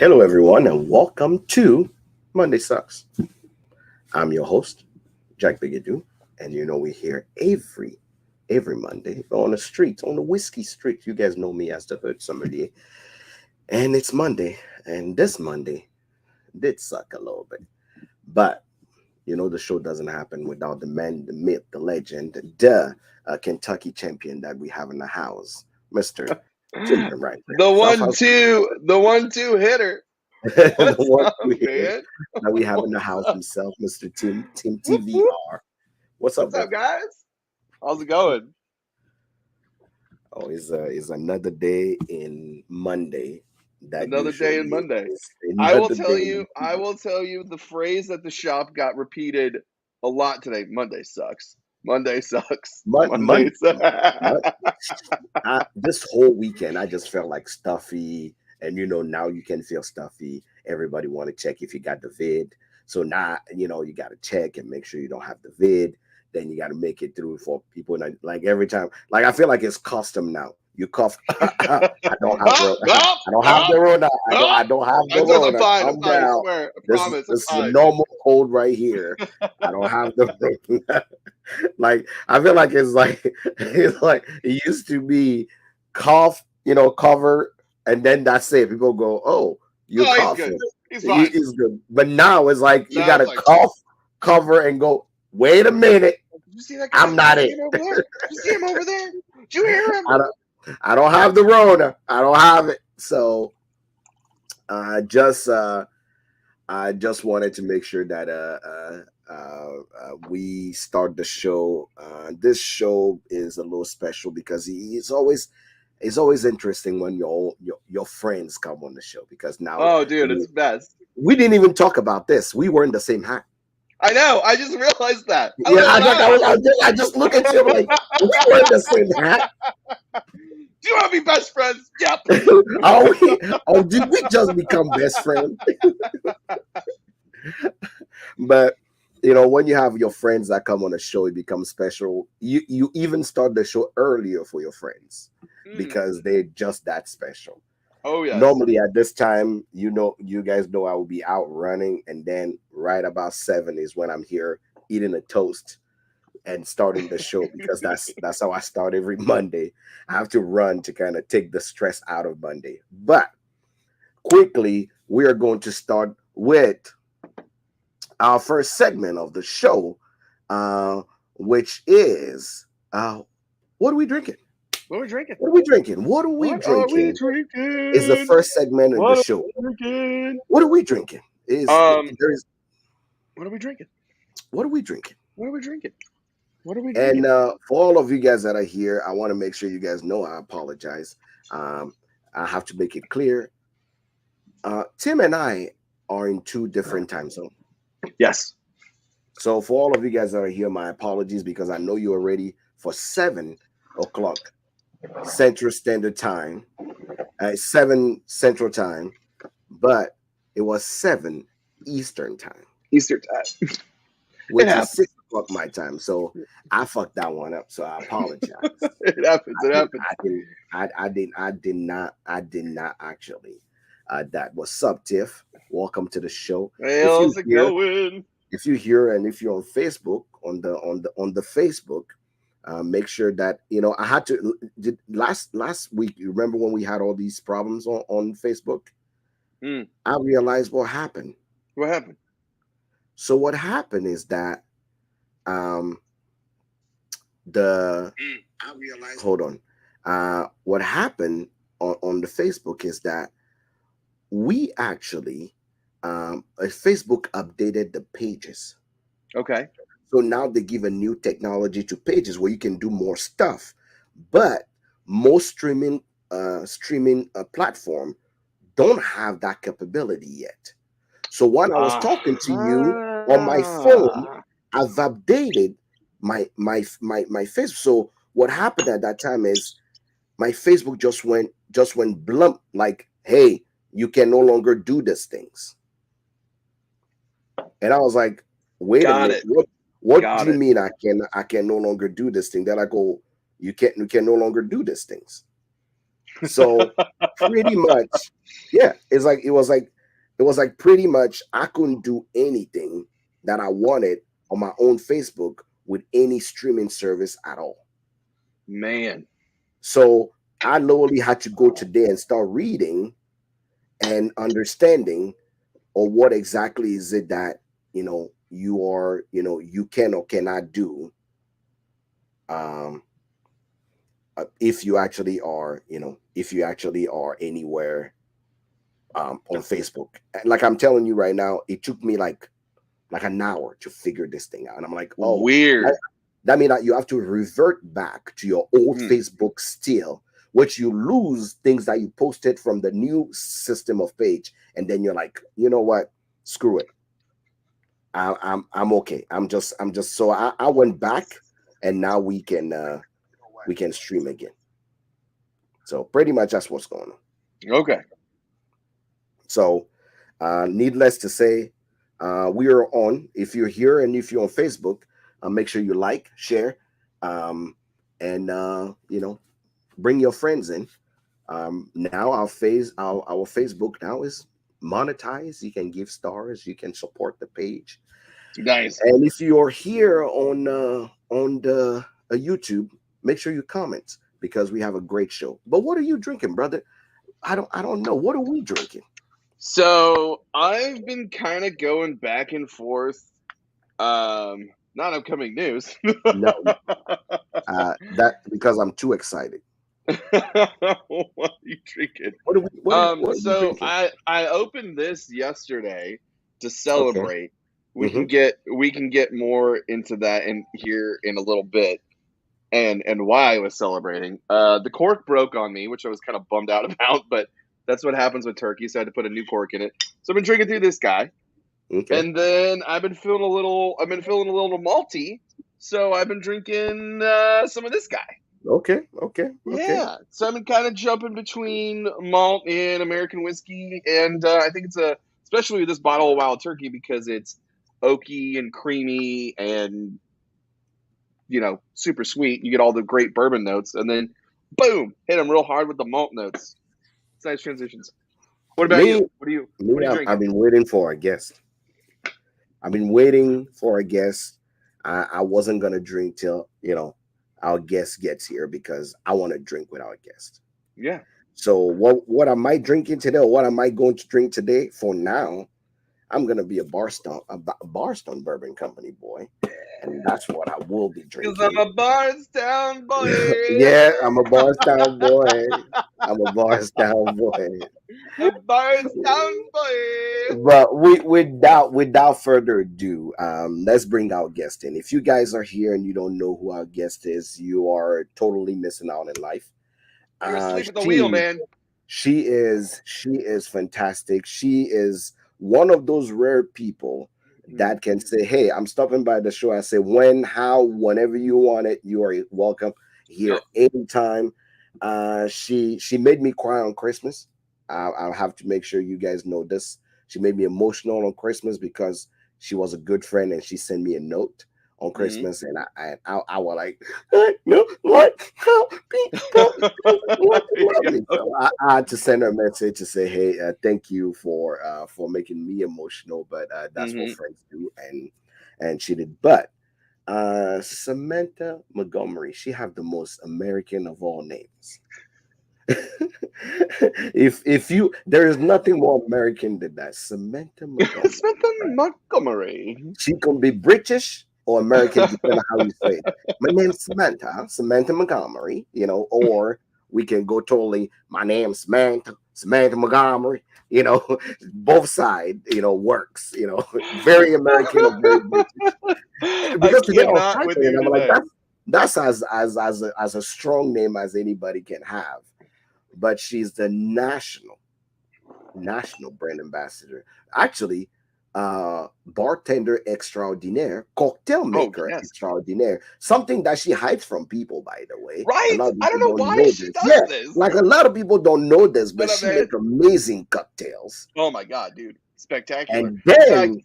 Hello, everyone, and welcome to Monday Sucks. I'm your host, Jack Bigadoo, and we're here every Monday on the streets, on the whiskey street. You guys know me as the Hood Sommelier, and it's Monday, and this Monday did suck a little bit, but the show doesn't happen without the man, the myth, the legend, the Kentucky champion that we have in the house, Mister Tim right there. The 1-2 hitter. The What's one up, here man? that we have in the house himself, Mr. Tim Whoop, whoop. TVR. What's up, What's up, brother? guys? How's it going? Oh, it's another day in Monday. That Another day in usually Monday. is I will another tell day. you. I will tell you the phrase that the shop got repeated a lot today. Monday sucks. Monday sucks. Monday Monday, sucks. this whole weekend, I just felt like stuffy, and now you can feel stuffy. Everybody want to check if you got the vid, so now you got to check and make sure you don't have the vid. Then you got to make it through for people. And like every time, like I feel like it's custom now. You cough. I don't have the. I don't have the Rona. I don't have the I'm Rona. fine. I'm Calm fine. I down. swear. I This promise. this is I'm a fine. normal cold right here. I don't have the Rona. Like I feel like it's like it used to be cough, cover, and then that's it. People go, "Oh, you're Oh, he's good. coughing." He's fine. He's good. But now it's like you Now gotta it's like, cough, cover, and go. Wait a minute. did you see that guy? I'm not Did it. you see him over there? Did you see him over there? Did you hear him? I don't have the Rona. I don't have it. So I just wanted to make sure that we start the show. This show is a little special because it's always interesting when your friends come on the show because now Oh, dude, it's the best. we didn't even talk about this. We were in the same hat. I know. I just realized that. I Yeah, was like, wow. I just look at you like we were in the same hat. Do you want to be best friends? Yep. Did we just become best friends? But when you have your friends that come on the show, it becomes special. You even start the show earlier for your friends because they're just that special. Oh, yes. Normally at this time, you guys know I will be out running, and then right about 7 is when I'm here eating a toast and starting the show because that's how I start every Monday. I have to run to kind of take the stress out of Monday. But quickly, we are going to start with our first segment of the show, which is what are we drinking? What are we drinking? What are we drinking? What are we What drinking? are we drinking? Is the first segment of What the are show. we drinking? What are we drinking? What are we drinking? What are we drinking? What are we drinking? What are we drinking? And for all of you guys that are here, I want to make sure you guys know I apologize. I have to make it clear. Tim and I are in 2 different time zones. Yes. So for all of you guys that are here, my apologies because I know you are ready for 7 o'clock Central Standard Time, 7 Central Time, but it was 7 Eastern Time. Eastern time. Which is 6 o'clock my time. So I fucked that one up. So I apologize. It happens. I did not actually. That was Sub Tiff. Welcome to the show. Hey, how's it going? If you're here and if you're on Facebook, on the Facebook, make sure that I had to last week. You remember when we had all these problems on Facebook? I realized what happened. What happened? So what happened is that hold on. What happened on the Facebook is that we actually Facebook updated the pages. Okay. So now they give a new technology to pages where you can do more stuff, but most streaming platform don't have that capability yet. So when I was talking to you on my phone, I've updated my Facebook. So what happened at that time is my Facebook just went blump, like, hey, you can no longer do these things. And I was like, wait a minute, what do you mean I can no longer do this thing? Then I go, you can no longer do these things. So pretty much, yeah, it was like It was like pretty much I couldn't do anything that I wanted on my own Facebook with any streaming service at all. Man. So I literally had to go today and start reading and understanding or what exactly is it that you can or cannot do um if you actually are anywhere on Facebook. Like I'm telling you right now, it took me like an hour to figure this thing out. And I'm like, oh, weird. That means that you have to revert back to your old Facebook still, which you lose things that you posted from the new system of page. And then you're like, you know what? Screw it. I'm okay. I'm just so I went back and now we can stream again. So pretty much that's what's going on. Okay. So needless to say, we are on. If you're here and if you're on Facebook, make sure you like, share, and bring your friends in. Now our Facebook now is monetized. You can give stars. You can support the page. Nice. And if you're here on the YouTube, make sure you comment because we have a great show. But what are you drinking, brother? I don't know. What are we drinking? So I've been kind of going back and forth. Not upcoming news. No, that because I'm too excited. What are you drinking? What are you drinking? I opened this yesterday to celebrate. Okay. We can get more into that in here in a little bit, and why I was celebrating. The cork broke on me, which I was kind of bummed out about, but that's what happens with turkey. So I had to put a new cork in it. So I've been drinking through this guy. Okay. And then I've been feeling a little malty, so I've been drinking some of this guy. Okay. Yeah, so I've been kind of jumping between malt and American whiskey, and I think it's especially with this bottle of Wild Turkey because it's oaky and creamy and super sweet. You get all the great bourbon notes, and then boom, hit them real hard with the malt notes. It's nice transitions. What about you? What are you drinking? I've been waiting for a guest. I wasn't gonna drink till our guest gets here because I want to drink with our guest. Yeah. So what am I drinking today? Or what am I going to drink today? For now, I'm gonna be a Bardstown Bourbon Company boy, and that's what I will be drinking. Because I'm a Bardstown boy. Yeah, I'm a Bardstown boy. I'm a Bardstown boy. A Bardstown boy. But without further ado, let's bring our guest in. If you guys are here and you don't know who our guest is, you are totally missing out in life. You're asleep at the wheel, man. She is fantastic. She is one of those rare people that can say, hey, I'm stopping by the show. I say when, how, whenever you want it, you are welcome here anytime. She made me cry on Christmas. I'll have to make sure you guys know this. She made me emotional on Christmas because she was a good friend and she sent me a note on Christmas, and I was like, no, what? Help me, So I had to send her a message to say, hey, thank you for making me emotional, but that's what friends do, and she did. But Samantha Montgomery, she have the most American of all names. if you, there is nothing more American than that. Samantha Montgomery. Samantha Montgomery. She can be British or American, depending on how you say it. My name's Samantha Montgomery, or we can go totally, my name's Samantha Montgomery, both sides, works, very American or very British. Because to get off title, I'm like, that's as a strong name as anybody can have. But she's the national brand ambassador. Actually, bartender extraordinaire, cocktail maker extraordinaire. Something that she hides from people, by the way. Right? I don't know why she does this. Like a lot of people don't know this, but she makes amazing cocktails. Oh my god, dude. Spectacular. And then,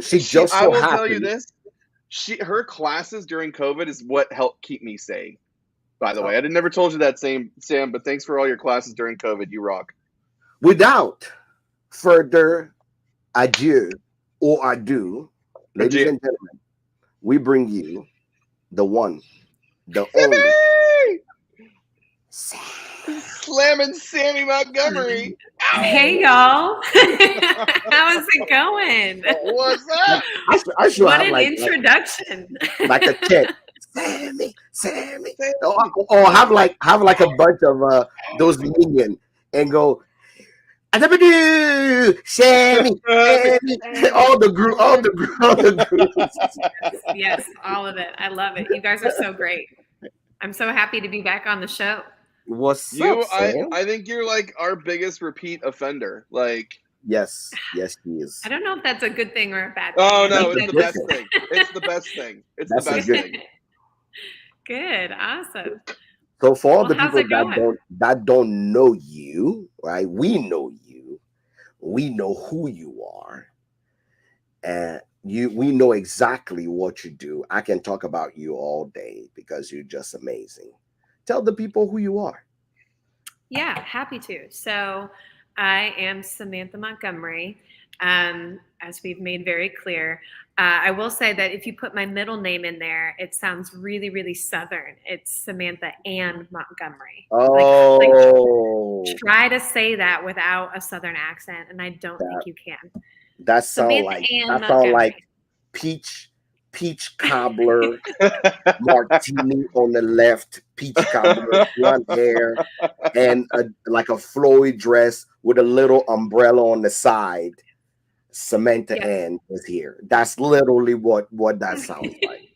she just so I will happened. tell you this. Her classes during COVID is what helped keep me sane. By the way, I never told you that, Sam, but thanks for all your classes during COVID. You rock. Without further adieu or adieu, ladies Adieu. and gentlemen, we bring you the one, the only. Sammy! Slamming Sammy Montgomery. Hey, Ow! y'all. How's it going? What's up? I should What have an introduction. like a chant. Sammy, Sammy. Sammy. Or have like a bunch of those minions and go "Adabadoo, Sammy, Sammy." All the group, all the groups. Yes, all of it. I love it. You guys are so great. I'm so happy to be back on the show. What's up, Sam? I think you're like our biggest repeat offender. Like, Yes, he is. I don't know if that's a good thing or a bad thing. oh I no, think it's the that's- best thing. It's the best thing. It's That's the a best good thing. Good. Awesome. So for all Well, the how's people it going? that don't know you, right? We know you. We know who you are, and we know exactly what you do. I can talk about you all day because you're just amazing. Tell the people who you are. Yeah, happy to. So I am Samantha Montgomery, as we've made very clear. I will say that if you put my middle name in there, it sounds really, really Southern. It's Samantha Ann Montgomery. Oh, Try to say that without a Southern accent, and I don't think you can. that sound Samantha Ann Montgomery. peach cobbler martini on the left, peach cobbler, blonde hair, and like a flowy dress with a little umbrella on the side. Samantha Yeah. Ann is here. That's literally what that sounds like.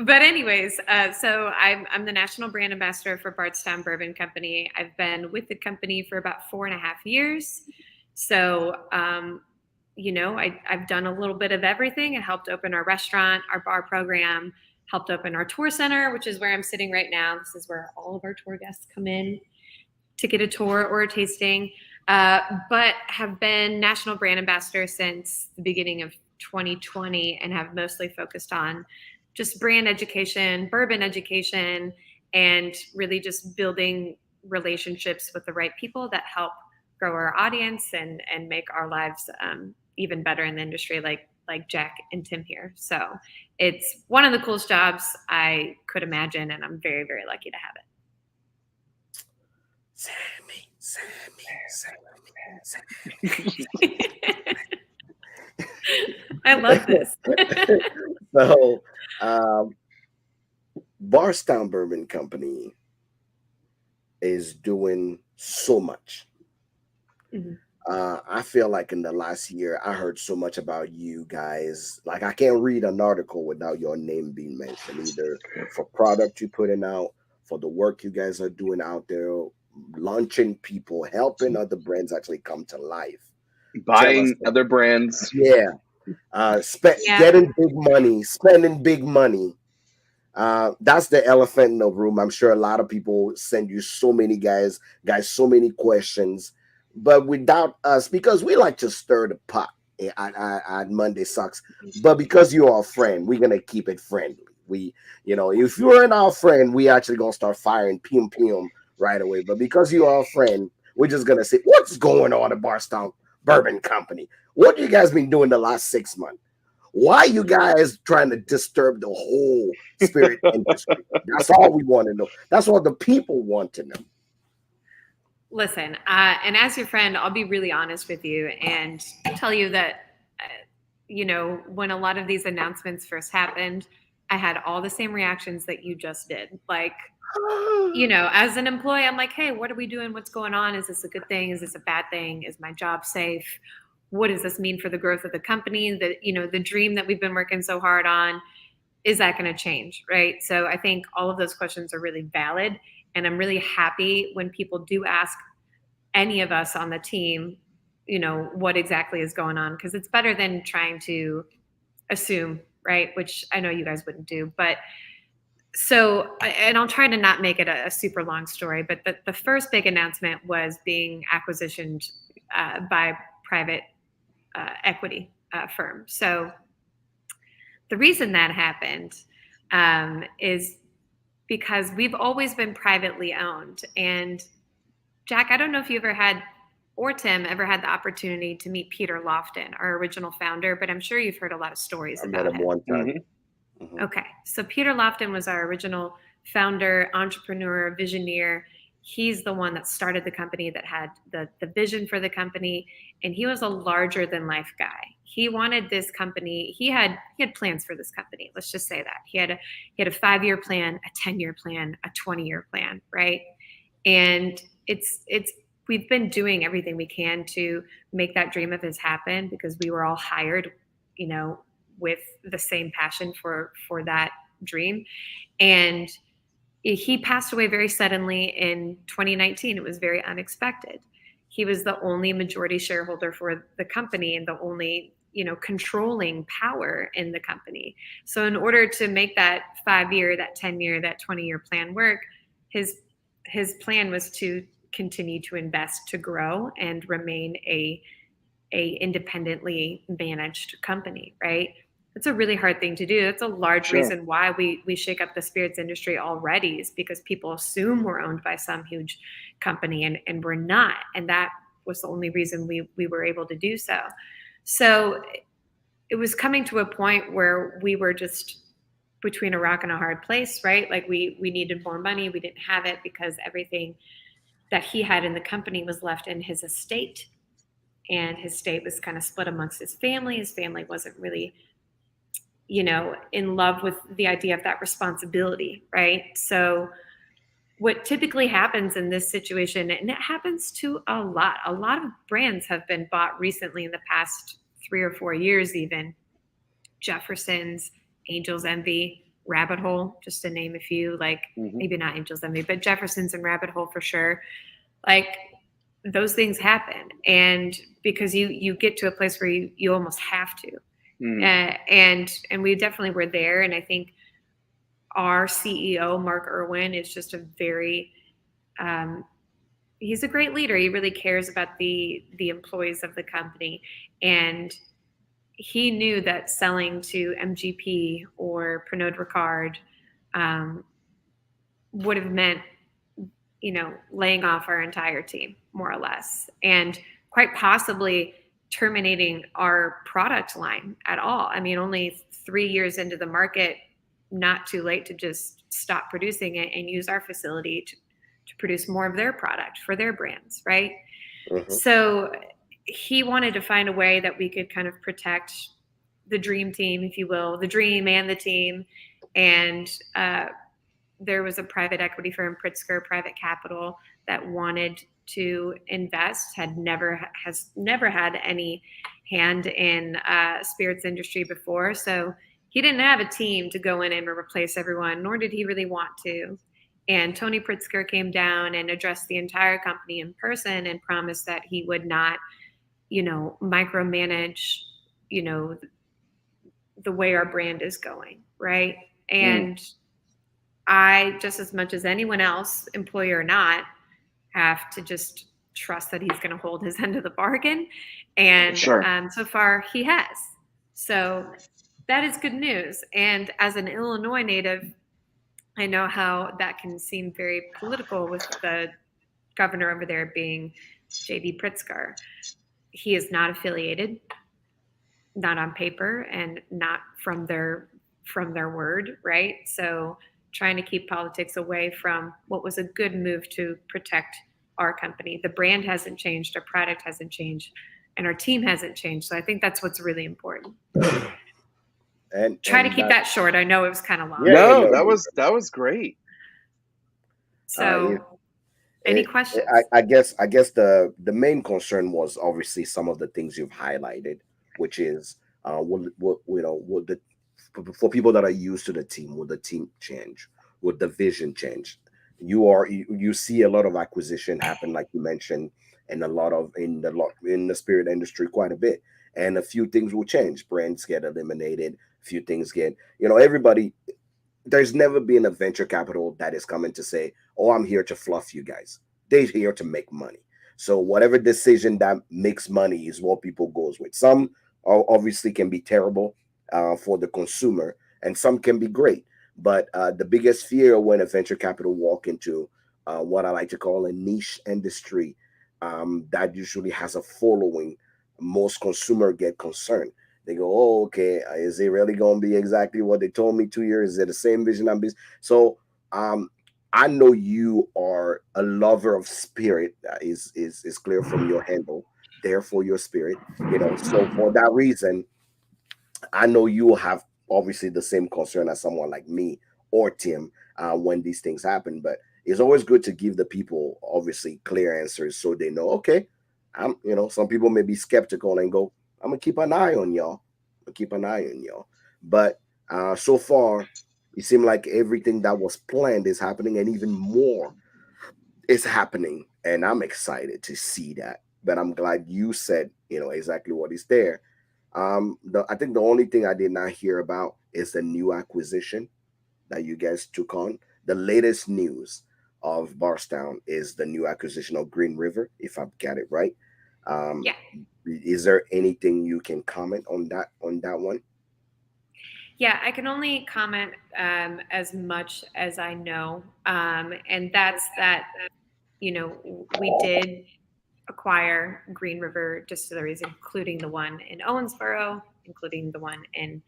But anyways, so I'm the national brand ambassador for Bardstown Bourbon Company. I've been with the company for about 4.5 years. So, I've done a little bit of everything. I helped open our restaurant, our bar program, helped open our tour center, which is where I'm sitting right now. This is where all of our tour guests come in to get a tour or a tasting. But have been national brand ambassador since the beginning of 2020 and have mostly focused on just brand education, bourbon education, and really just building relationships with the right people that help grow our audience and make our lives even better in the industry, like Jack and Tim here. So it's one of the coolest jobs I could imagine, and I'm very, very lucky to have it. Sammy. I love this. So, Bardstown Bourbon Company is doing so much. Mhm. I feel like in the last year, I heard so much about you guys. Like I can't read an article without your name being mentioned, either for product you're putting out, for the work you guys are doing out there, launching people, helping other brands actually come to life. Buying other brands. Yeah. Getting big money, spending big money. That's the elephant in the room. I'm sure a lot of people send you so many guys, so many questions. But without us, because we like to stir the pot at Monday Sucks, but because you're our friend, we're gonna keep it friendly. We, if you're an our friend, we actually gonna start firing pum right away. But because you're our friend, we're just gonna say, what's going on at Bardstown Bourbon Company? What you guys been doing the last 6 months? Why you guys trying to disturb the whole spirit industry? That's all we want to know. That's all the people want to know. Listen, and as your friend, I'll be really honest with you and tell you that, when a lot of these announcements first happened, I had all the same reactions that you just did. Like, as an employee, I'm like, hey, what are we doing? What's going on? Is this a good thing? Is this a bad thing? Is my job safe? What does this mean for the growth of the company? The dream that we've been working so hard on, is that going to change? Right. So I think all of those questions are really valid. And I'm really happy when people do ask any of us on the team, what exactly is going on, because it's better than trying to assume, right? Which I know you guys wouldn't do. But so, and I'll try to not make it a super long story, but the first big announcement was being acquisitioned by private equity firm. So the reason that happened is because we've always been privately owned. And Jack, I don't know if you ever had or Tim ever had the opportunity to meet Peter Lofton, our original founder, but I'm sure you've heard a lot of stories I met about him him. one time. Mm-hmm. Okay, so Peter Lofton was our original founder, entrepreneur, visioneer. He's the one that started the company, that had the vision for the company, and he was a larger than life guy. He wanted this company. He had plans for this company. Let's just say that he had a 5-year plan, a 10-year plan, a 20-year plan, right? And it's we've been doing everything we can to make that dream of his happen, because we were all hired, with the same passion for that dream. And he passed away very suddenly in 2019. It was very unexpected. He was the only majority shareholder for the company and the only, controlling power in the company. So in order to make that 5-year, that 10-year, that 20-year plan work, his plan was to continue to invest, to grow, and remain a independently managed company, right? It's a really hard thing to do. That's a large reason why we shake up the spirits industry already, is because people assume we're owned by some huge company, and we're not. And that was the only reason we were able to do so. So it was coming to a point where we were just between a rock and a hard place, right? Like we needed more money. We didn't have it because everything that he had in the company was left in his estate. And his estate was kind of split amongst his family. His family wasn't really, in love with the idea of that responsibility, right? So what typically happens in this situation, and it happens to a lot of brands have been bought recently in the past 3 or 4 years, even Jefferson's, Angel's Envy, Rabbit Hole, just to name a few, like maybe not Angel's Envy, but Jefferson's and Rabbit Hole for sure. Like those things happen. And because you get to a place where you almost have to. And we definitely were there. And I think our CEO, Mark Irwin, is just a very, he's a great leader. He really cares about the employees of the company. And he knew that selling to MGP or Pernod Ricard would have meant, laying off our entire team, more or less, and quite possibly terminating our product line at all. I mean, only 3 years into the market, not too late to just stop producing it and use our facility to produce more of their product for their brands, right? So he wanted to find a way that we could kind of protect the dream team, if you will, the dream and the team. And there was a private equity firm, Pritzker Private Capital, that wanted to invest, has never had any hand in spirits industry before. So he didn't have a team to go in and replace everyone, nor did he really want to. And Tony Pritzker came down and addressed the entire company in person and promised that he would not, micromanage, the way our brand is going, right? And I, just as much as anyone else, employer or not, have to just trust that he's going to hold his end of the bargain. And so far he has. So that is good news. And as an Illinois native, I know how that can seem very political with the governor over there being J.B. Pritzker. He is not affiliated, not on paper, and not from their word, right? So trying to keep politics away from what was a good move to protect our company. The brand hasn't changed, our product hasn't changed, and our team hasn't changed. So I think that's what's really important. And try to keep that short. I know it was kind of long. No, that was great. So any questions? I guess the main concern was obviously some of the things you've highlighted, which is for people that are used to the team, will the team change? Would the vision change? You see a lot of acquisition happen, like you mentioned, and in the spirit industry quite a bit. And a few things will change. Brands get eliminated. A few things get, everybody. There's never been a venture capital that is coming to say, "Oh, I'm here to fluff you guys." They're here to make money. So whatever decision that makes money is what people goes with. Some obviously can be terrible for the consumer, and some can be great. But the biggest fear when a venture capital walk into what I like to call a niche industry, that usually has a following. Most consumer get concerned. They go, "Oh, okay, is it really going to be exactly what they told me 2 years? Is it the same vision I'm busy?" So, um, I know you are a lover of spirit. Is clear from your handle. Therefore, your spirit. So for that reason, I know you will have obviously the same concern as someone like me or Tim when these things happen. But it's always good to give the people obviously clear answers so they know. Okay, some people may be skeptical and go, "I'm gonna keep an eye on y'all. I'm gonna keep an eye on y'all." But so far, it seemed like everything that was planned is happening, and even more is happening. And I'm excited to see that. But I'm glad you said exactly what is there. I think the only thing I did not hear about is the new acquisition that you guys took on. The latest news of Bardstown is the new acquisition of Green River, if I've got it right. Um, Yeah. is there anything you can comment on that one? Yeah, I can only comment as much as I know. And that's that, we did acquire Green River distilleries, including the one in Owensboro, including the one in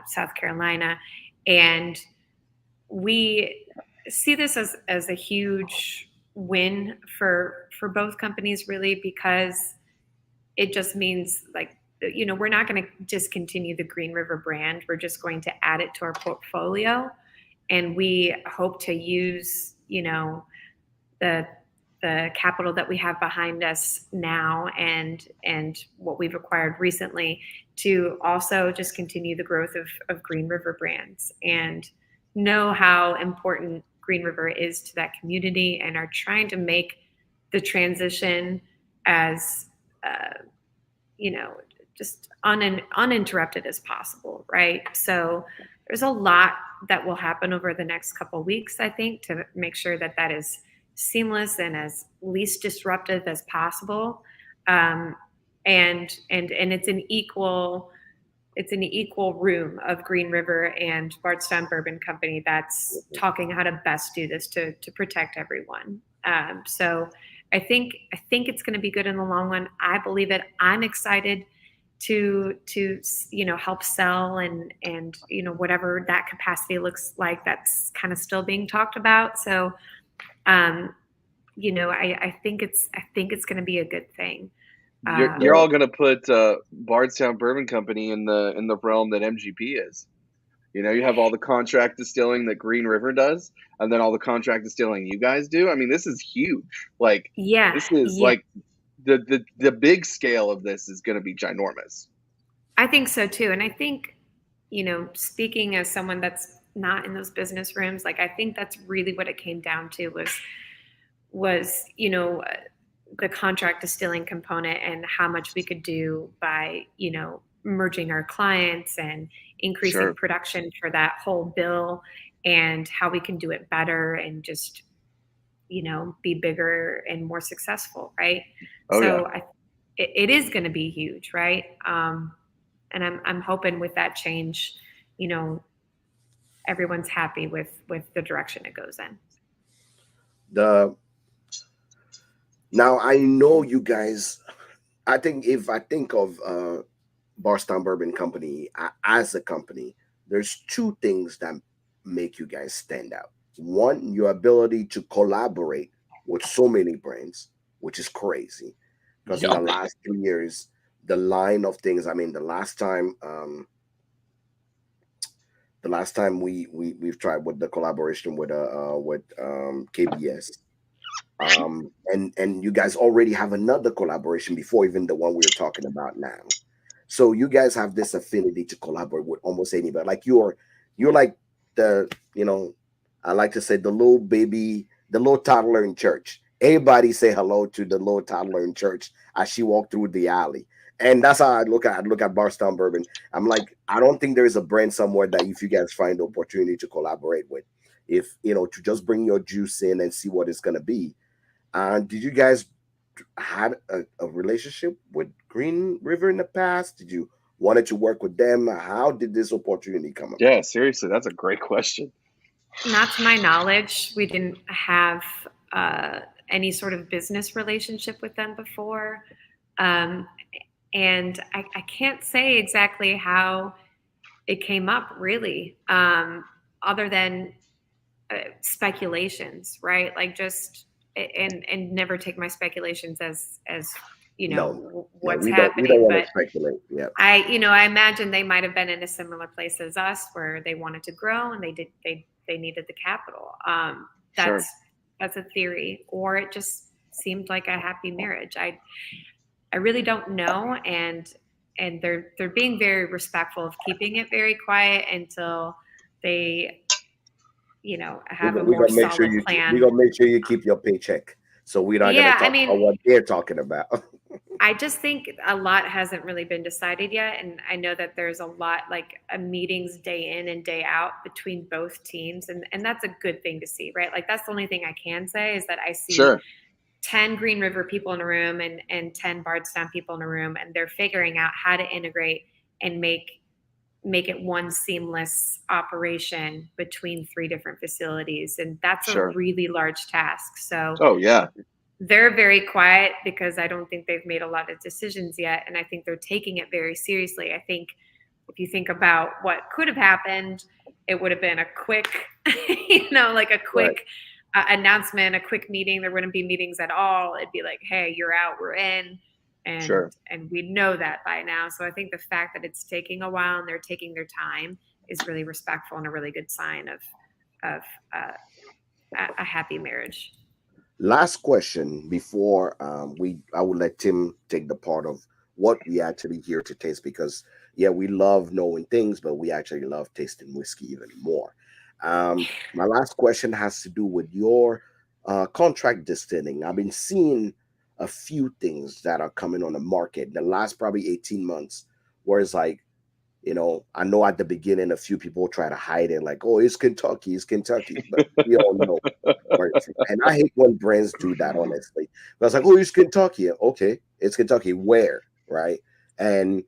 South Carolina. And we see this as a huge win for both companies, really, because it just means like, we're not going to discontinue the Green River brand. We're just going to add it to our portfolio. And we hope to use, the capital that we have behind us now and what we've acquired recently to also just continue the growth of Green River brands and know how important Green River is to that community and are trying to make the transition as just uninterrupted as possible, right? So there's a lot that will happen over the next couple of weeks, I think, to make sure that that is seamless and as least disruptive as possible. Um, and it's an equal room of Green River and Bardstown Bourbon Company that's talking how to best do this to protect everyone. So I think it's going to be good in the long run. I believe it. I'm excited to help sell and whatever that capacity looks like. That's kind of still being talked about. So I think it's going to be a good thing. You're all gonna put Bardstown Bourbon Company in the realm that MGP is. You have all the contract distilling that Green River does, and then all the contract distilling you guys do. I mean, this is huge. Like, Yeah, this is yeah, like the big scale of this is going to be ginormous. I think so too. And I think, speaking as someone that's not in those business rooms, like I think that's really what it came down to was the contract distilling component and how much we could do by merging our clients and increasing Sure. production for that whole bill and how we can do it better and just be bigger and more successful, right? Oh yeah. So it is going to be huge, right? And I'm hoping with that change, you know everyone's happy with the direction it goes in. The Now I know you guys. I think if I think of Bardstown Bourbon Company as a company, there's two things that make you guys stand out. One, your ability to collaborate with so many brands, which is crazy, because in the Yup. last 2 years, the line of things. I mean, the last time we've tried with the collaboration with KBS, and you guys already have another collaboration before even the one we're talking about now. So you guys have this affinity to collaborate with almost anybody. Like you're like the I like to say the little baby, the little toddler in church. Everybody say hello to the little toddler in church as she walked through the alley. And that's how I look at Bardstown Bourbon. I'm like, I don't think there's a brand somewhere that if you guys find the opportunity to collaborate with, if to just bring your juice in and see what it's gonna be. Did you guys had a relationship with Green River in the past? Did you wanted to work with them? How did this opportunity come about? Yeah, seriously, that's a great question. Not to my knowledge, we didn't have any sort of business relationship with them before. And I can't say exactly how it came up, really, other than speculations, right? Like just and never take my speculations as No, no, what's we don't happening. want to But speculate. Yeah, I imagine they might have been in a similar place as us, where they wanted to grow and they needed the capital. Sure. That's a theory, or it just seemed like a happy marriage. I really don't know, and they're being very respectful of keeping it very quiet until they have a we more gonna make sure solid we plan. gonna make sure you keep your paycheck. So we're not gonna Yeah, I talk about mean, what they're talking about. I just think a lot hasn't really been decided yet. And I know that there's a lot like meetings day in and day out between both teams. And that's a good thing to see, right? Like that's the only thing I can say is that I see Sure. 10 Green River people in a room and 10 Bardstown people in a room, and they're figuring out how to integrate and make it one seamless operation between 3 different facilities. And that's a Sure. really large task. So Oh yeah. they're very quiet because I don't think they've made a lot of decisions yet. And I think they're taking it very seriously. I think if you think about what could have happened, it would have been a quick, like a Right. quick announcement, a quick meeting. There wouldn't be meetings at all. It'd be like, hey, you're out, we're in. Sure. And we know that by now. So I think the fact that it's taking a while and they're taking their time is really respectful and a really good sign of a happy marriage. Last question before I will let Tim take the part of what we actually here to taste, because yeah, we love knowing things, but we actually love tasting whiskey even more. My last question has to do with your contract distilling. I've been seeing a few things that are coming on the market in the last probably 18 months, where it's like, I know at the beginning a few people try to hide it, like, oh, it's Kentucky, but we all know where it's from. And I hate when brands do that, honestly. But it's like, oh, it's Kentucky. Okay, it's Kentucky. Where? Right? And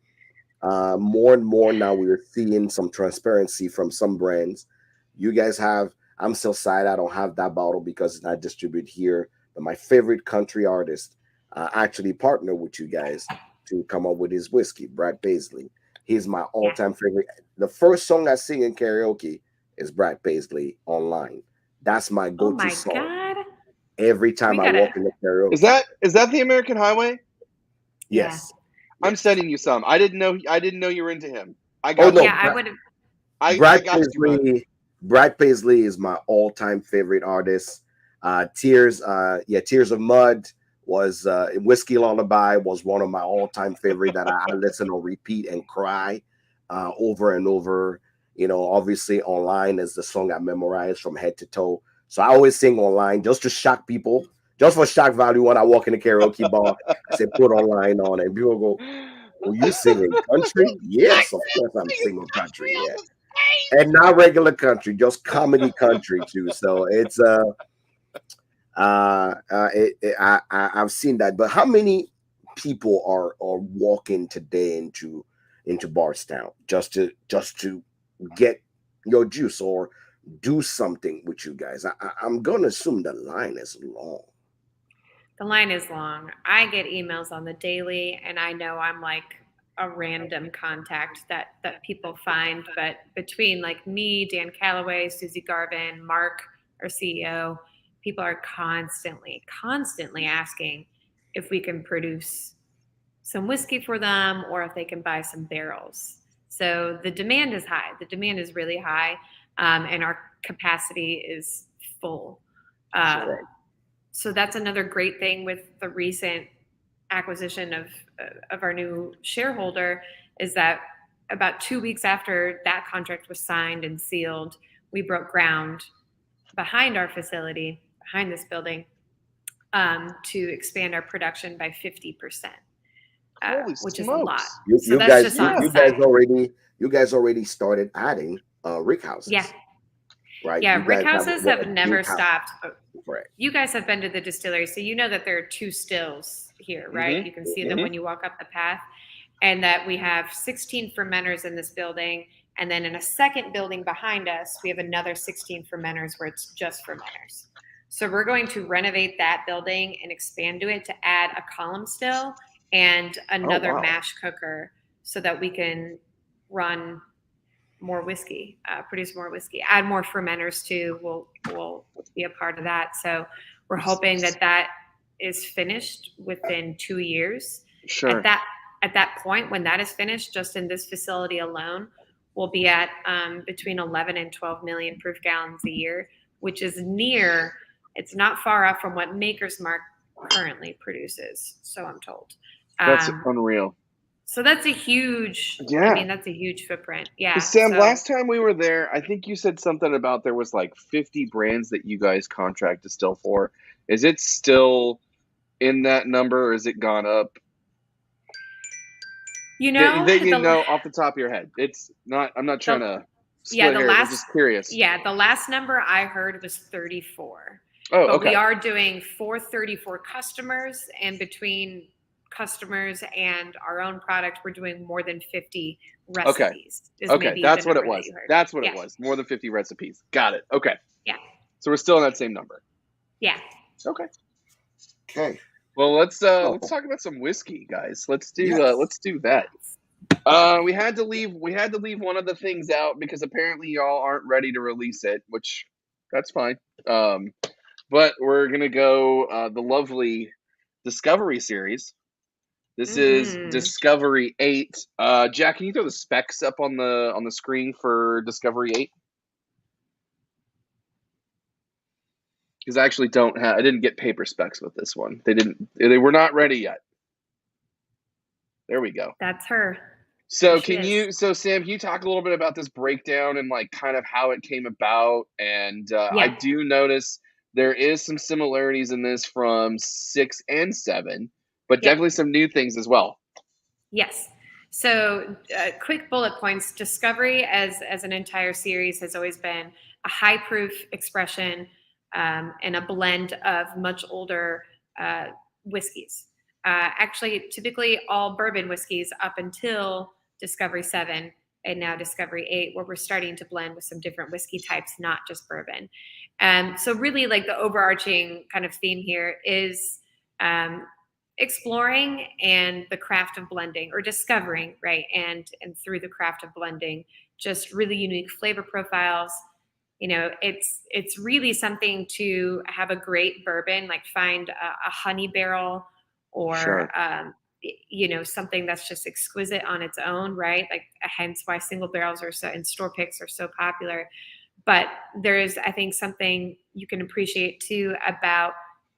more and more now we're seeing some transparency from some brands. You guys have, I'm still sad I don't have that bottle because it's not distributed here. But my favorite country artist actually partnered with you guys to come up with his whiskey, Brad Paisley. He's my Yeah. all-time favorite. The first song I sing in karaoke is Brad Paisley Online. That's my Oh go-to my song God. every time We I gotta, walk in the karaoke. Is that the American Highway? yeah. Yes. I'm Yes. sending you some. I didn't know you were into him. I Oh got no, you. Yeah, I would have. I Brad got you, bud. Brad Paisley is my all-time favorite artist. Tears of Mud was Whiskey Lullaby was one of my all-time favorite that I listen or repeat and cry over and over. Obviously Online is the song I memorized from head to toe. So I always sing Online just to shock people, just for shock value. When I walk in the karaoke bar, I say put Online on, and people go, "Oh, you singing country?" Yes, of course I'm singing country. Yeah, and not regular country, just comedy country too. So it's I've seen that. But how many people are walking today into Bardstown just to get your juice or do something with you guys? I'm gonna assume the line is long. The line is long. I get emails on the daily, and I know I'm like a random contact that people find. But between like me, Dan Calloway, Susie Garvin, Mark, our CEO, people are constantly asking if we can produce some whiskey for them or if they can buy some barrels. So the demand is high. The demand is really high, and our capacity is full. Um, Right. so that's another great thing with the recent acquisition of our new shareholder is that about 2 weeks after that contract was signed and sealed, we broke ground behind our facility, behind this building, to expand our production by 50%, Holy which is a lot. smokes! You, So you that's guys just you, on you site. guys already started adding rick houses. Yeah. Right. Yeah, You rick guys houses what, have a never big house. stopped. Correct. You guys have been to the distillery, so you know that there are 2 stills here, right? Mhm. You can see them when you walk up the path, and that we have 16 fermenters in this building, and then in a second building behind us, we have another 16 fermenters where it's just fermenters. So we're going to renovate that building and expand to it to add a column still and another wow. mash cooker so that we can run more whiskey, produce more whiskey, add more fermenters too. We'll be a part of that. So we're hoping that is finished within 2 years. Sure. At that point, when that is finished, just in this facility alone, we'll be at between 11 and 12 million proof gallons a year, which is near. It's not far off from what Maker's Mark currently produces. So I'm told. That's unreal. So that's a huge, Yeah. I mean, that's a huge footprint. Yeah. Sam, so, last time we were there, I think you said something about there was like 50 brands that you guys contract distill for. Is it still in that number, or has it gone up? you know, That you know off the top of your head. It's not. I'm not trying to split hairs. I'm just curious. Yeah, the last number I heard was 34. Oh, but okay. we are doing 434 customers, and between customers and our own product, we're doing more than 50 recipes. Okay, that's what it was. That's what it was. More than 50 recipes. Got it. Okay. Yeah. So we're still in that same number. Yeah. Okay. Okay. Well, let's talk about some whiskey, guys. Let's do that. We had to leave one of the things out because apparently y'all aren't ready to release it, which that's fine. But we're gonna go the lovely Discovery series. This is Discovery 8. Jack, can you throw the specs up on the screen for Discovery 8? Because I actually I didn't get paper specs with this one. They were not ready yet. There we go. That's her. So Sam, can you talk a little bit about this breakdown and like kind of how it came about? And I do notice there is some similarities in this from 6 and 7, but definitely some new things as well. Yes. So quick bullet points. Discovery as an entire series has always been a high proof expression and a blend of much older whiskeys. Actually, typically all bourbon whiskeys up until Discovery 7 and now Discovery 8, where we're starting to blend with some different whiskey types, not just bourbon. So really like the overarching kind of theme here is exploring and the craft of blending, or discovering, right? And through the craft of blending, just really unique flavor profiles. You know, it's really something to have a great bourbon, like find a honey barrel or, you know, something that's just exquisite on its own, right? Like hence why single barrels and store picks are so popular. But there's, I think, something you can appreciate too about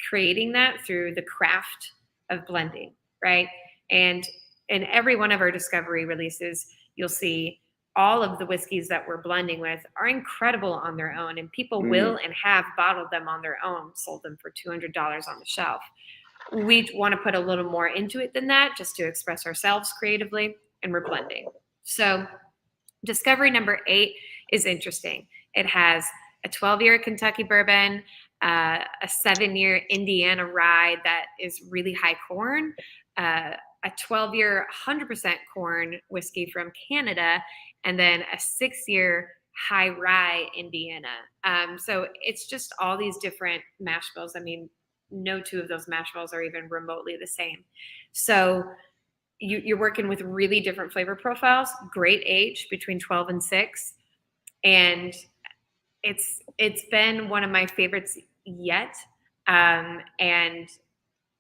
creating that through the craft of blending, right? And in every one of our Discovery releases, you'll see all of the whiskeys that we're blending with are incredible on their own, and people will and have bottled them on their own, sold them for $200 on the shelf. We want to put a little more into it than that, just to express ourselves creatively, and we're blending. So Discovery number 8 is interesting. It has a 12-year Kentucky bourbon, a 7-year Indiana rye that is really high corn, a 12-year 100% corn whiskey from Canada, and then a 6-year high rye Indiana. So it's just all these different mash bills. I mean, no two of those mash bills are even remotely the same. So you're working with really different flavor profiles, great age between 12 and 6. And it's been one of my favorites yet. And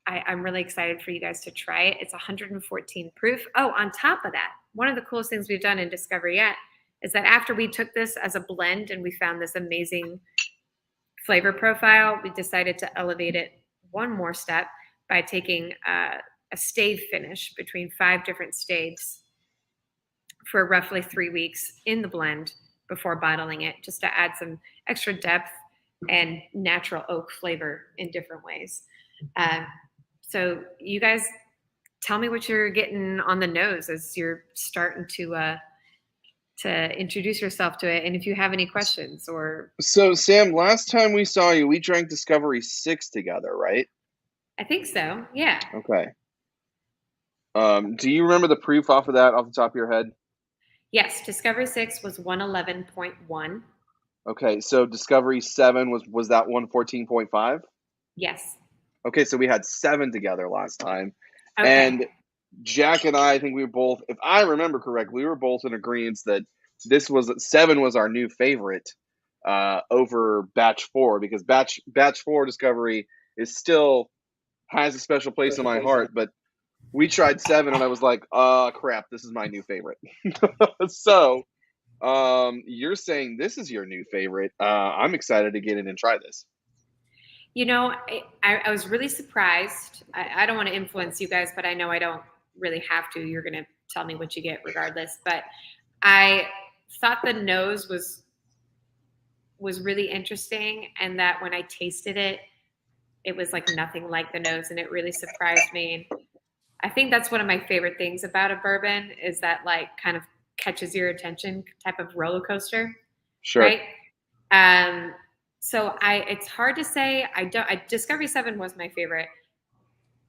I'm really excited for you guys to try it. It's 114 proof. Oh, on top of that, one of the coolest things we've done in Discovery yet is that after we took this as a blend and we found this amazing flavor profile, we decided to elevate it one more step by taking a stave finish between 5 different staves for roughly 3 weeks in the blend before bottling it, just to add some extra depth and natural oak flavor in different ways. So you guys tell me what you're getting on the nose as you're starting to introduce yourself to it, and if you have any questions. Or so Sam, last time we saw you, we drank Discovery 6 together, right? I think so. Yeah. Okay. Do you remember the proof off of that off the top of your head? Yes, Discovery 6 was 111.1. Okay, so Discovery 7 was that one 14.5? Yes. Okay, so we had 7 together last time. Okay. And Jack and I think we were both, if I remember correctly, we were both in agreement that 7 was our new favorite over Batch 4, because Batch 4 Discovery is still has a special place in my heart, but we tried 7 and I was like, crap, this is my new favorite. So you're saying this is your new favorite. I'm excited to get in and try this. You know, I was really surprised. I don't want to influence you guys, but I know I don't really have to. You're going to tell me what you get regardless. But I thought the nose was really interesting, and that when I tasted it, it was like nothing like the nose, and it really surprised me. I think that's one of my favorite things about a bourbon is that like kind of catches your attention type of roller coaster, Sure. right? So it's hard to say. Discovery 7 was my favorite.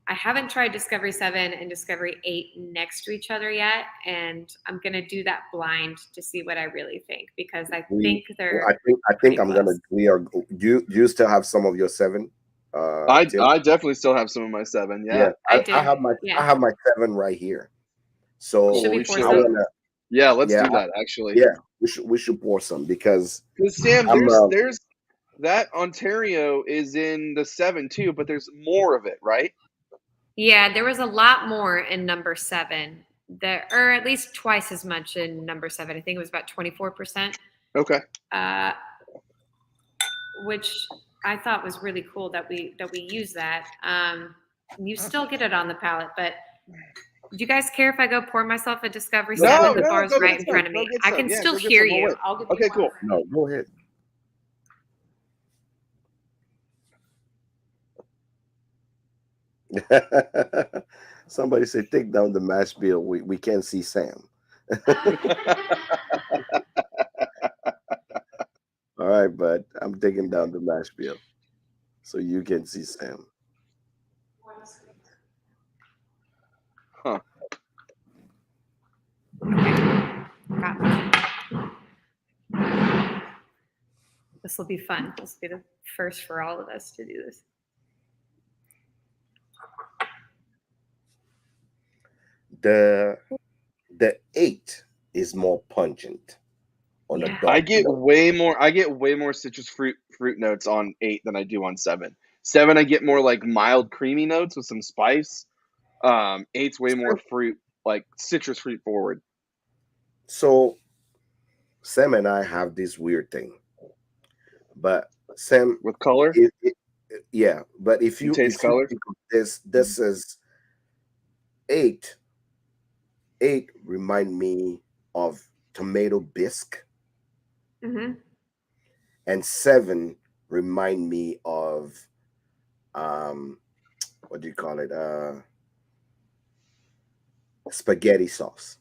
I haven't tried Discovery 7 and Discovery 8 next to each other yet, and I'm gonna do that blind to see what I really think, because I think they're. I think I'm gonna. We are. Do you still have some of your 7? I Tim? definitely still have some of my 7. Yeah. I do. I have my Yeah. I have my 7 right here. So Should we pour I some? wanna. Yeah, let's Yeah, do that actually. Yeah, we should pour some because Sam, I'm, there's that Ontario is in the 7 too, but there's more of it, right? Yeah, there was a lot more in number 7. Or at least twice as much in number 7. I think it was about 24%. Okay. Which I thought was really cool that we use that. You still get it on the palate, but do you guys care if I go pour myself a Discovery 7? The bar's right in front of me. I can still hear you. I'll give you cool. No, go ahead. Somebody say, take down the mash bill. We can't see Sam. All right, but I'm taking down the mash bill so you can see Sam. Huh. This will be fun. This will be the first for all of us to do this. The 8 is more pungent on a dark. I get way more citrus fruit notes on 8 than I do on 7. 7 I get more like mild creamy notes with some spice. 8's way more fruit, like citrus fruit forward. So Sam and I have this weird thing, but Sam with color. Yeah, but if you taste color, this is 8 remind me of tomato bisque, and 7 remind me of what do you call it? Spaghetti sauce.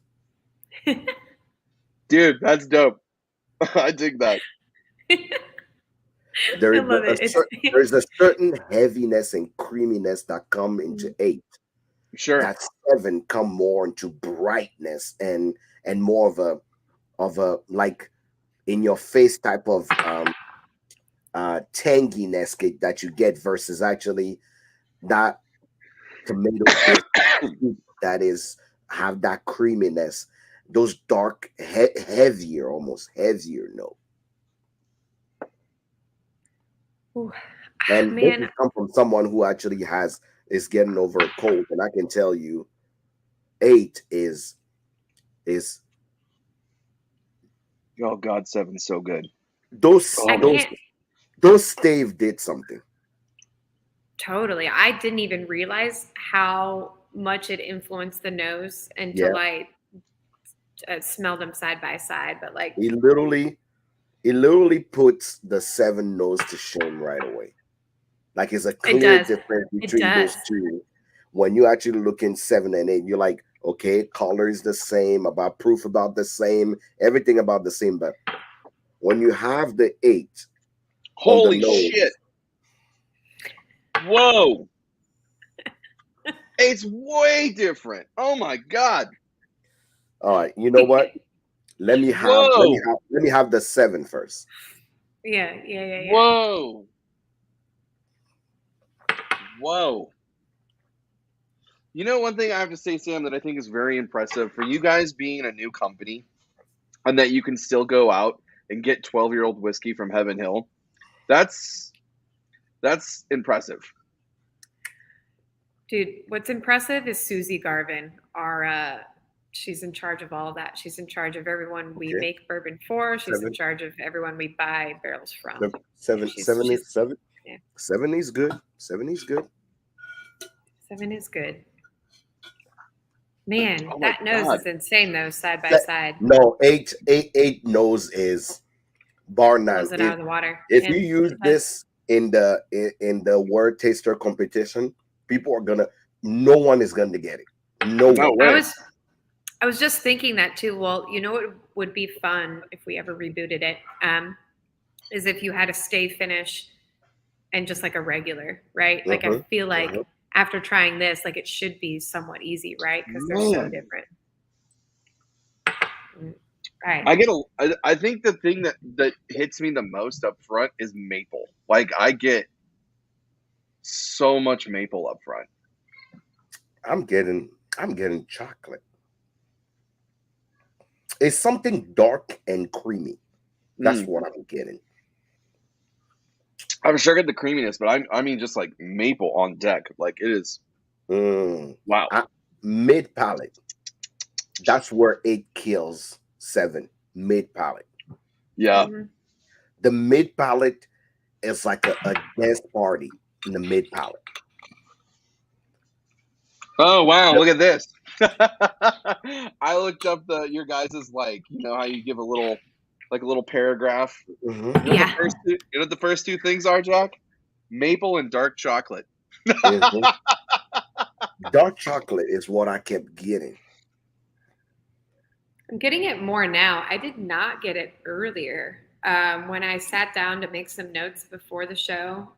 Dude, that's dope. I dig that. There's a certain heaviness and creaminess that come into 8. Sure. That 7 come more into brightness and more of a like in your face type of tanginess that you get versus actually that tomato that is have that creaminess, those dark heavier note. And man, this come from someone who actually is getting over a cold, and I can tell you 8 is oh god, 7's so good. Those stave did something. Totally. I didn't even realize how much it influenced the nose until I smelled them side by side. But like it literally puts the 7 nose to shame right away. Like it's a clear difference between those two. When you actually look in 7 and 8, you're like, okay, color is the same, about proof about the same, everything about the same. But when you have the 8, holy shit! Whoa, 8's way different. Oh my god! All right, you know what? Let me have the 7 first. Yeah. Whoa. You know, one thing I have to say, Sam, that I think is very impressive for you guys being a new company and that you can still go out and get 12-year-old whiskey from Heaven Hill. That's impressive. Dude, what's impressive is Susie Garvin. She's in charge of all of that. She's in charge of everyone we Okay. make bourbon for. She's in Seven. charge of everyone we buy barrels from. Seven She's- seven she's- is seven. yeah. 7 is good. 7 is good. 7 is good. Man, Oh my that nose God. is insane though, side by That- side. No, eight nose is bar none. Blows it out of the water. If And you use it does. this in the word taster competition, no one is going to get it. No No one. way. I was just thinking that too. Well, you know what would be fun if we ever rebooted it? Is if you had a stay finish and just like a regular, right? Like I Mhm, feel like mhm. after trying this, like it should be somewhat easy, right? Because they're so Man. different. Right. I think the thing that hits me the most up front is maple. Like I get so much maple up front. I'm getting chocolate. It's something dark and creamy. That's what I'm getting. I'm sure get the creaminess, but I mean just like maple on deck. Like it is wow. Mid palate. That's where 8 kills 7. Mid palate. Yeah. Mhm. The mid palate is like a dance party in the mid palate. Oh wow, look at this. I looked up your guys's like, you know how you give a little paragraph. Mhm. You know, Yeah. you know what the first two things are, Jack? Maple and dark chocolate. Mhm. Dark chocolate is what I kept getting. I'm getting it more now. I did not get it earlier. When I sat down to make some notes before the show,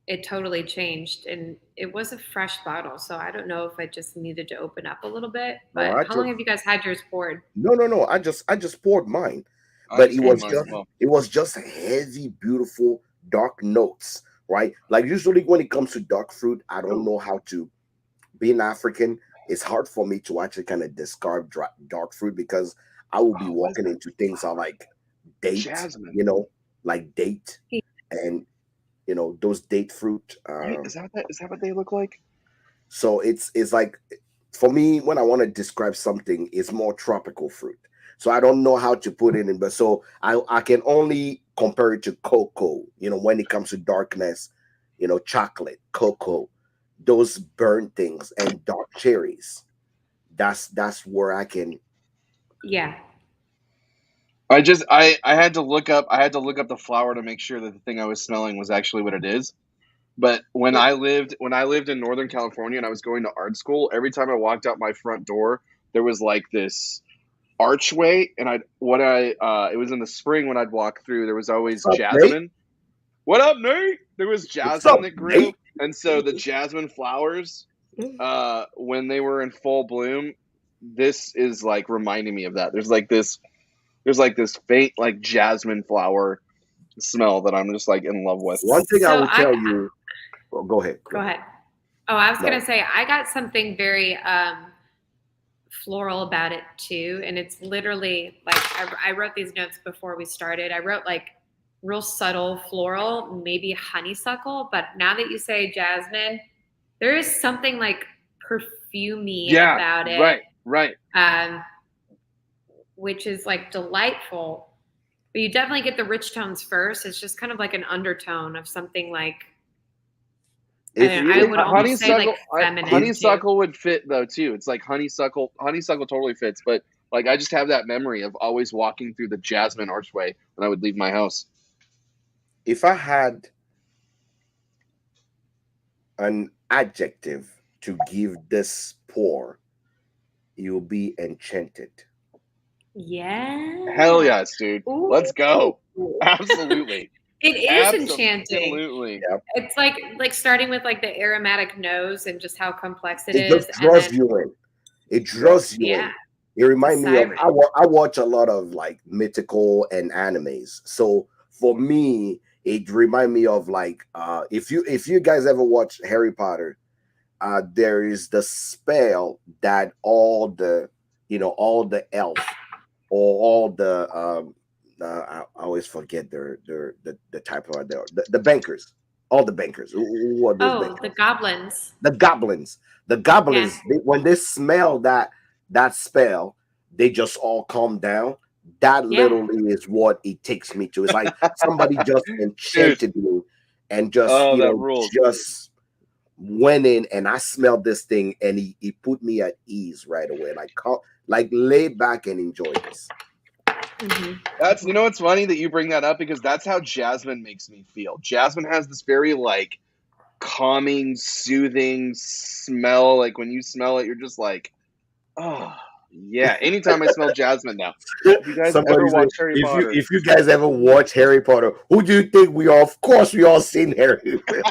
it totally changed, and it was a fresh bottle. So I don't know if I just needed to open up a little bit. No, But I how long just have you guys had yours poured? no. I just poured mine, I but just it poured was mine as just well. it was just heavy, beautiful, dark notes, right? Like usually when it comes to dark fruit, I don't know how to. Being African, it's hard for me to actually kind of describe dark fruit because I will be What is walking that? into things I like date, Jasmine. like date, Yeah. and those date fruit. Right? Is that what they look like? So it's like for me when I want to describe something, it's more tropical fruit. So I don't know how to put it in, but so I can only compare it to cocoa. When it comes to darkness, chocolate, cocoa, those burnt things, and dark cherries. That's where I can. Yeah. I had to look up the flower to make sure that the thing I was smelling was actually what it is. But when I lived in Northern California and I was going to art school, every time I walked out my front door, there was like this archway, and it was in the spring when I'd walk through, there was always What's up, jasmine. What up, Nate? There was What's jasmine up, that grew, Nate? and so the jasmine flowers, when they were in full bloom, this is like reminding me of that. There's like this faint like jasmine flower smell that I'm just like in love with. One thing I So will tell you. Well, go ahead. Go ahead. Oh, I was No. gonna say I got something very floral about it too, and it's literally like I wrote these notes before we started. I wrote like real subtle floral, maybe honeysuckle, but now that you say jasmine, there is something like perfumey about it. Right. Which is like delightful. But you definitely get the rich tones first. It's just kind of like an undertone of something like I would almost say like feminine. Honeysuckle would fit though too. It's like honeysuckle totally fits, but like I just have that memory of always walking through the jasmine archway when I would leave my house. If I had an adjective to give this pour, you'll be enchanted. Yeah. Hell yes, dude. Ooh. Let's go. Absolutely. It is enchanting. Absolutely. Yep. It's like starting with like the aromatic nose and just how complex it It is. just draws and then, you in. It draws you yeah. in. It reminds me of Siren. I watch a lot of like mythical and animes. So for me, it remind me of like if you guys ever watch Harry Potter, there is the spell that all the all the elf or all the I always forget the type of the bankers, all the bankers. Who are those Oh, the bankers? goblins. The goblins. The Yeah. goblins, when they smell that spell, they just all calm down. That Yeah. literally is what it takes me to. It's like somebody just Dude. enchanted me and just Oh, that rules. just went in and I smelled this thing and he put me at ease right away. Like lay back and enjoy this. Hmm. That's it's funny that you bring that up because that's how jasmine makes me feel. Jasmine has this very like calming, soothing smell. Like when you smell it, you're just like, oh yeah. Anytime I smell jasmine now. Have you guys Somebody ever said, watched Harry Potter? if you guys ever watch Harry Potter, who do you think we all? Of course, we all seen Harry Potter.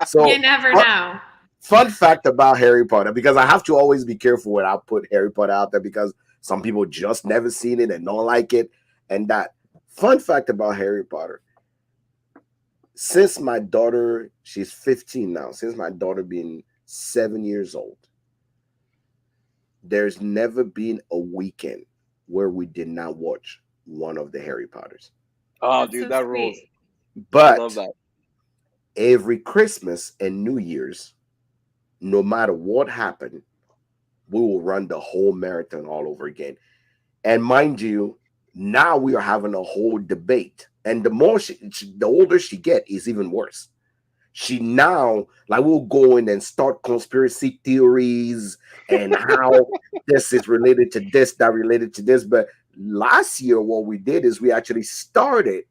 So You never know. fun fact about Harry Potter, because I have to always be careful when I put Harry Potter out there because some people just never seen it and don't like it. And that fun fact about Harry Potter, since my daughter, she's 15 now, since my daughter being 7 years old, there's never been a weekend where we did not watch one of the Harry Potters. Oh, That's dude, so that rules. sweet. I love But that. every Christmas and New Year's, no matter what happened, we will run the whole marathon all over again. And mind you, now we are having a whole debate. And the more the older she get, is even worse. She now like we'll go in and start conspiracy theories and how this is related to this, that related to this. But last year, what we did is we actually started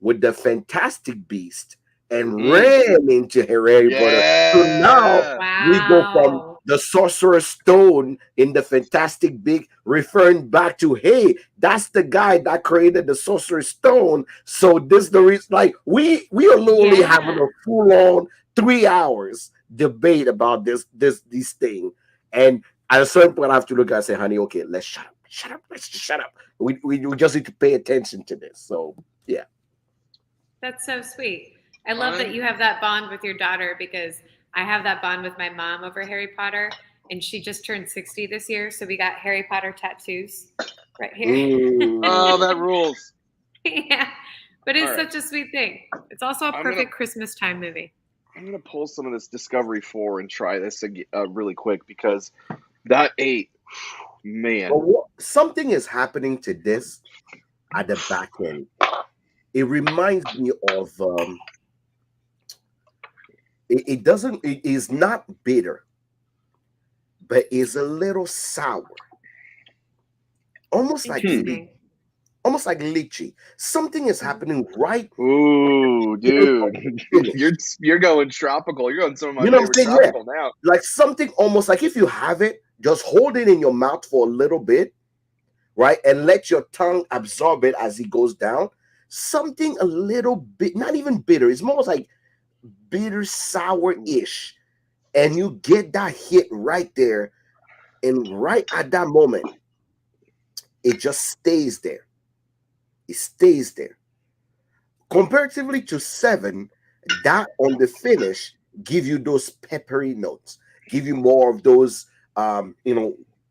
with the Fantastic Beast and ran into Harry Potter. So now Yeah. we go from Wow. the Sorcerer's Stone in the Fantastic Big, referring back to, hey, that's the guy that created the Sorcerer's Stone. So this the reason, like we are literally having Yeah. a full on 3 hours debate about this thing. And at a certain point, I have to look at it and say, honey, okay, let's shut up, let's just shut up. We just need to pay attention to this. So yeah. That's so sweet. I love that you have that bond with your daughter because I have that bond with my mom over Harry Potter, and she just turned 60 this year, so we got Harry Potter tattoos right here. Oh, that rules. Yeah, but it's All right. such a sweet thing. It's also a I'm perfect Christmas time movie. gonna pull some of this Discovery 4 and try this really quick because that 8, man. But something is happening to this at the back end. It reminds me of it is not bitter, but is a little sour. Almost like Interesting. almost like lychee. Something is happening right Ooh, in the dude, finish. you're going tropical. You're going some of my You know what I'm favorite saying? Yeah. tropical now. Like something almost like if you have it, just hold it in your mouth for a little bit, right? And let your tongue absorb it as it goes down. Something a little bit, not even bitter. It's more like bitter, sour-ish. And you get that hit right there. And right at that moment, it just stays there. It stays there. Comparatively to 7, that on the finish give you those peppery notes, give you more of those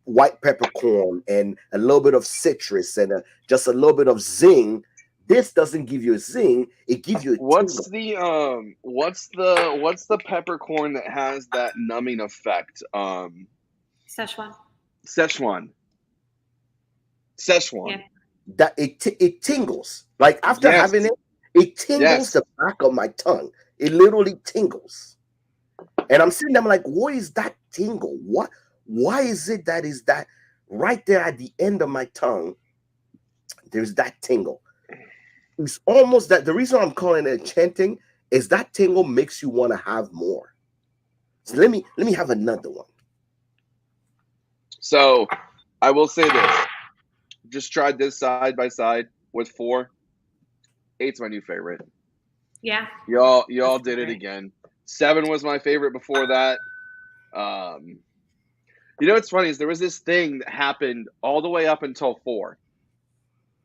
white peppercorn and a little bit of citrus and just a little bit of zing. This doesn't give you a zing, it gives you a What's tingle. the what's the peppercorn that has that numbing effect? Szechuan. Szechuan. Yeah. That it tingles. Like after Yes. having it tingles Yes. the back of my tongue. It literally tingles. And I'm sitting there, I'm like, what is that tingle? Why is it that is that right there at the end of my tongue? There's that tingle. It's almost that the reason I'm calling it chanting is that tingle makes you want to have more. So let me have another one. So I will say this. Just tried this side by side with 4. 8's my new favorite. Yeah. Y'all That's did it great. again. 7 was my favorite before that. You know what's funny is there was this thing that happened all the way up until 4.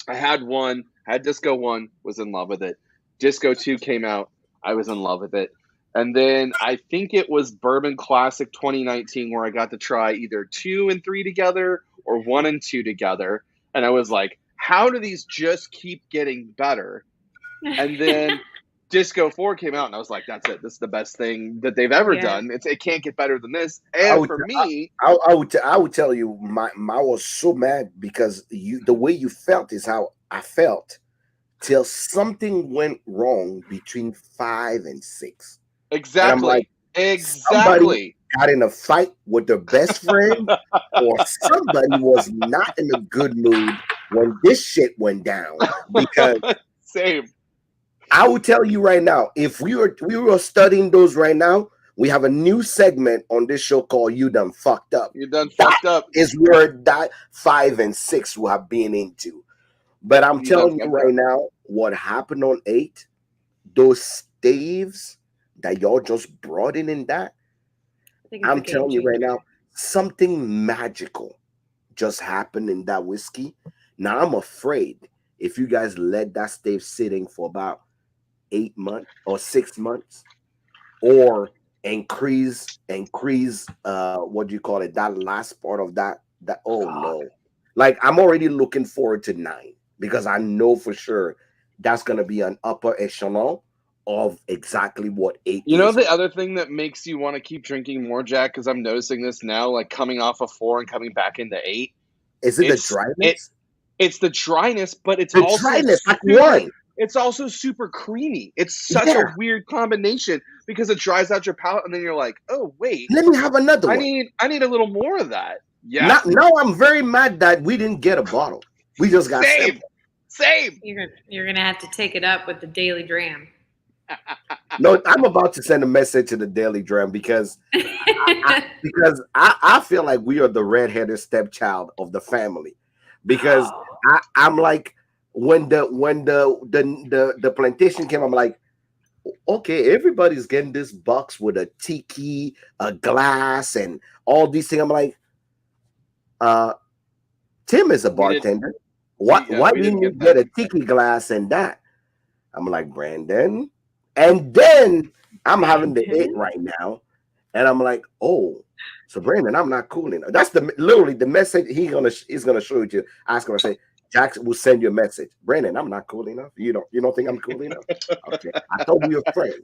I had one, had Disco 1, was in love with it. Disco 2 came out, I was in love with it. And then I think it was Bourbon Classic 2019 where I got to try either 2 and 3 together or 1 and 2 together. And I was like, how do these just keep getting better? And then Disco 4 came out, and I was like, that's it. This is the best thing that they've ever Yeah. done. It can't get better than this. I And would, for me, I would tell you, I was so mad because the way you felt is how I felt till something went wrong between 5 and 6, and I'm like, somebody exactly. got in a fight with their best friend, or somebody was not in a good mood when this shit went down. Because Same. I will tell you right now, if we were studying those right now, we have a new segment on this show called "You Done Fucked Up." You done That fucked up. is where that 5 and 6 will have been into. But I'm You done telling you fucked right up. now, what happened on 8, those staves that y'all just brought in that, I think it's a I'm game telling you right changer. now, something magical just happened in that whiskey. Now I'm afraid if you guys let that stave sitting for about 8 months or 6 months, or increase what do you call it, that last part of that oh no, like I'm already looking forward to 9, because I know for sure that's going to be an upper echelon of exactly what 8 You know is. the other thing that makes you want to keep drinking more, Jack, because I'm noticing this now, like coming off of 4 and coming back into 8. Is it the It's dryness? it's the dryness, but it's The also dryness, like super. one. It's also super creamy. It's such a Yeah. weird combination because it dries out your palate, and then you're like, oh wait, Let me have another I one. need a little more of that. Yeah, Now I'm very mad that we didn't get a bottle. We just got same, sample. same. You're gonna have to take it up with the Daily Dram. No, I'm about to send a message to the Daily Dram because I feel like we are the redheaded stepchild of the family. Because I'm like, when the plantation came, I'm like, okay, everybody's getting this box with a tiki, a glass, and all these things. I'm like, uh, Tim is a We did. bartender. Why We didn't didn't you get get that. a tiki glass and that? I'm like, Brandon. And then I'm having the 8 right now. And I'm like, oh, so Brandon, I'm not cool enough. That's literally the message he's gonna show you. Ask him, I say, Jackson will send you a message. Brandon, I'm not cool enough. You don't think I'm cool enough? Okay. I thought we were friends.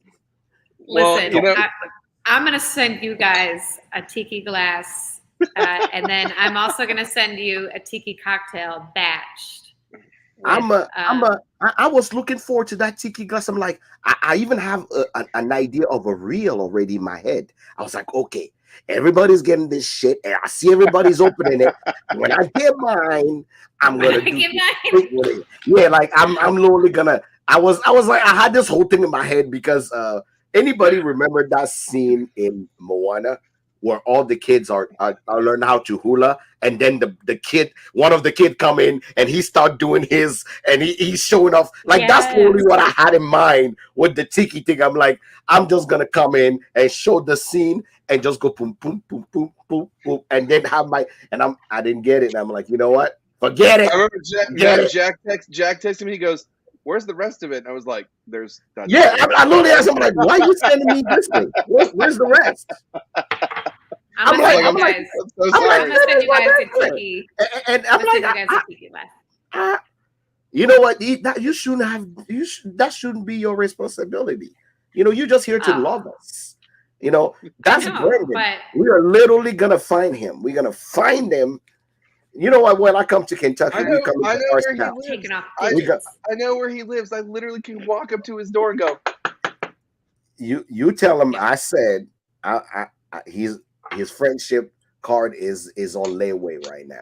Well, Listen, you know, I'm gonna send you guys a tiki glass, and then I'm also gonna send you a tiki cocktail batched. I was looking forward to that tiki glass. I'm like, I even have an idea of a reel already in my head. I was like, okay, everybody's getting this shit, and I see everybody's opening it. When I get mine, I'm gonna do this with it. Yeah, like I'm literally gonna. I was like, I had this whole thing in my head because anybody remember that scene in Moana where all the kids are learn how to hula, and then one of the kid come in and he start doing his, and he's showing off, like that's totally what I had in mind with the tiki thing. I'm like, I'm just gonna come in and show the scene and just go boom boom boom boom boom boom, and then have I didn't get it, and I'm like, you know what, forget it. I remember Jack texted me. He goes, "Where's the rest of it?" And I was like, "There's that." Yeah, I literally asked him, like, why are you sending me this thing? Where's the rest? I'm gonna send you guys. I'm so I'm sorry. gonna send you guys a tiki. And I'm I'm gonna send like, you guys a tiki glass. you know what? That you shouldn't have. That shouldn't be your responsibility. You're just here to love us. That's I know, Brendan. but We are literally gonna find him. We're gonna find him. You know what? When I come to Kentucky, we come I to know where he Bardstown. lives. taking off I digits. know where he lives. I literally can walk up to his door and go. You tell him Yep. I said his friendship card is on layaway right now.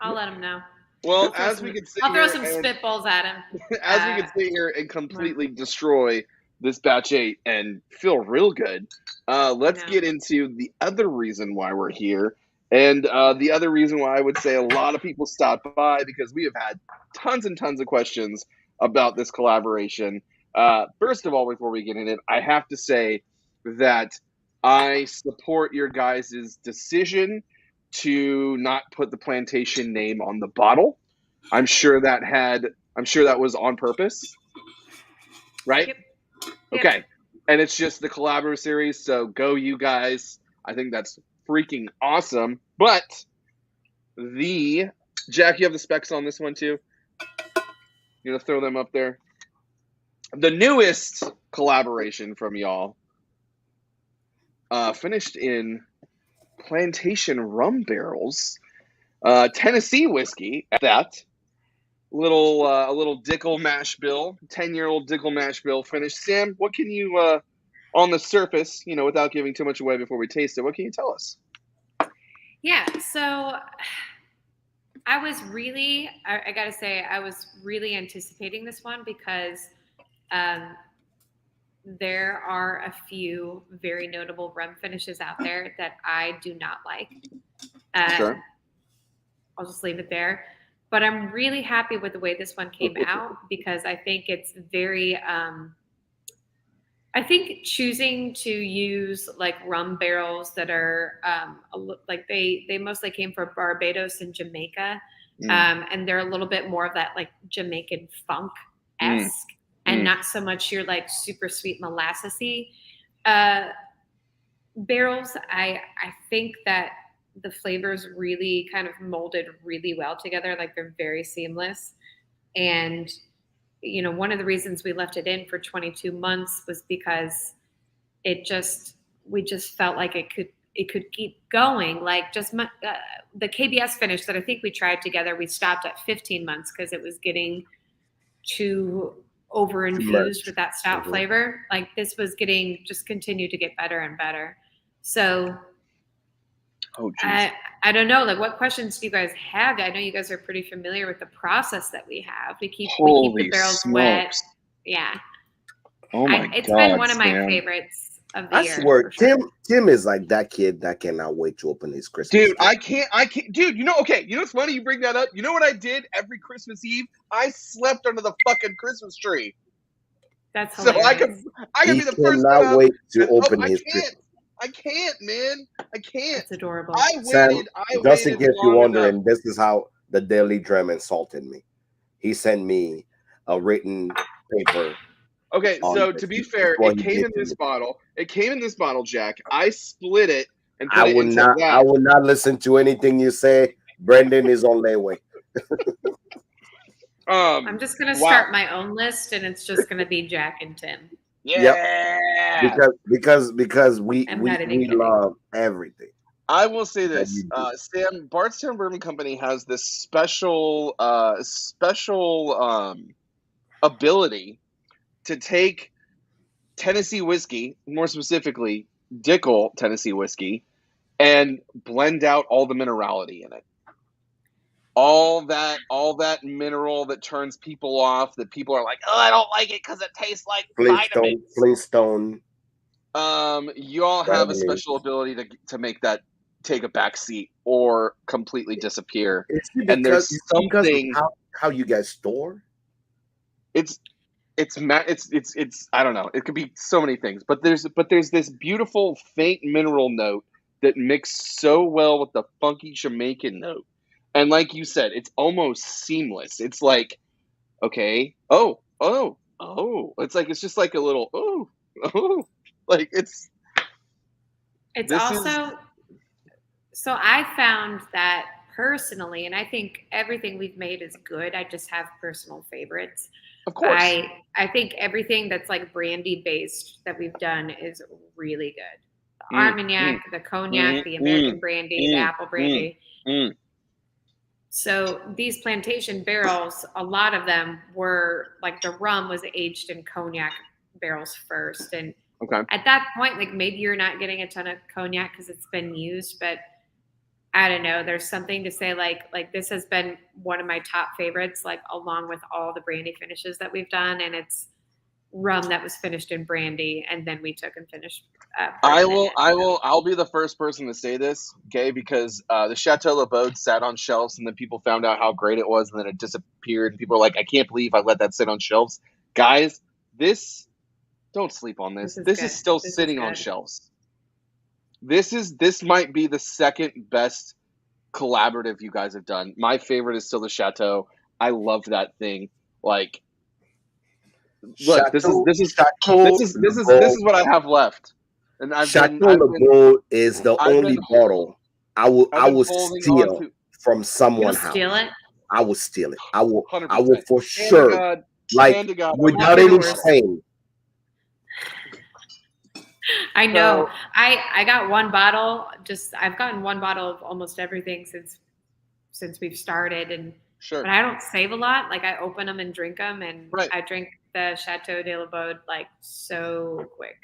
I'll let him know. Well, as we can sit I'll throw here some and, spitballs at him. as we can sit here and completely destroy this batch 8 and feel real good, let's get into the other reason why we're here. And the other reason why I would say a lot of people stopped by, because we have had tons and tons of questions about this collaboration. First of all, before we get in it, I have to say that I support your guys' decision to not put the plantation name on the bottle. I'm sure that was on purpose, right? Yep. Okay. And it's just the collaborative series, so go you guys. I think that's freaking awesome. But Jack, you have the specs on this one too? You gonna throw them up there? The newest collaboration from y'all finished in plantation rum barrels, Tennessee whiskey at that. A little Dickel mash bill, 10-year-old Dickel mash bill finished. Sam, what can you, on the surface, without giving too much away before we taste it, what can you tell us? Yeah, so I gotta say, I was really anticipating this one because there are a few very notable rum finishes out there that I do not like. Sure. I'll just leave it there. But I'm really happy with the way this one came out because I think it's very, I think choosing to use like rum barrels that are like they mostly came from Barbados and Jamaica. And they're a little bit more of that like Jamaican funk-esque and not so much your like super sweet molassesy barrels. I think that the flavors really kind of molded really well together. Like they're very seamless. And, one of the reasons we left it in for 22 months was because we just felt like it could keep going. Like just the KBS finish that I think we tried together, we stopped at 15 months because it was getting too over infused with that stout flavor. Like this was just continued to get better and better. So I don't know. Like, what questions do you guys have? I know you guys are pretty familiar with the process that we have. We keep the barrels wet. Yeah. Oh my god! It's been one of my favorites of the year. I swear, Tim is like that kid that cannot wait to open his Christmas. Dude, I can't. Dude, okay. You know what's funny? You bring that up. You know what I did every Christmas Eve? I slept under the fucking Christmas tree. That's hilarious. So I can be the first one. Cannot wait to open his Christmas. I can't, man. I can't. It's adorable. Sam, just in case you're wondering, this is how the Daily Drum insulted me. He sent me a written paper. Okay, so to be fair, it came in this bottle. It came in this bottle, Jack. I split it and put it into that. I will not listen to anything you say. Brendan is on their way. I'm just gonna start my own list, and it's just gonna be Jack and Tim. Yeah, because we love everything. I will say this, Sam. Bardstown Bourbon Company has this special ability to take Tennessee whiskey, more specifically Dickel Tennessee whiskey, and blend out all the minerality in it. All that mineral that turns people off, that people are like, oh, I don't like it because it tastes like vitamins. Flintstone. You all have a special ability to make that take a back seat or completely disappear. And there's something how you guys store. It's I don't know. It could be so many things, but there's this beautiful faint mineral note that mixed so well with the funky Jamaican note. And like you said, it's almost seamless. It's like, okay, oh. It's like, it's just like a little, oh. Like it's also, so I found that personally, and I think everything we've made is good. I just have personal favorites. Of course. I think everything that's like brandy based that we've done is really good. The Armagnac, the cognac, the American brandy, the apple brandy. So these plantation barrels, a lot of them were like the rum was aged in cognac barrels first. And at that point, like maybe you're not getting a ton of cognac because it's been used, but I don't know. There's something to say like this has been one of my top favorites, like along with all the brandy finishes that we've done. And it's rum that was finished in brandy, and then we took and finished. I'll be the first person to say this, okay? Because the Chateau Labaud sat on shelves, and then people found out how great it was, and then it disappeared. And people are like, "I can't believe I let that sit on shelves." Guys, don't sleep on this. This is still sitting on shelves. This might be the second best collaborative you guys have done. My favorite is still the Chateau. I love that thing. Like, look, this Chateau is what I have left, and Chateau Legault is the I've only been bottle I I've been will holding on steal to from You'll someone's house. steal it. I will steal it. I will 100%. for Hand to sure, God, like hand to God, without Walk any yours. shame. I know. So- I got one bottle. I've gotten one bottle of almost everything since we've started, and Sure. but I don't save a lot. Like I open them and drink them, and Right. I drink the Chateau de la Baude like so quick,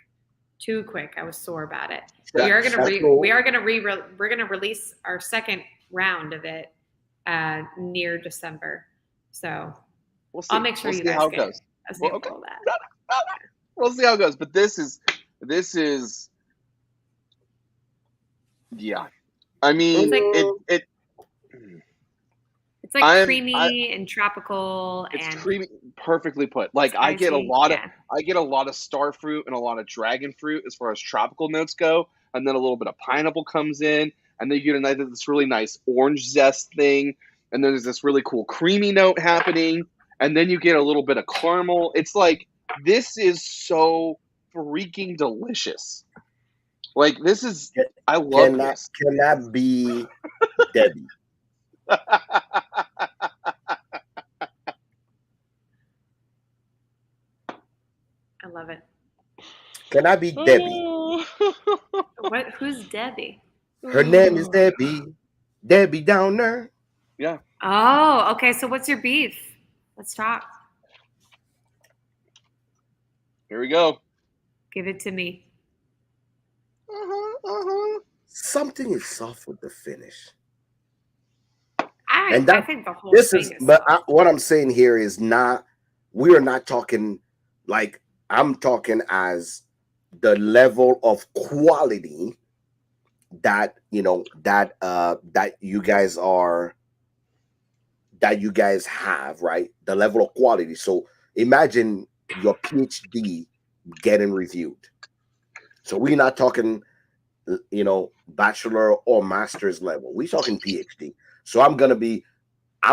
too quick. I was sore about it. Cha- We are gonna Chateau- we're gonna release our second round of it near December. So We'll see. I'll make sure We'll you see guys how it get goes. a sample okay. of that. We'll see how it goes. But this is yeah. I mean, It's It's like I am- creamy and tropical it's and creamy, perfectly put. Like I get a spicy. lot Yeah. of star fruit and a lot of dragon fruit as far as tropical notes go, and then a little bit of pineapple comes in, and then you get this really nice orange zest thing, and then there's this really cool creamy note happening, and then you get a little bit of caramel. It's like this is so freaking delicious. Like this is, I love this. Can that be Debbie? I love it. Can I be Debbie? What? Who's Debbie? Her name is Debbie. Debbie Downer. Yeah. Oh, okay. So what's your beef? Let's talk. Here we go. Give it to me. Something is soft with the finish. I think the whole This thing is, is but soft. what I'm saying here is not. We are not talking like I'm talking as the level of quality that that you guys have, right? The level of quality. So imagine your PhD getting reviewed. So we're not talking, bachelor or master's level. We're talking PhD. So I'm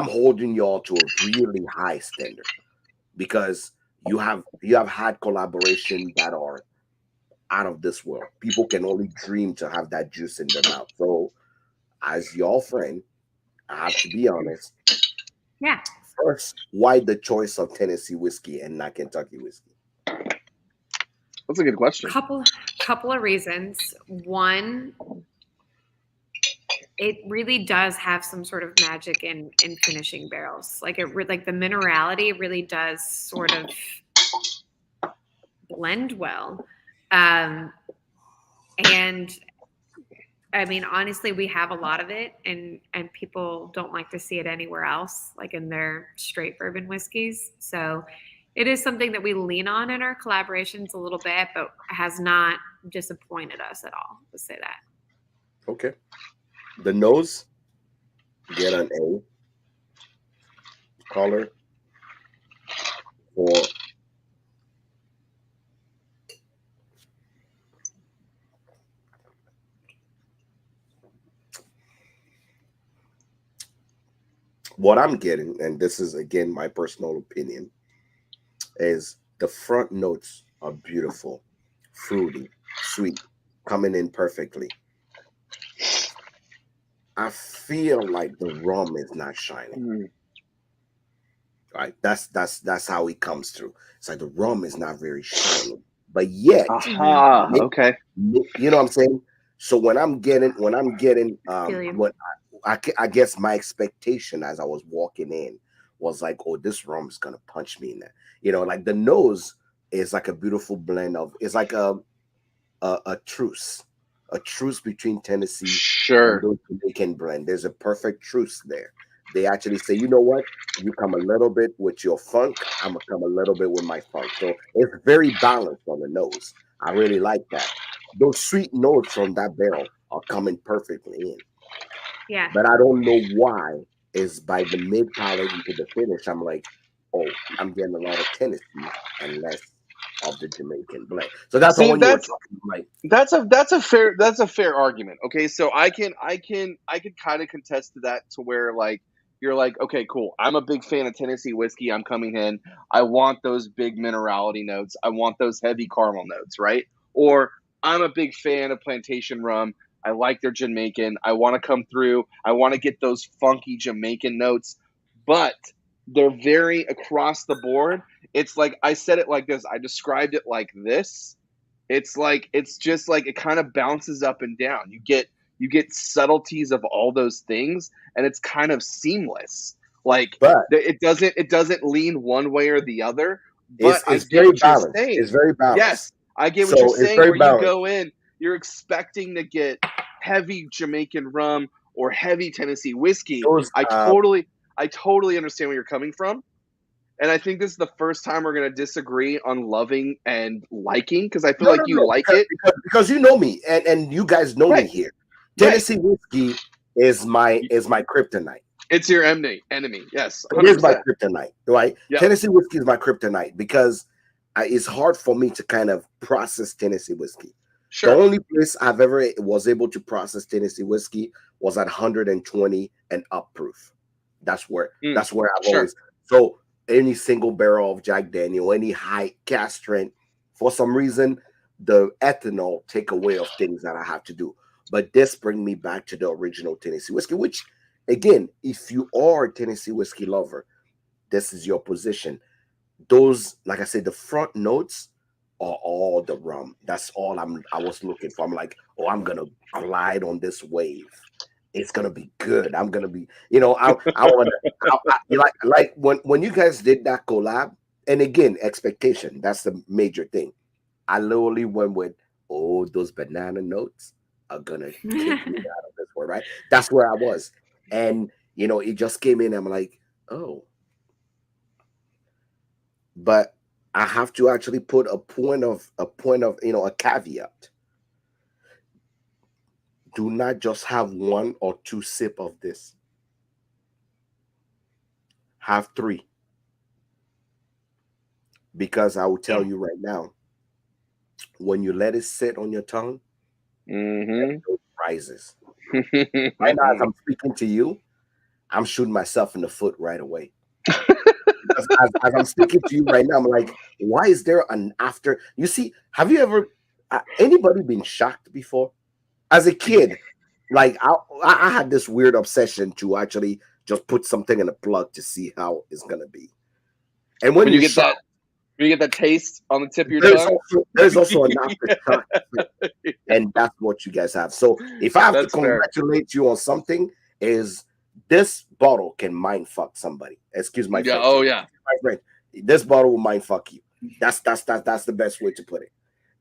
holding y'all to a really high standard because you have had collaboration that are out of this world. People can only dream to have that juice in their mouth. So as your friend, I have to be honest. Yeah. First, why the choice of Tennessee whiskey and not Kentucky whiskey? That's a good question. Couple of reasons. One, it really does have some sort of magic in finishing barrels. Like like the minerality really does sort of blend well. And I mean, honestly, we have a lot of it, and people don't like to see it anywhere else, like in their straight bourbon whiskeys. So it is something that we lean on in our collaborations a little bit, but has not disappointed us at all. Let's say that. Okay. The nose, get an A. Color for what I'm getting, and this is again my personal opinion, is the front notes are beautiful, fruity, sweet, coming in perfectly. I feel like the rum is not shining. Right? That's how it comes through. It's like the rum is not very shiny, but yet, Okay. you know what I'm saying? So when I'm getting, what I guess my expectation as I was walking in was like, oh, this rum is gonna punch me in there. Like the nose is like a beautiful blend of. It's like a truce between Tennessee and those Jamaican blend. There's a perfect truce there. They actually say, you know what? You come a little bit with your funk, I'm gonna come a little bit with my funk. So it's very balanced on the nose. I really like that. Those sweet notes from that barrel are coming perfectly in. Yeah. But I don't know why. Is by the mid palate into the finish, I'm like, oh, I'm getting a lot of Tennessee and less of the Jamaican blend. So that's all See, when you were talking like that's a fair argument. Okay, so I can kind of contest to that, to where like you're like, okay, cool. I'm a big fan of Tennessee whiskey. I'm coming in. I want those big minerality notes. I want those heavy caramel notes, right? Or I'm a big fan of plantation rum. I like their Jamaican. I want to come through. I want to get those funky Jamaican notes, but they're very across the board. It's like I said it like this. I described it like this. It's like it's just like it kind of bounces up and down. You get subtleties of all those things, and it's kind of seamless. Like but it doesn't lean one way or the other. But I it's get very what you're balanced. saying. It's very balanced. Yes, I get what you're So it's saying. very Where you balanced. go in, you're expecting to get heavy Jamaican rum or heavy Tennessee whiskey. Those I totally understand where you're coming from. And I think this is the first time we're going to disagree on loving and liking, because I feel no like no you no like it. because you know me and you guys know me Right. here. Right. Tennessee whiskey is my kryptonite. It's your enemy. Yes, It is my 100%. kryptonite, right? Yep. Tennessee whiskey is my kryptonite because it's hard for me to kind of process Tennessee whiskey. The Sure. only place I've ever was able to process Tennessee whiskey was at 120 and up proof. That's where Mm, I've sure. always. So any single barrel of Jack Daniel, any high cast strength, for some reason, the ethanol take away of things that I have to do. But this bring me back to the original Tennessee whiskey, which again, if you are a Tennessee whiskey lover, this is your position. Those, like I said, the front notes are all the rum. That's all I was looking for. I'm like, oh, I'm gonna glide on this wave. It's gonna be good. I'm gonna be, I want to like when you guys did that collab, and again, expectation. That's the major thing. I literally went with, oh, those banana notes are gonna kick me out of this world, right? That's where I was, and it just came in. I'm like, oh, but I have to actually put a point of a caveat. Do not just have one or two sip of this. Have three. Because I will tell you right now, when you let it sit on your tongue, Mm-hmm. it rises. Right now, as I'm speaking to you, I'm shooting myself in the foot right away. Because as I'm speaking to you right now, I'm like, why is there an after? You see, have you ever, anybody been shocked before? As a kid, like I had this weird obsession to actually just put something in a plug to see how it's gonna be. And when When you you're get shocked, when you get that taste on the tip of your tongue. there's also an aftershock, and that's what you guys have. So if I have to That's fair. congratulate you on something, is this bottle can mind fuck somebody. Excuse my Yeah. French. Oh yeah. My friend, this bottle will mind fuck you. That's the best way to put it.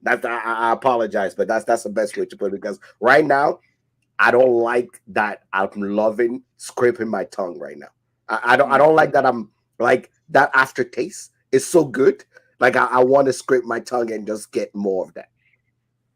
I apologize, but that's the best way to put it, because right now I don't like that. I'm loving scraping my tongue right now. I don't like that. I'm like that aftertaste is so good. Like I want to scrape my tongue and just get more of that.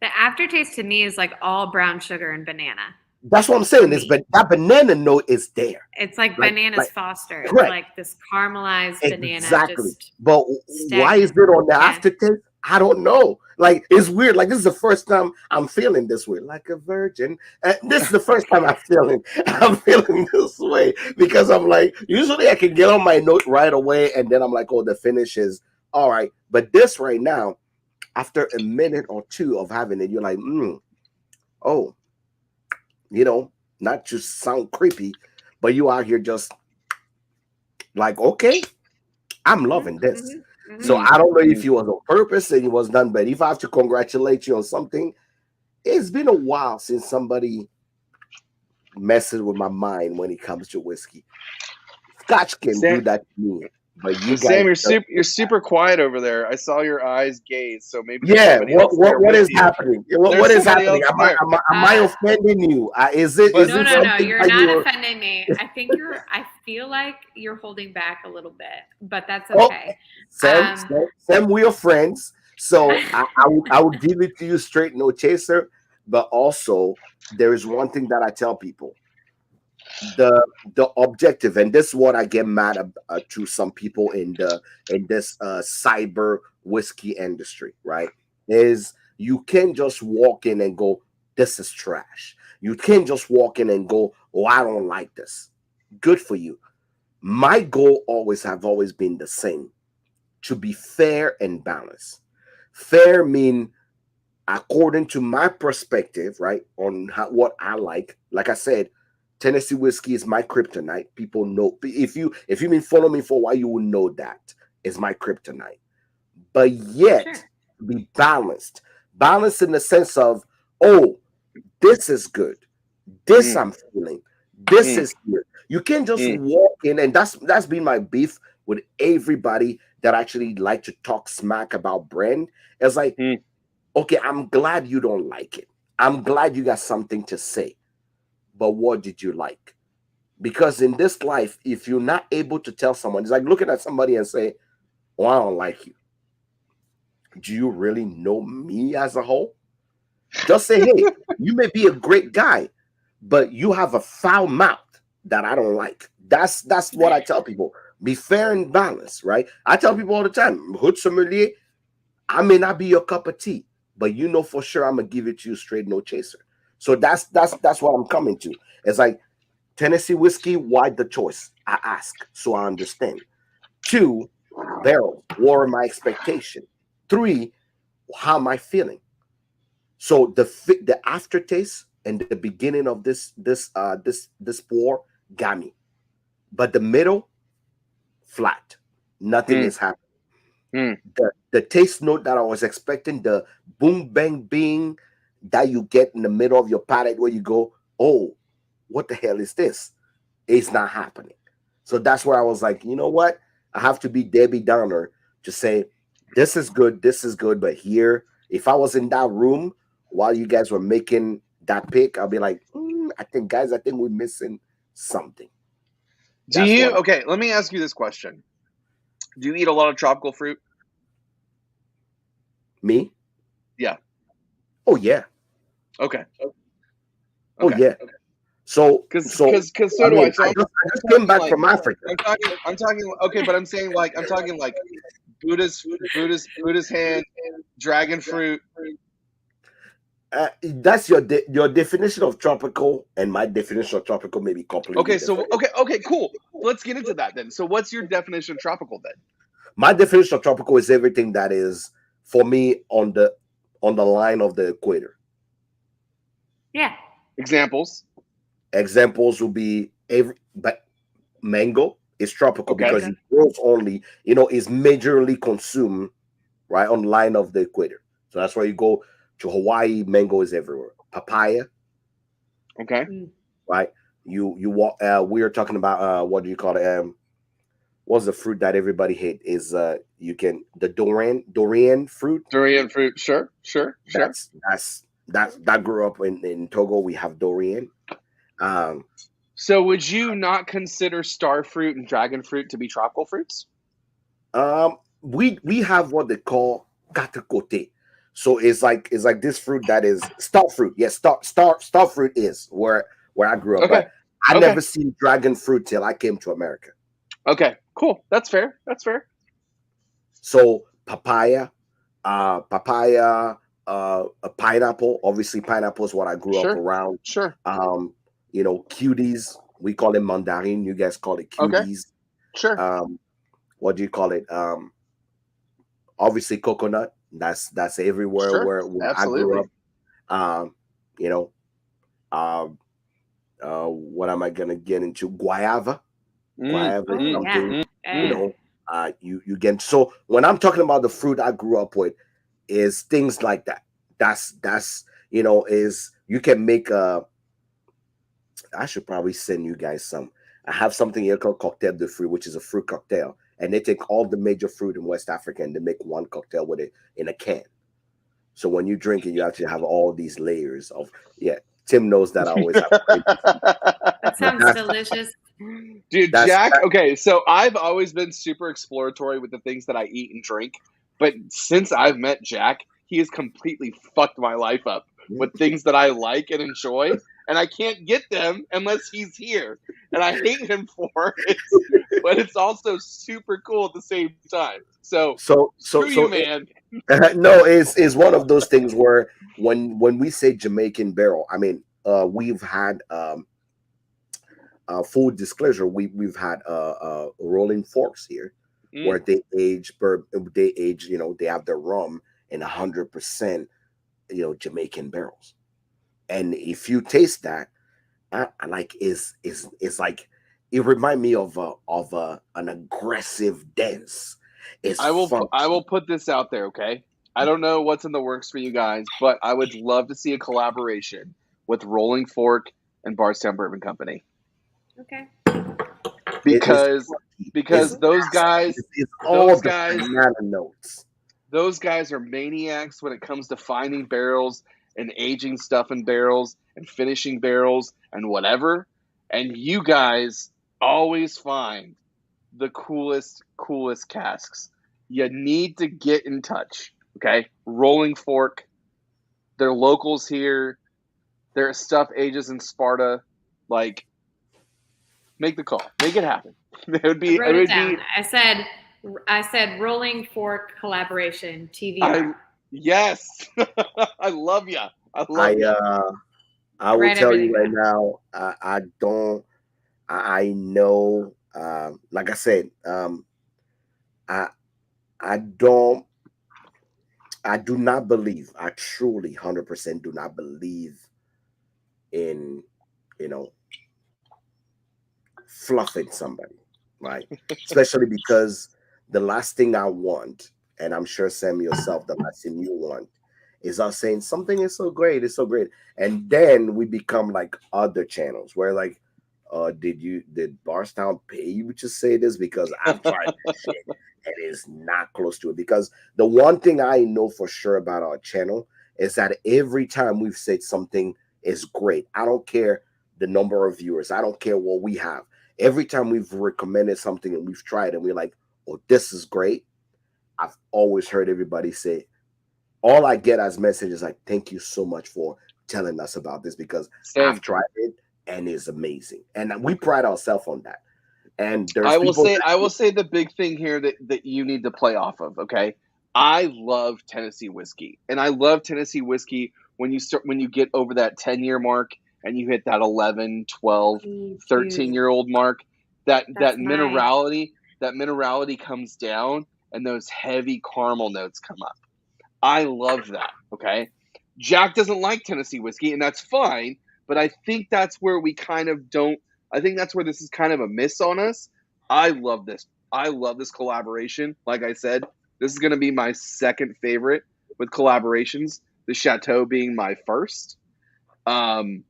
The aftertaste to me is like all brown sugar and banana. That's what I'm saying. For Is me. but that banana note is there. It's like Like- bananas like- Foster. It's correct. like this caramelized banana. Exactly. Just But why is it on the Yeah. aftertaste? I don't know. Like it's weird. Like this is the first time I'm feeling this way, like a virgin. And this is the first time I'm feeling this way, because I'm like, usually I can get on my note right away, and then I'm like, oh, the finish is all right. But this right now, after a minute or two of having it, you're like, oh, not to sound creepy, but you out here just like, okay, I'm loving this. Mhm, mhm. So I don't know if it was on purpose and it was done, but if I have to congratulate you on something, it's been a while since somebody messes with my mind when it comes to whiskey. Scotch can Sam- do that to me, but you Sam, guys, you're super quiet over there. I saw your eyes gaze, so maybe yeah. there's somebody else there What with is you. happening? What There's is somebody happening? else there. Am I offending you? Is it? But- Is No, it no, no. something You're that not you- offending me. I feel like you're holding back a little bit, but that's Oh, okay. Sam, we are friends, so I would give it to you straight, no chaser. But also, there is one thing that I tell people: the objective, and this is what I get mad to some people in this cyber whiskey industry, right? Is you can't just walk in and go, this is trash. You can't just walk in and go, oh, I don't like this. Good for you. My goal always been the same, to be fair and balanced. Fair mean according to my perspective, right, on what I like. Like I said, Tennessee whiskey is my kryptonite. People know, if you been following me for a while, you will know that is my kryptonite. But yet Sure. be balanced. Balanced in the sense of, oh, this is good. This I'm feeling. This is good. You can't just walk in, and that's been my beef with everybody that actually like to talk smack about brand. It's like, okay, I'm glad you don't like it. I'm glad you got something to say. But what did you like? Because in this life, if you're not able to tell someone, it's like looking at somebody and say, oh, I don't like you. Do you really know me as a whole? Just say, hey, you may be a great guy, but you have a foul mouth that I don't like. That's what I tell people. Be fair and balanced, right? I tell people all the time, hood sommelier, I may not be your cup of tea, but you know for sure I'm gonna give it to you straight, no chaser. So that's what I'm coming to. It's like Tennessee whiskey, why the choice? I ask, so I understand. 2, barrel, what are my expectation? 3, how am I feeling? So the aftertaste and the beginning of this pour got me, but the middle flat, nothing is happening. The taste note that I was expecting, the boom bang bing that you get in the middle of your palate, where you go, oh, what the hell is this? It's not happening. So that's where I was like, you know what? I have to be Debbie Downer to say, this is good, but here, if I was in that room while you guys were making that pick, I'll be like, I think we're missing something. Okay, let me ask you this question. Do you eat a lot of tropical fruit? Me? Yeah. Oh yeah. Okay. Oh yeah. So because so do I. So I just came back from Africa. I'm talking. Okay, but I'm saying like Buddhist hand, dragon fruit. That's your definition of tropical, and my definition of tropical may be completely different. Okay, cool. Let's get into that then. So, what's your definition of tropical then? My definition of tropical is everything that is, for me, on the line of the equator. Yeah. Examples will be but mango is tropical because it grows only, is majorly consumed right on the line of the equator. So that's why you go to Hawaii, mango is everywhere. Papaya. Okay. Right. You walk. We are talking about what do you call it? What's the fruit that everybody hate? Is the durian fruit? Durian fruit. Sure. That grew up in Togo. We have durian. So would you not consider star fruit and dragon fruit to be tropical fruits? We have what they call katakote. So it's like this fruit that is star fruit. Yes, star fruit is where I grew up. But I never seen dragon fruit till I came to America. Okay, cool. That's fair. So papaya, a pineapple. Obviously, pineapple is what I grew up around. Sure. Cuties. We call it mandarin. You guys call it cuties. Okay. Sure. What do you call it? Obviously coconut. That's everywhere where I grew up. What am I gonna get into? Guayava. Guayava is something. You get. So when I'm talking about the fruit I grew up with, is things like that. That's is you can make a. I should probably send you guys some. I have something here called cocktail de fruit, which is a fruit cocktail, and they take all the major fruit in West Africa and they make one cocktail with it in a can. So when you drink it, you actually have all these layers of. Yeah, Tim knows that I always have. That sounds delicious. Dude, Jack, okay, so I've always been super exploratory with the things that I eat and drink, but since I've met Jack, he has completely fucked my life up. with things that I like and enjoy, and I can't get them unless he's here, and I hate him for it. But it's also super cool at the same time. So screw you, man. No, it's one of those things where when we say Jamaican barrel, I mean, we've had full disclosure, we've had rolling forks here where they age they have their rum in 100% Jamaican barrels, and if you taste that, I like is like it remind me of an aggressive dance. It's I funky. will put this out there, okay? I don't know what's in the works for you guys, but I would love to see a collaboration with Rolling Fork and Bardstown Bourbon Company. Okay. Because It's those guys it's all those the guys banana notes. those guys are maniacs when it comes to finding barrels and aging stuff in barrels and finishing barrels and whatever. And you guys always find the coolest casks. You need to get in touch, okay? Rolling Fork, they're locals here. Their stuff ages in Sparta. Like, make the call, make it happen. It would be. I wrote it down. I said Rolling Fork collaboration TVR. Yes, I love you. I will Write tell you everything right down. now. I don't. I know. Like I said, I don't. I do not believe. I truly 100% do not believe in fluffing somebody, right? Especially because the last thing I want, and I'm sure Sam yourself, the last thing you want is us saying something is so great, it's so great, and then we become like other channels where like, did Bardstown pay you to say this? Because I've tried this shit and it's not close to it. Because the one thing I know for sure about our channel is that every time we've said something is great, I don't care the number of viewers, I don't care what we have. Every time we've recommended something and we've tried and we're like, oh, this is great, I've always heard everybody say, all I get as messages like, thank you so much for telling us about this because I've tried it and it's amazing. And we pride ourselves on that. And there's I will say the big thing here that you need to play off of, okay? I love Tennessee whiskey. And I love Tennessee whiskey when you get over that 10-year mark and you hit that 11, 12, 13-year-old mark. That minerality comes down and those heavy caramel notes come up. I love that, okay? Jack doesn't like Tennessee whiskey, and that's fine, but I think that's where we kind of don't. I think that's where this is kind of a miss on us. I love this. I love this collaboration. Like I said, this is going to be my second favorite with collaborations, the Chateau being my first. And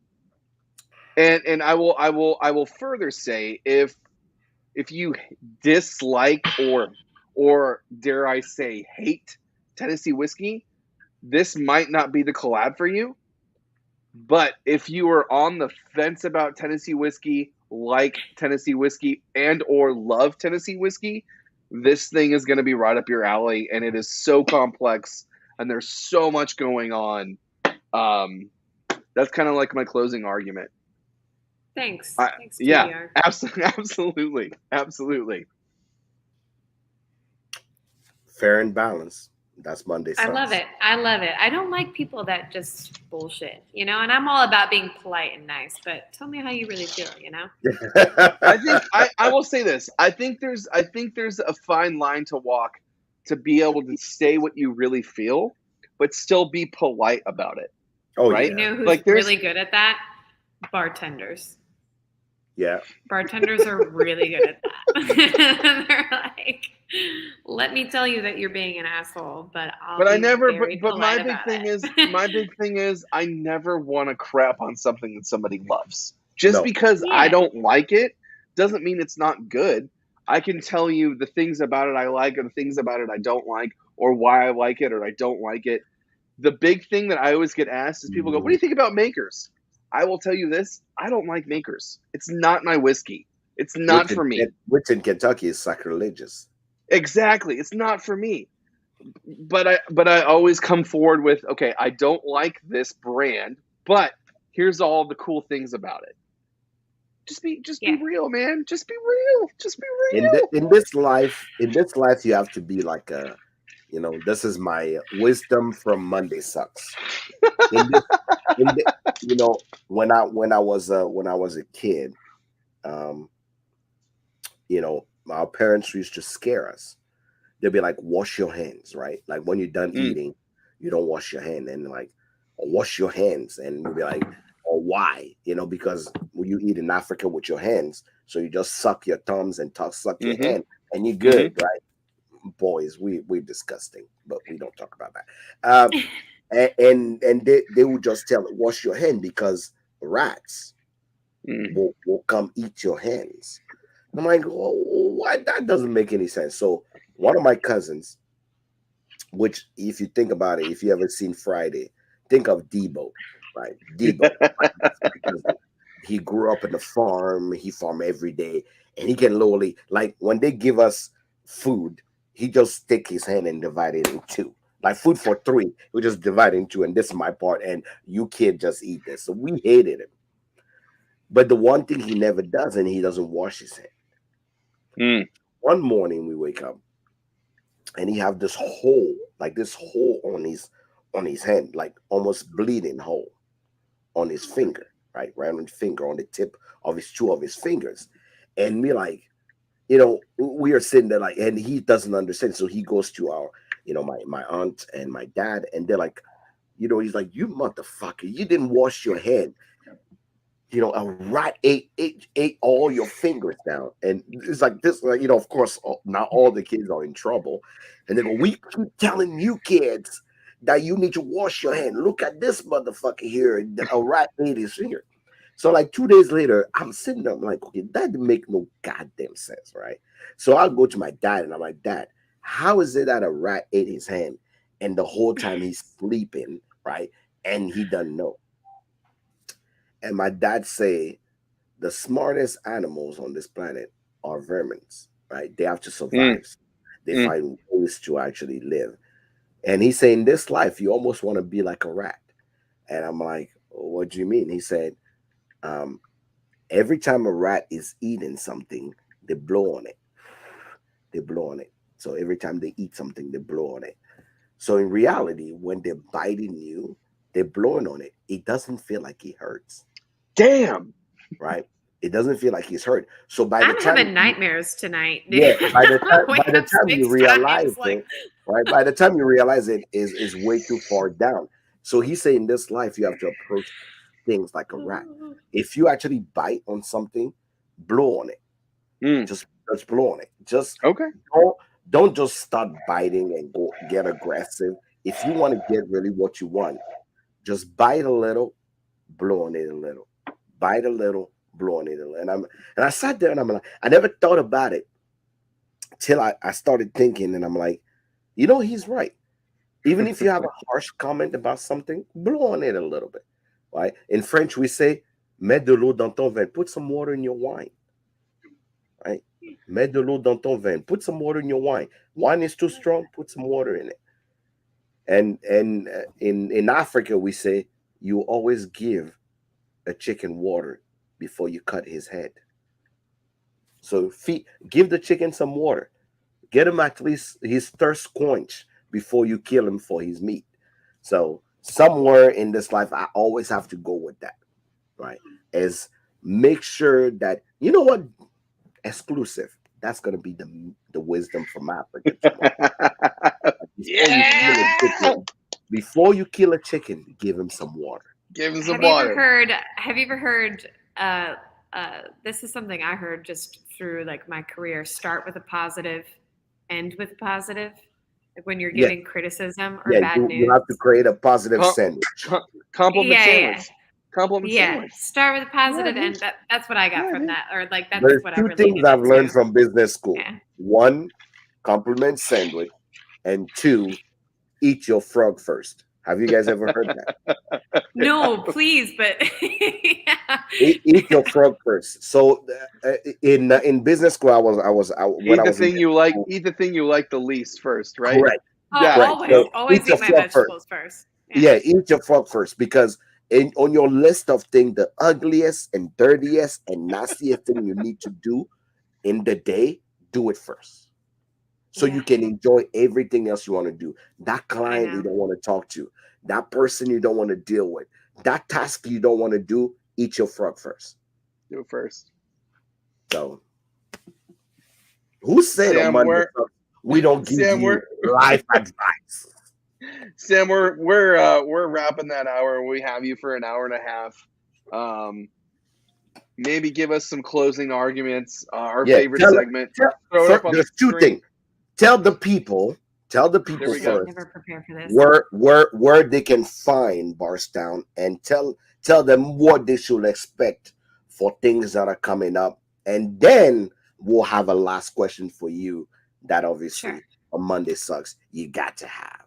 I will further say if you dislike or dare I say hate Tennessee whiskey, this might not be the collab for you. But if you are on the fence about Tennessee whiskey, like Tennessee whiskey and or love Tennessee whiskey, this thing is going to be right up your alley, and it is so complex and there's so much going on. That's kind of like my closing argument. Thanks. Thanks, yeah, absolutely. Fair and balanced. That's Monday. I love it. I don't like people that just bullshit, and I'm all about being polite and nice, but tell me how you really feel, I think I will say this. I think there's a fine line to walk to be able to say what you really feel, but still be polite about it. Oh, right? You know who's really good at that? Bartenders. Yeah. Bartenders are really good at that. They're like, let me tell you that you're being an asshole, but my big thing is I never want to crap on something that somebody loves. Just because I don't like it doesn't mean it's not good. I can tell you the things about it I like or the things about it I don't like, or why I like it or I don't like it. The big thing that I always get asked is people go, what do you think about Makers? I will tell you this, I don't like Makers. It's not my whiskey. It's not for me. Which in Kentucky is sacrilegious. Exactly. It's not for me. but I always come forward with, okay, I don't like this brand, but here's all the cool things about it. Just be Yeah. real, man. Just be real. Just be real. In this life, you have to be like a, this is my wisdom from Monday Sucks. In this, in the, when I was a kid, um, our parents used to scare us. They'd be like, wash your hands, right? Like when you're done Mm. eating, you don't wash your hand, and like, "Oh, wash your hands," and we'd be like, "Oh, why?" Because when you eat in Africa with your hands, so you just suck your thumbs and suck your Mm-hmm. hand, and you're Mm-hmm. good, right? Boys, we're disgusting, but we don't talk about that. And they would just tell it, wash your hand because rats Mm. will come eat your hands. I'm like, oh, why? That doesn't make any sense. So one of my cousins, which if you think about it, if you ever seen Friday, think of Debo, right? Debo, right? That's my cousin. He grew up in the farm. He farm every day, and he can literally, like, when they give us food, he just stick his hand and divide it in two. Like food for three, we just divide it in two, and this is my part, and you can't just eat this. So we hated him. But the one thing he never does, and he doesn't wash his hand. Mm. One morning we wake up, and he have this hole on his hand, like almost bleeding hole on his finger, right on his finger, on the tip of his two of his fingers. And me, like, we are sitting there, like, and he doesn't understand. So he goes to our, my aunt and my dad, and they're like, he's like, "You motherfucker, you didn't wash your hand. A rat ate all your fingers down." And it's like this, like, of course, not all the kids are in trouble. And they go, "We keep telling you kids that you need to wash your hand. Look at this motherfucker here. A rat ate his finger." So like 2 days later, I'm sitting there, I'm like, okay, that didn't make no goddamn sense, right? So I'll go to my dad and I'm like, "Dad, how is it that a rat ate his hand and the whole time he's sleeping, right? And he doesn't know?" And my dad say, the smartest animals on this planet are vermins, right? They have to Mm. survive. They Mm. find ways to actually live. And he's saying, this life, you almost want to be like a rat. And I'm like, "What do you mean?" He said, um, every time a rat is eating something, they blow on it. They blow on it. So every time they eat something, they blow on it. So in reality, when they're biting you, they're blowing on it. It doesn't feel like it hurts, Damn. right? It doesn't feel like he's hurt. So by the I'm time having nightmares tonight, dude. yeah, by the I time by wake the up time you 6 times. realize Like, it, right? By the time you realize it is way too far down. So he's saying this life you have to approach things like a rat. If you actually bite on something, blow on it. Mm. Just blow on it. Just Okay. don't don't just start biting and go get aggressive. If you want to get really what you want, just bite a little, blow on it a little. Bite a little, blow on it a little. And I sat there and I'm like, I never thought about it till I started thinking, and I'm like, he's right. Even if you have a harsh comment about something, blow on it a little bit, right? In French, we say, "Mets de l'eau dans ton vin." Put some water in your wine, right? Mets de l'eau dans ton vin. Put some water in your wine. Wine is too strong. Put some water in it. And in Africa, we say you always give a chicken water before you cut his head. So give the chicken some water. Get him at least his thirst quench before you kill him for his meat. So somewhere in this life, I always have to go with that, right? Is make sure that what exclusive. That's gonna be the wisdom from Africa tomorrow. Before you kill a Yeah. chicken, before you kill a chicken, give him some water. Give him some have you ever water. heard? Have you ever heard? This is something I heard just through like my career. Start with a positive, end with a positive. Like when you're Yeah, giving criticism or yeah. bad You news. have to create a positive Com- sandwich. compliment Yeah, yeah, sandwich. Compliment yeah. sandwich. Start with a Yeah, positive, dude. and that's what I got Yeah, from dude. that, or like that's There's what I two things related I've it learned to. from business school. Yeah. One, compliment sandwich, and two, eat your frog first. Have you guys ever heard that? No, please, but yeah. Eat your frog first. So in business school, when Eat I the was in thing business you like. school, Eat the thing you like the least first, right? correct. Oh, Yeah. Right. always, So always eat your eat my frog first. vegetables first. Yeah. Yeah, eat your frog first because on your list of things, the ugliest and dirtiest and nastiest thing you need to do in the day, do it first. So you Yeah, can enjoy everything else you want to do. That I client you know. don't want to talk to, that person you don't want to deal with, that task you don't want to do, eat your frog first. Do it first. So who said on Sam, Monday we're we don't give Sam, you life advice? we're wrapping that hour. We have you for an hour and a half. Um, maybe give us some closing arguments. Our Yeah, favorite segment. tell Throw it first, up on the there's two screen. things. Tell the people, tell the There people we go. first Never prepare for this. where they can find Bardstown and tell them what they should expect for things that are coming up. And then we'll have a last question for you that Sure. obviously on Monday sucks you got to have.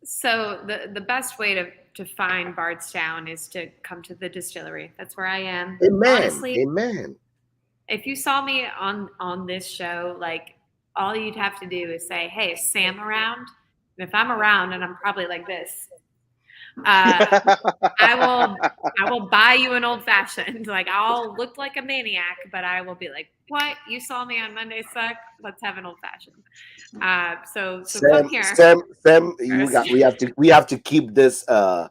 So the best way to find Bardstown is to come to the distillery. That's where I am. Amen. Honestly, Amen. if you saw me on this show, like all you'd have to do is say, "Hey, is Sam around?" And if I'm around, and I'm probably like this, uh, I will buy you an old fashioned. Like I'll look like a maniac, but I will be like, "What? You saw me on Monday suck? Let's have an old fashioned." So come here Sam, first. we have to keep this a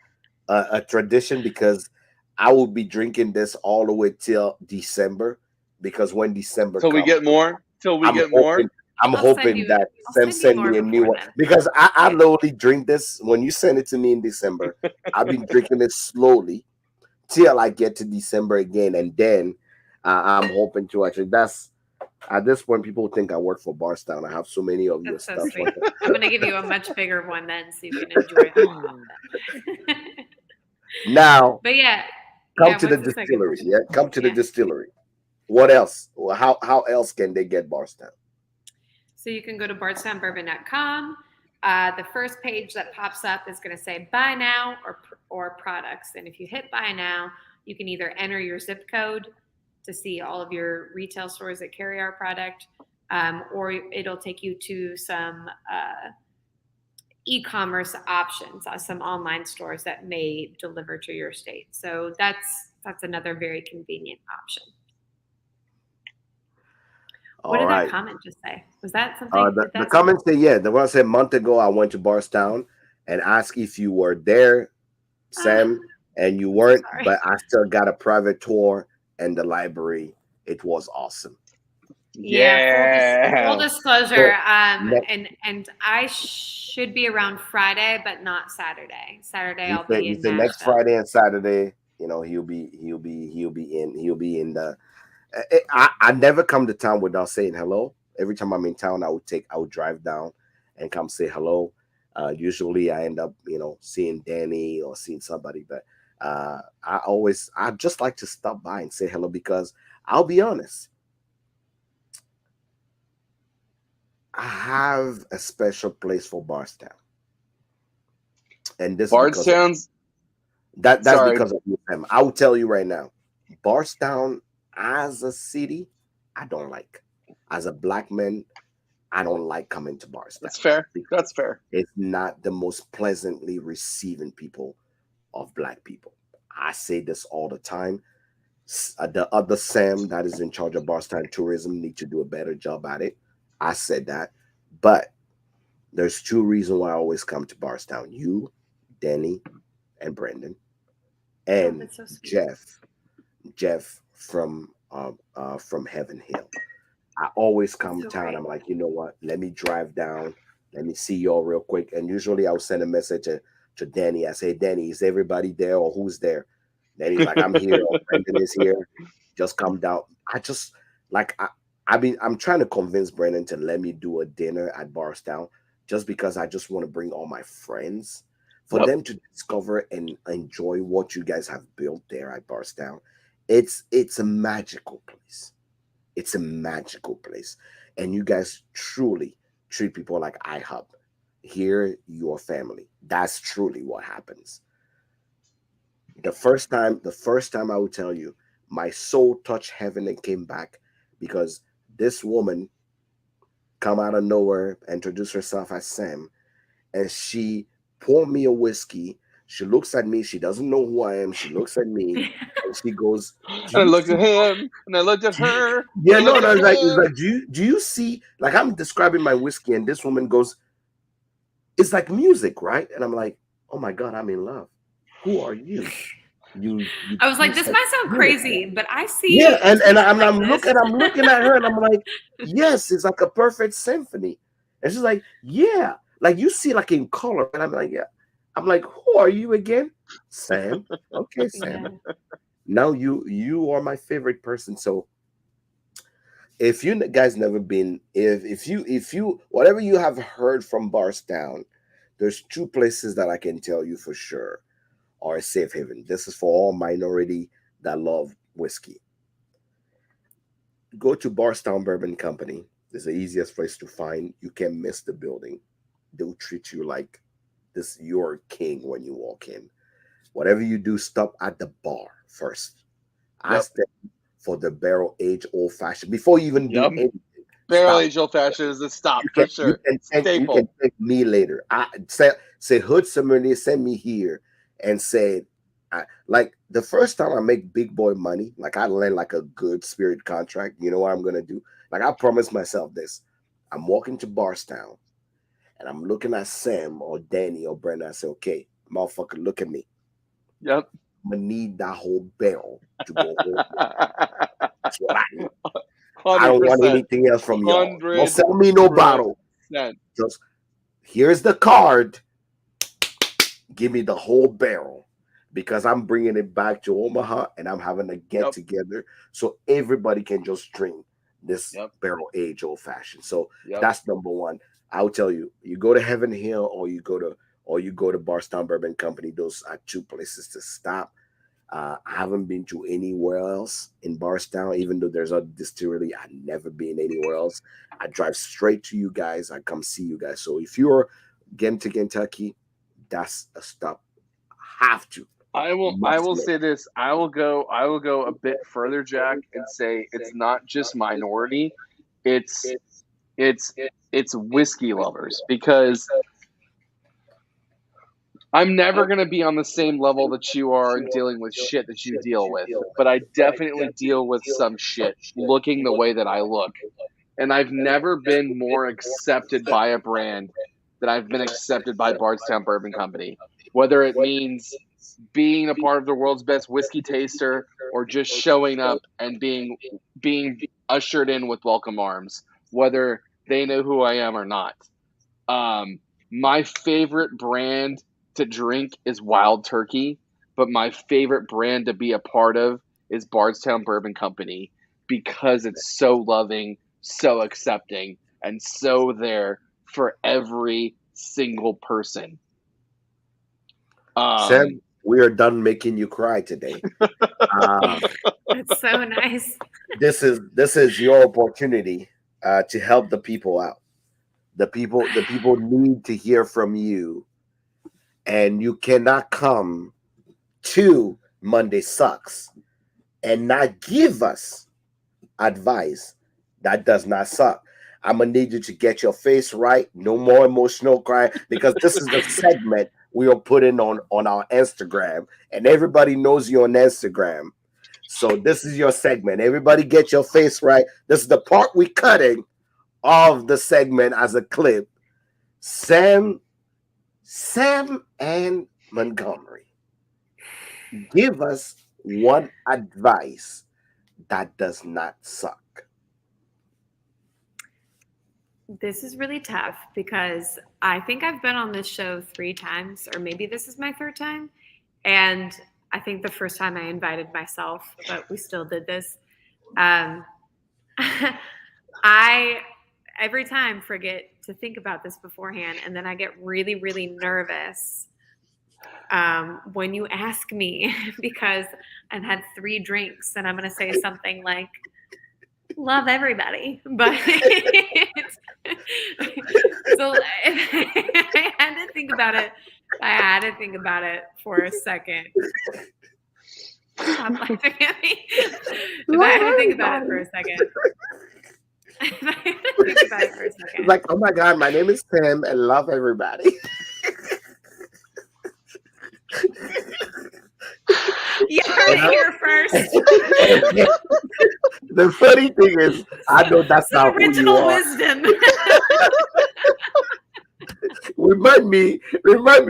tradition because I will be drinking this all the way till December because when December Till we comes, get more. Till we I'm get hoping more. I'm hoping that I'll Sam send you send more me a new before one then. because I literally drink this when you send it to me in December. I've been drinking it slowly till I get to December again, and then I'm hoping to actually. That's at this point, people think I work for Bardstown. I have so many of your That's so stuff on sweet. I'm gonna give you a much bigger one then, so you can enjoy all of them. now. But yeah, Come yeah. to the What's the second distillery. question? Yeah, come to the Yeah. distillery. What else? Well, how else can they get Bardstown? So you can go to bardstownbourbon.com. The first page that pops up is going to say buy now or products. And if you hit buy now, you can either enter your zip code to see all of your retail stores that carry our product, or it'll take you to some e-commerce options, some online stores that may deliver to your state. So that's another very convenient option. What All did that right. comment just say? Was that something? The Did that say? comments say yeah. The one said a month ago I went to Bardstown and asked if you were there, Sam, and you I'm so weren't. sorry. But I still got a private tour and the library. It was awesome. Yeah, full Yeah. disclosure. So next, And I should be around Friday, but not Saturday. Saturday I'll be he in said next Nashville. Friday and Saturday. You know he'll be in the I never come to town without saying hello. Every time I'm in town, I would drive down and come say hello. Usually I end up, seeing Danny or seeing somebody, but I just like to stop by and say hello because I'll be honest, I have a special place for Bardstown, and this is because of Bardstown's. that's Sorry. because of you, Sam. I will tell you right now, Bardstown as a city, I don't like. As a black man, I don't like coming to Bardstown That's fair. because That's fair. it's not the most pleasantly receiving people of black people. I say this all the time. The other Sam that is in charge of Bardstown tourism need to do a better job at it. I said that, but there's two reasons why I always come to Bardstown. You, Danny, and Brendan, Oh, and that's so sweet. Jeff from Heaven Hill. I always That's come so town. great. I'm like, you know what? Let me drive down. Let me see y'all real quick. And usually I'll send a message to Danny. I say, Danny, is everybody there or who's there? Then he's like, I'm here. Or Brendan is here. Just come down. I just like I'm trying to convince Brendan to let me do a dinner at Bardstown just because I just want to bring all my friends for Yep. them to discover and enjoy what you guys have built there at Bardstown. It's a magical place. It's a magical place. And you guys truly treat people like IHOP. Here, your family. That's truly what happens. The first time I will tell you, my soul touched heaven and came back because this woman come out of nowhere, introduced herself as Sam, and she poured me a whiskey. She looks at me. She doesn't know who I am. She looks at me and she goes, "Do And I you looked see?" at him, and I looked at her, and Yeah, I no, looked no. at It's him. like, do you see? Like I'm describing my whiskey, and this woman goes, "It's like music, right?" And I'm like, "Oh my God, I'm in love. Who are you? You I was like, taste this like might sound beautiful." crazy, but I Yeah, see and taste like I'm this. looking at her, and I'm like, "Yes, it's like a perfect symphony." And she's like, "Yeah, like you see, like in color." And I'm like, "Yeah." I'm like, "Who are you again?" Sam. Okay, Sam. Yeah. Now you are my favorite person. So if you guys never been, if you whatever you have heard from Bardstown, there's two places that I can tell you for sure are a safe haven. This is for all minority that love whiskey. Go to Bardstown Bourbon Company. It's the easiest place to find. You can't miss the building. They'll treat you like this you're a king when you walk in. Whatever you do, stop at the bar first. Yep. Ask them for the barrel aged old fashioned before you even do Yep. anything. Barrel Stop. aged old fashioned is a stop You for can sure. you can Staple. thank me later. I say Hood Sommelier send me here and said, like the first time I make big boy money, like I land like a good spirit contract. You know what I'm gonna do? Like I promised myself this. I'm walking to Bardstown and I'm looking at Sam or Danny or Brenda. I say, okay, motherfucker, look at me. Yep. I'm gonna need that whole barrel to go home. That's what I need. I don't want 100%. anything else from y'all. Don't 100%. sell me no bottle. Just here's the card. Give me the whole barrel because I'm bringing it back to Omaha and I'm having a get Yep. together so everybody can just drink this Yep. barrel aged old fashioned. So Yep. that's number one. I'll tell you, you go to Heaven Hill or you go to Bardstown Bourbon Company. Those are two places to stop. I haven't been to anywhere else in Bardstown, even though there's a distillery. I've never been anywhere else. I drive straight to you guys. I come see you guys. So if you're getting to Kentucky, that's a stop. Have to. I Must will make. say this. I will go a bit further, Jack, and say it's not just minority. It's it's it's whiskey lovers, because I'm never going to be on the same level that you are in dealing with shit that you deal with, but I definitely deal with some shit looking the way that I look. And I've never been more accepted by a brand than I've been accepted by Bardstown Bourbon Company. Whether it means being a part of the world's best whiskey taster or just showing up and being ushered in with welcome arms, whether they know who I am or not. My favorite brand to drink is Wild Turkey, but my favorite brand to be a part of is Bardstown Bourbon Company, because it's so loving, so accepting, and so there for every single person. Sam, we are done making you cry today. That's so nice. This is your opportunity to help the people out. The people need to hear from you, and you cannot come to Monday Sucks and not give us advice that does not suck. I'm gonna need you to get your face right. No more emotional cry, because this is the segment we are putting on our Instagram, and everybody knows you on Instagram. So this is your segment. Everybody get your face right. This is the part we cutting of the segment as a clip. Sam and Montgomery, give us one advice that does not suck. This is really tough because I think I've been on this show 3 times, or maybe this is my 3rd time. And I think the first time I invited myself, but we still did this. I every time forget to think about this beforehand, and then I get really, really nervous when you ask me because I've had 3 drinks and I'm going to say something like, love everybody, but so I had to think about it. I had to think about it for a second. Stop laughing at me. If I had to think about it for a second. If I had to think about it for a second. Like, oh my God, my name is Sam and love everybody. You heard And it here first. the funny thing is, I know that's Some not who you original are. wisdom. Remind me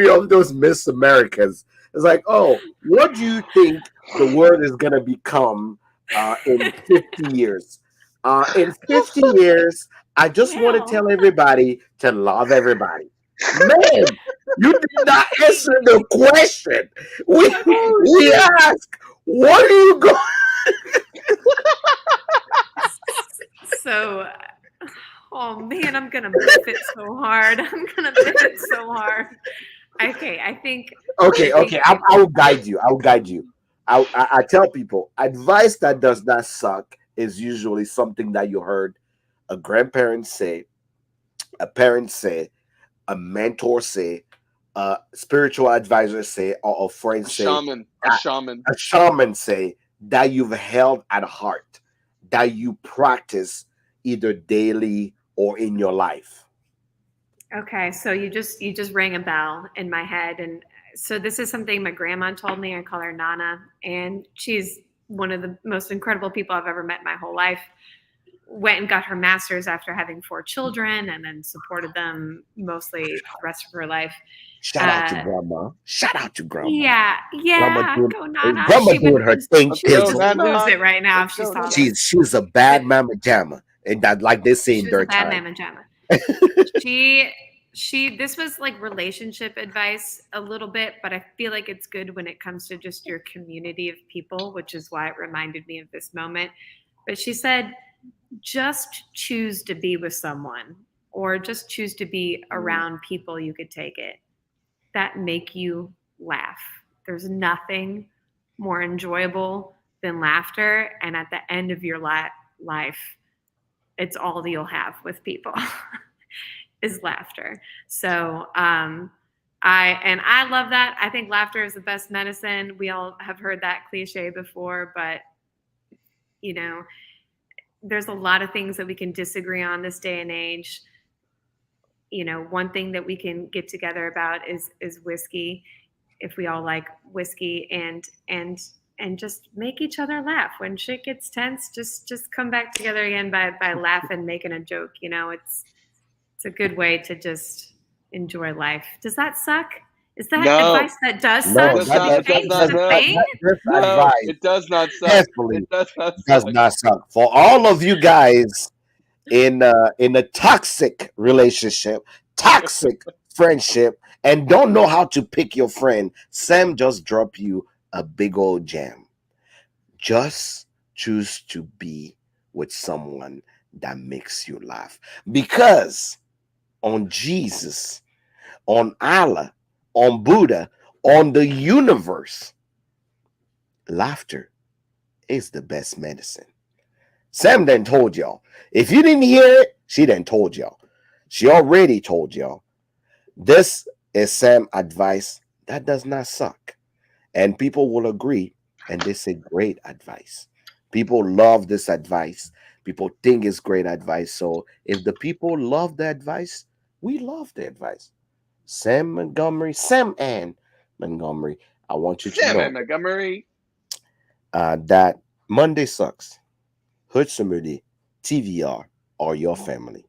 of those Miss Americas. It's like, oh, what do you think the world is gonna become in 50 years? In 50 years, I just want to Well, tell everybody to love everybody. Man, you did not answer the question. We okay. we ask, what are you going? So, oh man, I'm gonna biff it so hard. I'm gonna biff it so hard. Okay, I think. Okay, I think. okay. I will guide you. I will guide you. I tell people advice that does not suck is usually something that you heard a grandparent say, a parent say, a mentor say, a spiritual advisor say, or a friend A say, shaman. A that shaman. a shaman say that you've held at heart, that you practice either daily or in your life. Okay, so you just rang a bell in my head, and so this is something my grandma told me. I call her Nana, and she's one of the most incredible people I've ever met in my whole life. Went and got her master's after having 4 children, and then supported them mostly the rest of her life. Shout out to Uh, grandma. Shout out to grandma. yeah, Grandma yeah, doing, go Nana. grandma doing her thing. Let's She would go, Is just lose Nana. it right now if Let's she go, saw Nana. this. she's a But bad mama jamma, and that like they say in she was a their bad time. mamma jamma. She this was like relationship advice a little bit, but I feel like it's good when it comes to just your community of people, which is why it reminded me of this moment. But she said, just choose to be with someone or just choose to be around people you could take it that make you laugh. There's nothing more enjoyable than laughter. And at the end of your life, it's all you'll have with people is laughter. So I love that. I think laughter is the best medicine. We all have heard that cliche before, but you know, there's a lot of things that we can disagree on this day and age. One thing that we can get together about is whiskey, if we all like whiskey, and just make each other laugh when shit gets tense. Just come back together again by laughing, making a joke. It's a good way to just enjoy life. Does that suck? Is that No, advice that does it suck? No, does Should that we not. that It does that change not. that, the that, No, thing? that this no, advice it does not suck. carefully It does not does suck. not suck for all of you guys in a toxic relationship, toxic friendship, and don't know how to pick your friend. Sam just dropped you a big old jam. Just choose to be with someone that makes you laugh because on Jesus, on Allah, on Buddha, on the universe, laughter is the best medicine. Sam then told y'all. If you didn't hear it, she then told y'all. She already told y'all. This is Sam advice that does not suck. And people will agree, and this is great advice. People love this advice. People think it's great advice. So if the people love the advice, we love the advice. Sam and Montgomery, I want you to Sam know and Montgomery. that Monday sucks. Hood Samudi, TVR, or your family.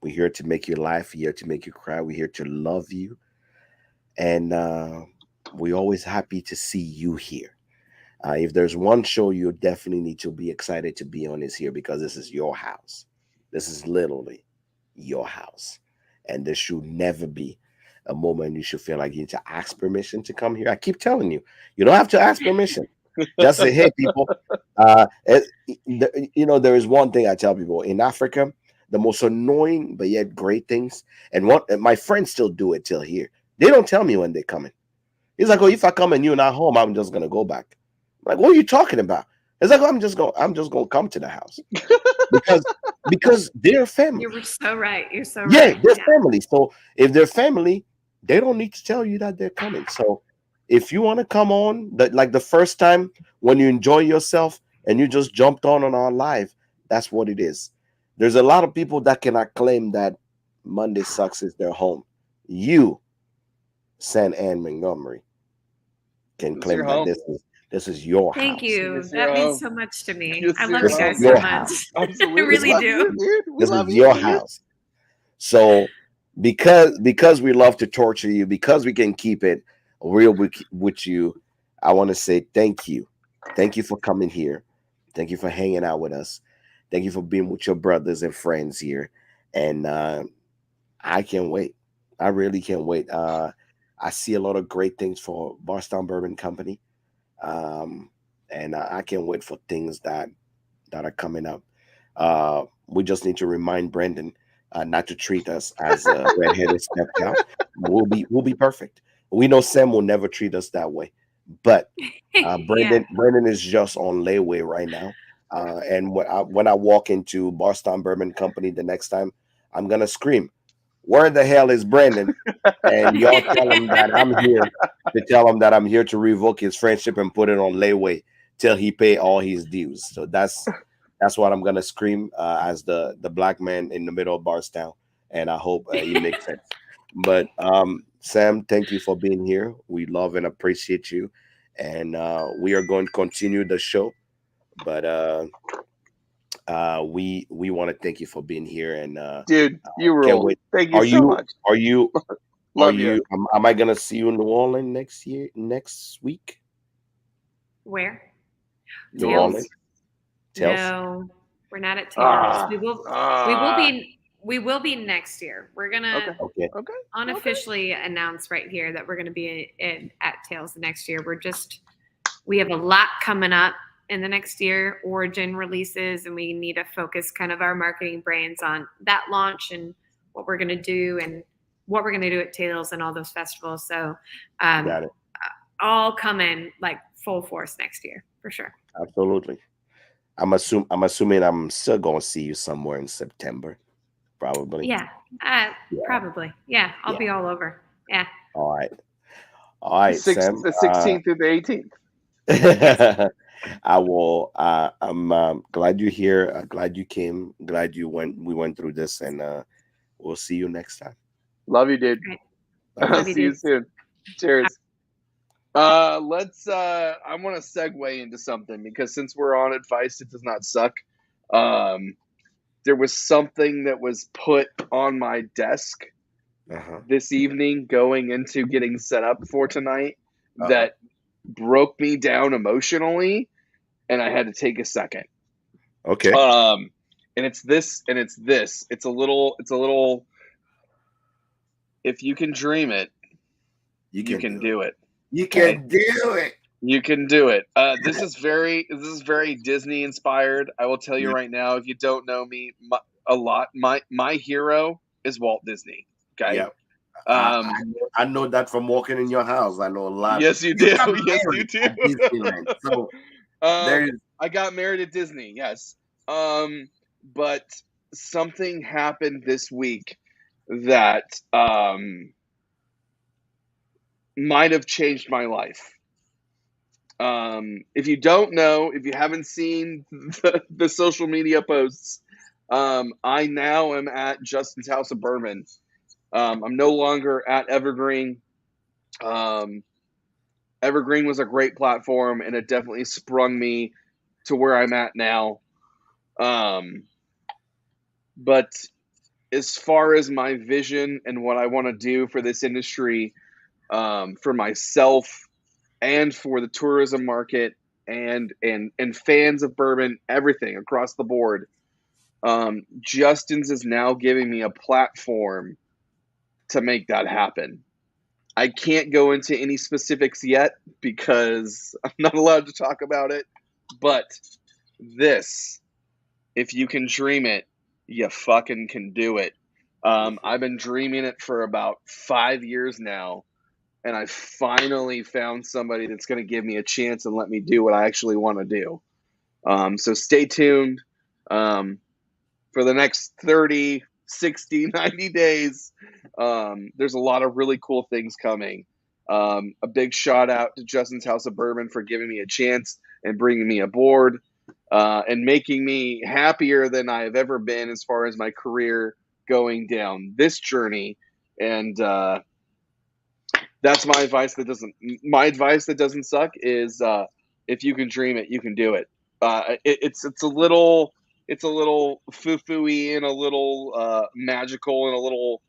We're here to make you laugh, we're here to make you cry, we're here to love you. And we're always happy to see you here. If there's one show you definitely need to be excited to be on is here because this is your house. This is literally your house. And there should never be a moment you should feel like you need to ask permission to come here. I keep telling you, you don't have to ask permission. Just say, hey, people. There is one thing I tell people in Africa, the most annoying but yet great things, and my friends still do it till here. They don't tell me when they're coming. He's like, oh, if I come and you're not home, I'm just gonna go back. I'm like, what are you talking about? It's like, I'm just gonna come to the house because they're family. You were so right. You're so Yeah, right. they're Yeah. family. So if they're family, they don't need to tell you that they're coming. So if you want to come on, like the first time when you enjoy yourself and you just jumped on our live, that's what it is. There's a lot of people that cannot claim that Monday Sucks is their home. You, San Ann Montgomery, can This is claim your that home. this is your Thank house. you. It's your That means home. so much to me. It's I love your you This guys is home. so your much. house. Absolutely. I really love do. you, dude. We This love is you, your dude. house. So because we love to torture you, because we can keep it real with you, I want to say thank you. Thank you for coming here. Thank you for hanging out with us. Thank you for being with your brothers and friends here. And I can't wait. I really can't wait. I see a lot of great things for Bardstown Bourbon Company. Um, and I can't wait for things that are coming up. We just need to remind Brendan not to treat us as a redheaded stepchild. We'll be perfect. We know Sam will never treat us that way, but Yeah. Brendan is just on layaway right now. And when I walk into Boston Bourbon Company the next time, I'm gonna scream, "Where the hell is Brendan?" And y'all tell him that I'm here to tell him that I'm here to revoke his friendship and put it on layaway till he pay all his dues. So that's what I'm gonna scream as the black man in the middle of Bardstown, and I hope he makes sense. But Sam, thank you for being here. We love and appreciate you, and we are going to continue the show. But we want to thank you for being here, and Dude, you can't rule. wait. Thank you Are so you much. are you are Love you. you? Am I gonna see you in New Orleans next week? Where? New Tails? Orleans, Tales. No, we're not at Tails. Ah, We will ah. be we will be next year. We're Okay. gonna Okay, Okay. unofficially announce right here that we're gonna be at Tails next year. We have a lot coming up in the next year, origin releases, and we need to focus kind of our marketing brains on that launch and what we're gonna do and what we're gonna do at Tails and all those festivals. So got it. all coming like full force next year for sure. Absolutely. I'm assuming I'm still gonna see you somewhere in September, probably. Yeah, Yeah, probably. Yeah, I'll yeah. be all over. Yeah. All right, all right, Sam. The 16th through the 18th. Yes. I will. I'm glad you're here. Glad you came. Glad you went. We went through this, and we'll see you next time. Love you, dude. Great. Love I'll you. Love you, see you dudes. soon. Cheers. Let's I want to segue into something because since we're on advice, it does not suck. Um, there was something that was put on my desk Uh-huh. this evening going into getting set up for tonight Uh-huh. that broke me down emotionally, and I had to take a second. Okay. And it's this, and it's this. It's a little. If you can dream it, You you can can do it. do it. You Okay. can do it. You can do it. This is very Disney inspired. I will tell you Yeah. right now, if you don't know me my hero is Walt Disney. Okay. Yeah. I, Um, I know that from walking in your house. I know a lot. yes, you You do. got Yes, you married do. at Disneyland, so there's I got married at Disney. Yes. But something happened this week that might have changed my life. If you don't know, if you haven't seen the social media posts, I now am at Justin's House of Bourbon. I'm no longer at Evergreen. Um, Evergreen was a great platform, and it definitely sprung me to where I'm at now. But as far as my vision and what I want to do for this industry, for myself and for the tourism market and fans of bourbon, everything across the board. Justin's is now giving me a platform to make that happen. I can't go into any specifics yet because I'm not allowed to talk about it, but this, if you can dream it, you fucking can do it. I've been dreaming it for about 5 years now, and I finally found somebody that's going to give me a chance and let me do what I actually want to do. So stay tuned for the next 30, 60, 90 days. There's a lot of really cool things coming. A big shout out to Justin's House of Bourbon for giving me a chance and bringing me aboard and making me happier than I have ever been as far as my career going down this journey. And That's my advice. My advice that doesn't suck is if you can dream it, you can do it. It's a little foo-foo-y and a little magical and a little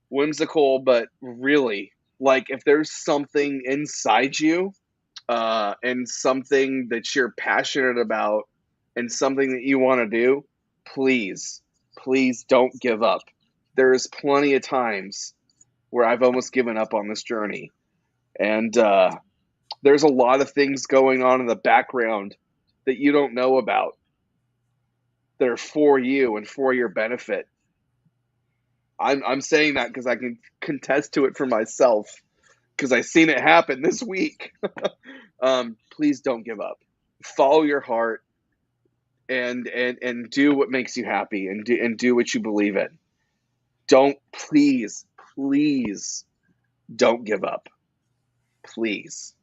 whimsical, but really, like if there's something inside you and something that you're passionate about and something that you want to do, please, please don't give up. There's plenty of times where I've almost given up on this journey. And there's a lot of things going on in the background that you don't know about that are for you and for your benefit. I'm saying that because I can contest to it for myself because I've seen it happen this week. Please don't give up. Follow your heart and do what makes you happy and do what you believe in. Don't please don't give up. Please.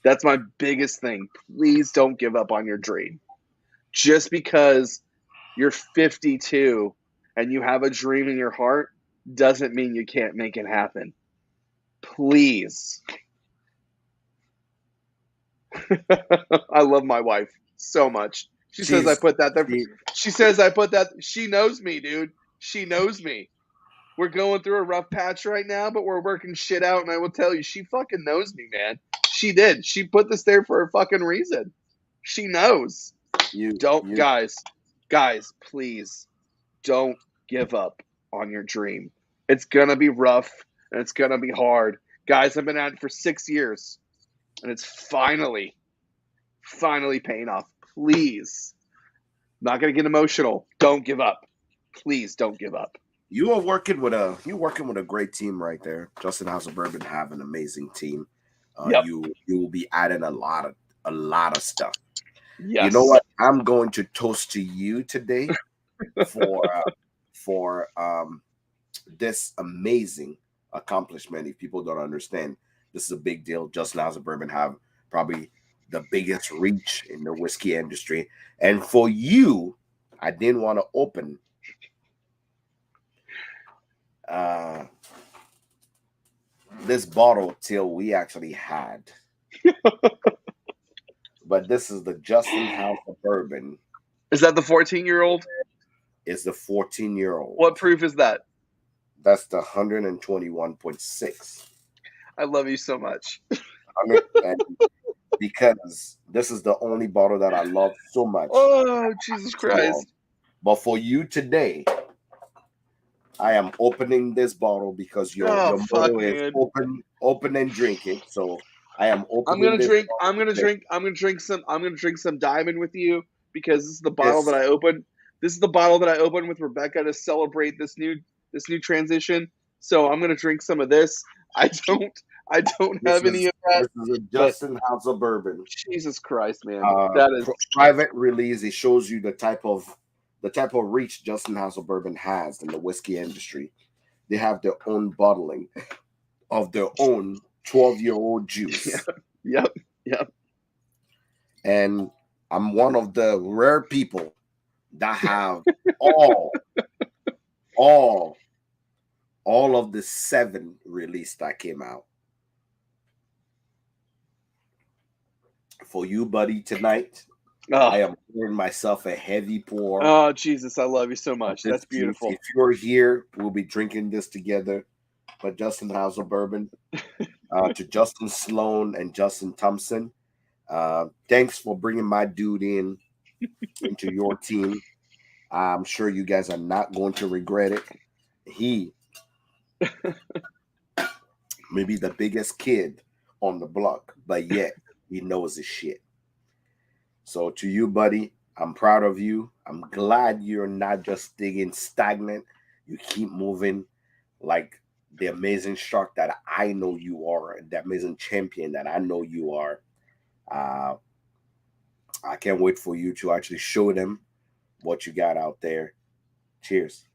That's my biggest thing. Please don't give up on your dream. Just because you're 52 and you have a dream in your heart doesn't mean you can't make it happen. Please. I love my wife so much. She says I put that there. She says I put that. She knows me, dude. She knows me. We're going through a rough patch right now, but we're working shit out. And I will tell you, she fucking knows me, man. She did. She put this there for a fucking reason. She knows. Guys, please don't give up on your dream. It's going to be rough and it's going to be hard. Guys, I've been at it for 6 years and it's finally paying off. Please. I'm not going to get emotional. Don't give up. Please don't give up. You're working with a great team right there. Justin House of Bourbon have an amazing team. Yep. You will be adding a lot of stuff. Yes. You know what? I'm going to toast to you today for this amazing accomplishment. If people don't understand, this is a big deal. Justin House of Bourbon have probably the biggest reach in the whiskey industry, and for you, I didn't want to open this bottle till we actually had. But this is the Justin House of Bourbon. Is that the 14-year-old? It's the 14-year-old. What proof is that? That's the 121.6. I love you so much. Because this is the only bottle that I love so much. Oh, Jesus Christ. But for you today, I am opening this bottle because your motto is open and drink it. So I am opening. I'm gonna drink some diamond with you because this is the bottle that I opened. This is the bottle that I opened with Rebecca to celebrate this new transition. So I'm gonna drink some of this. I don't have any of that. This is a Justin House of Bourbon. Jesus Christ, man! That is private release. It shows you the type of reach Justin House of Bourbon has in the whiskey industry. They have their own bottling of their own 12-year-old juice. Yep. And I'm one of the rare people that have all of the 7 released that came out. For you, buddy, tonight, I am pouring myself a heavy pour. Oh, Jesus, I love you so much. That's beautiful. If you're here, we'll be drinking this together. But Justin House of Bourbon, to Justin Sloan and Justin Thompson, thanks for bringing my dude into your team. I'm sure you guys are not going to regret it. He may be the biggest kid on the block, but yet he knows his shit. So to you, buddy, I'm proud of you. I'm glad you're not just staying stagnant. You keep moving like the amazing shark that I know you are, the amazing champion that I know you are. I can't wait for you to actually show them what you got out there. Cheers.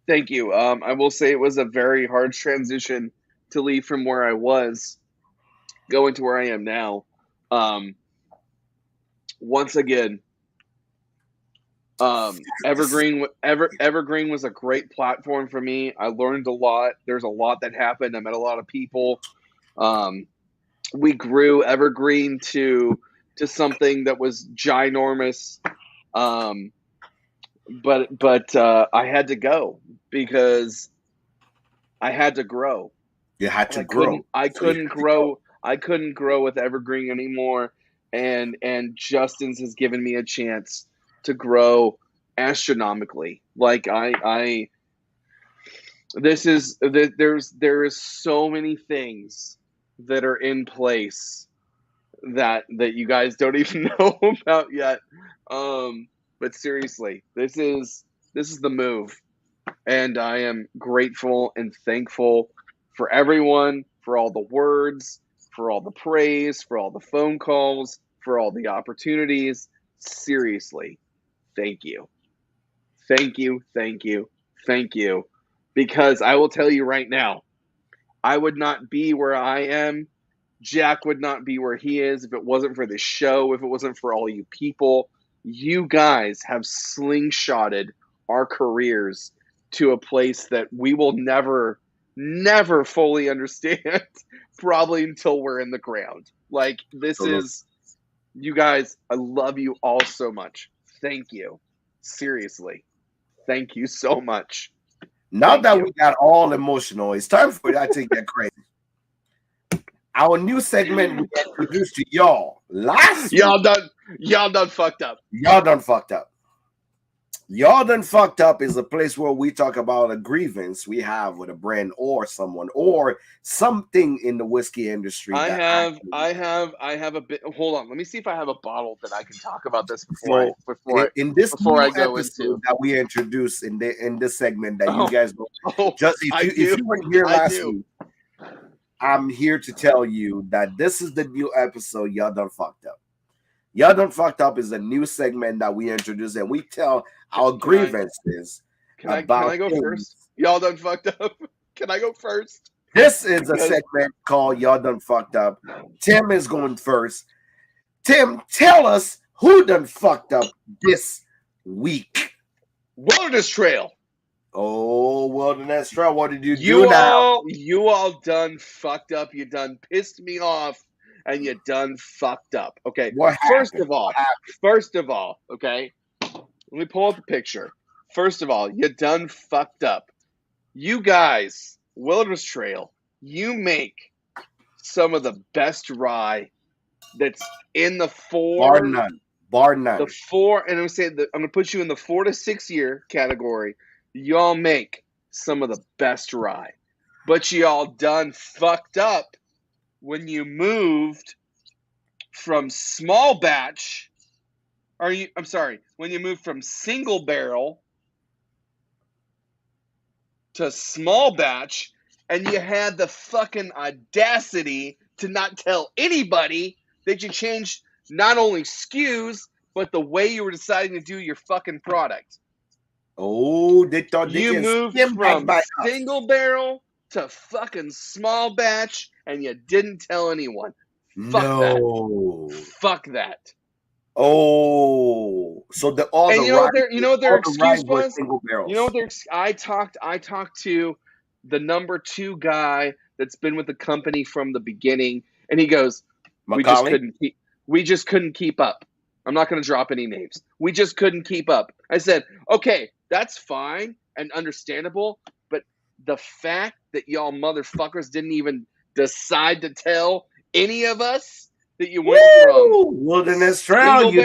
Thank you. I will say it was a very hard transition to leave from where I was, going to where I am now. Once again, Evergreen was a great platform for me. I learned a lot. There's a lot that happened. I met a lot of people. We grew Evergreen to something that was ginormous. But I had to go because I had to grow. You had to I grow. couldn't grow. I couldn't grow with Evergreen anymore. And Justin's has given me a chance to grow astronomically. Like there is so many things that are in place that you guys don't even know about yet. But seriously, this is the move. And I am grateful and thankful for everyone, for all the words, for all the praise, for all the phone calls, for all the opportunities. Seriously, thank you. Thank you, thank you, thank you. Because I will tell you right now, I would not be where I am. Jack would not be where he is if it wasn't for this show, if it wasn't for all you people. You guys have slingshotted our careers to a place that we will never fully understand, probably until we're in the ground. Like, this is, you guys, I love you all so much. Thank you. Seriously. Thank you so much. Now that we got all emotional, it's time for that to get crazy. Our new segment we introduced to y'all last y'all week. Y'all done fucked up. Y'all done fucked up. Y'all done fucked up is a place where we talk about a grievance we have with a brand or someone or something in the whiskey industry. I have a bit. Hold on, let me see if I have a bottle that I can talk about this before I go into that we introduced in this segment that you guys go. If you weren't here last week, I'm here to tell you that this is the new episode. Y'all done fucked up. Y'all done fucked up is a new segment that we introduce and we tell our grievances. Can I go first? Y'all done fucked up. Can I go first? This is a segment called Y'all Done Fucked Up. Tim is going first. Tim, tell us who done fucked up this week. Wilderness Trail. Oh, Wilderness Trail. What did you do now? You all done fucked up. You done pissed me off. And you done fucked up. Okay. First of all, okay. Let me pull up the picture. First of all, you done fucked up. You guys, Wilderness Trail, you make some of the best rye that's in the bar none. The 4, and I'm gonna put you in the 4 to 6 year category. Y'all make some of the best rye, but y'all done fucked up when you moved from small batch, when you moved from single barrel to small batch, and you had the fucking audacity to not tell anybody that you changed not only SKUs, but the way you were deciding to do your fucking product. Oh, they thought you moved from single barrel to fucking small batch, and you didn't tell anyone. Fuck that. Oh, so you know what their excuse was? I talked to the number 2 guy that's been with the company from the beginning, and he goes, we just couldn't keep up. I'm not going to drop any names. We just couldn't keep up. I said, okay, that's fine and understandable, but the fact that y'all motherfuckers didn't even decide to tell any of us that you went from Wilderness Trail, you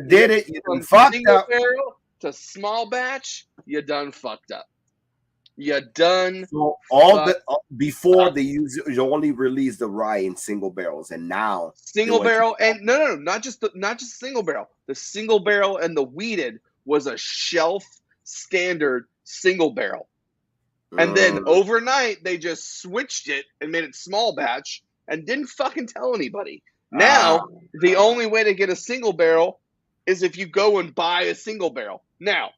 did it. You done fucked up. Barrel to small batch, you done fucked up. You done. So before they you only released the rye in single barrels, and now single barrel and no, not just single barrel. The single barrel and the wheated was a shelf standard single barrel. And then overnight, they just switched it and made it small batch and didn't fucking tell anybody. Now, the only way to get a single barrel is if you go and buy a single barrel. Now,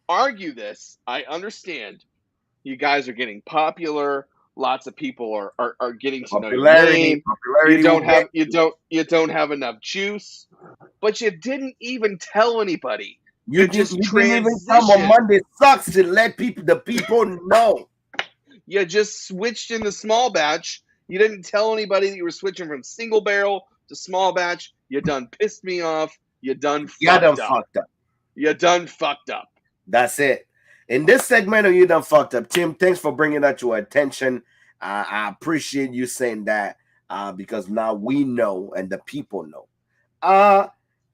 argue this. I understand. You guys are getting popular. Lots of people are getting to know your name. You don't have enough juice. But you didn't even tell anybody. You didn't even come on Monday Sucks to let the people know. You just switched in the small batch. You didn't tell anybody that you were switching from single barrel to small batch. You done pissed me off. You done fucked up. You done fucked up. That's it. In this segment of You Done Fucked Up, Tim, thanks for bringing that to our attention. I appreciate you saying that because now we know and the people know.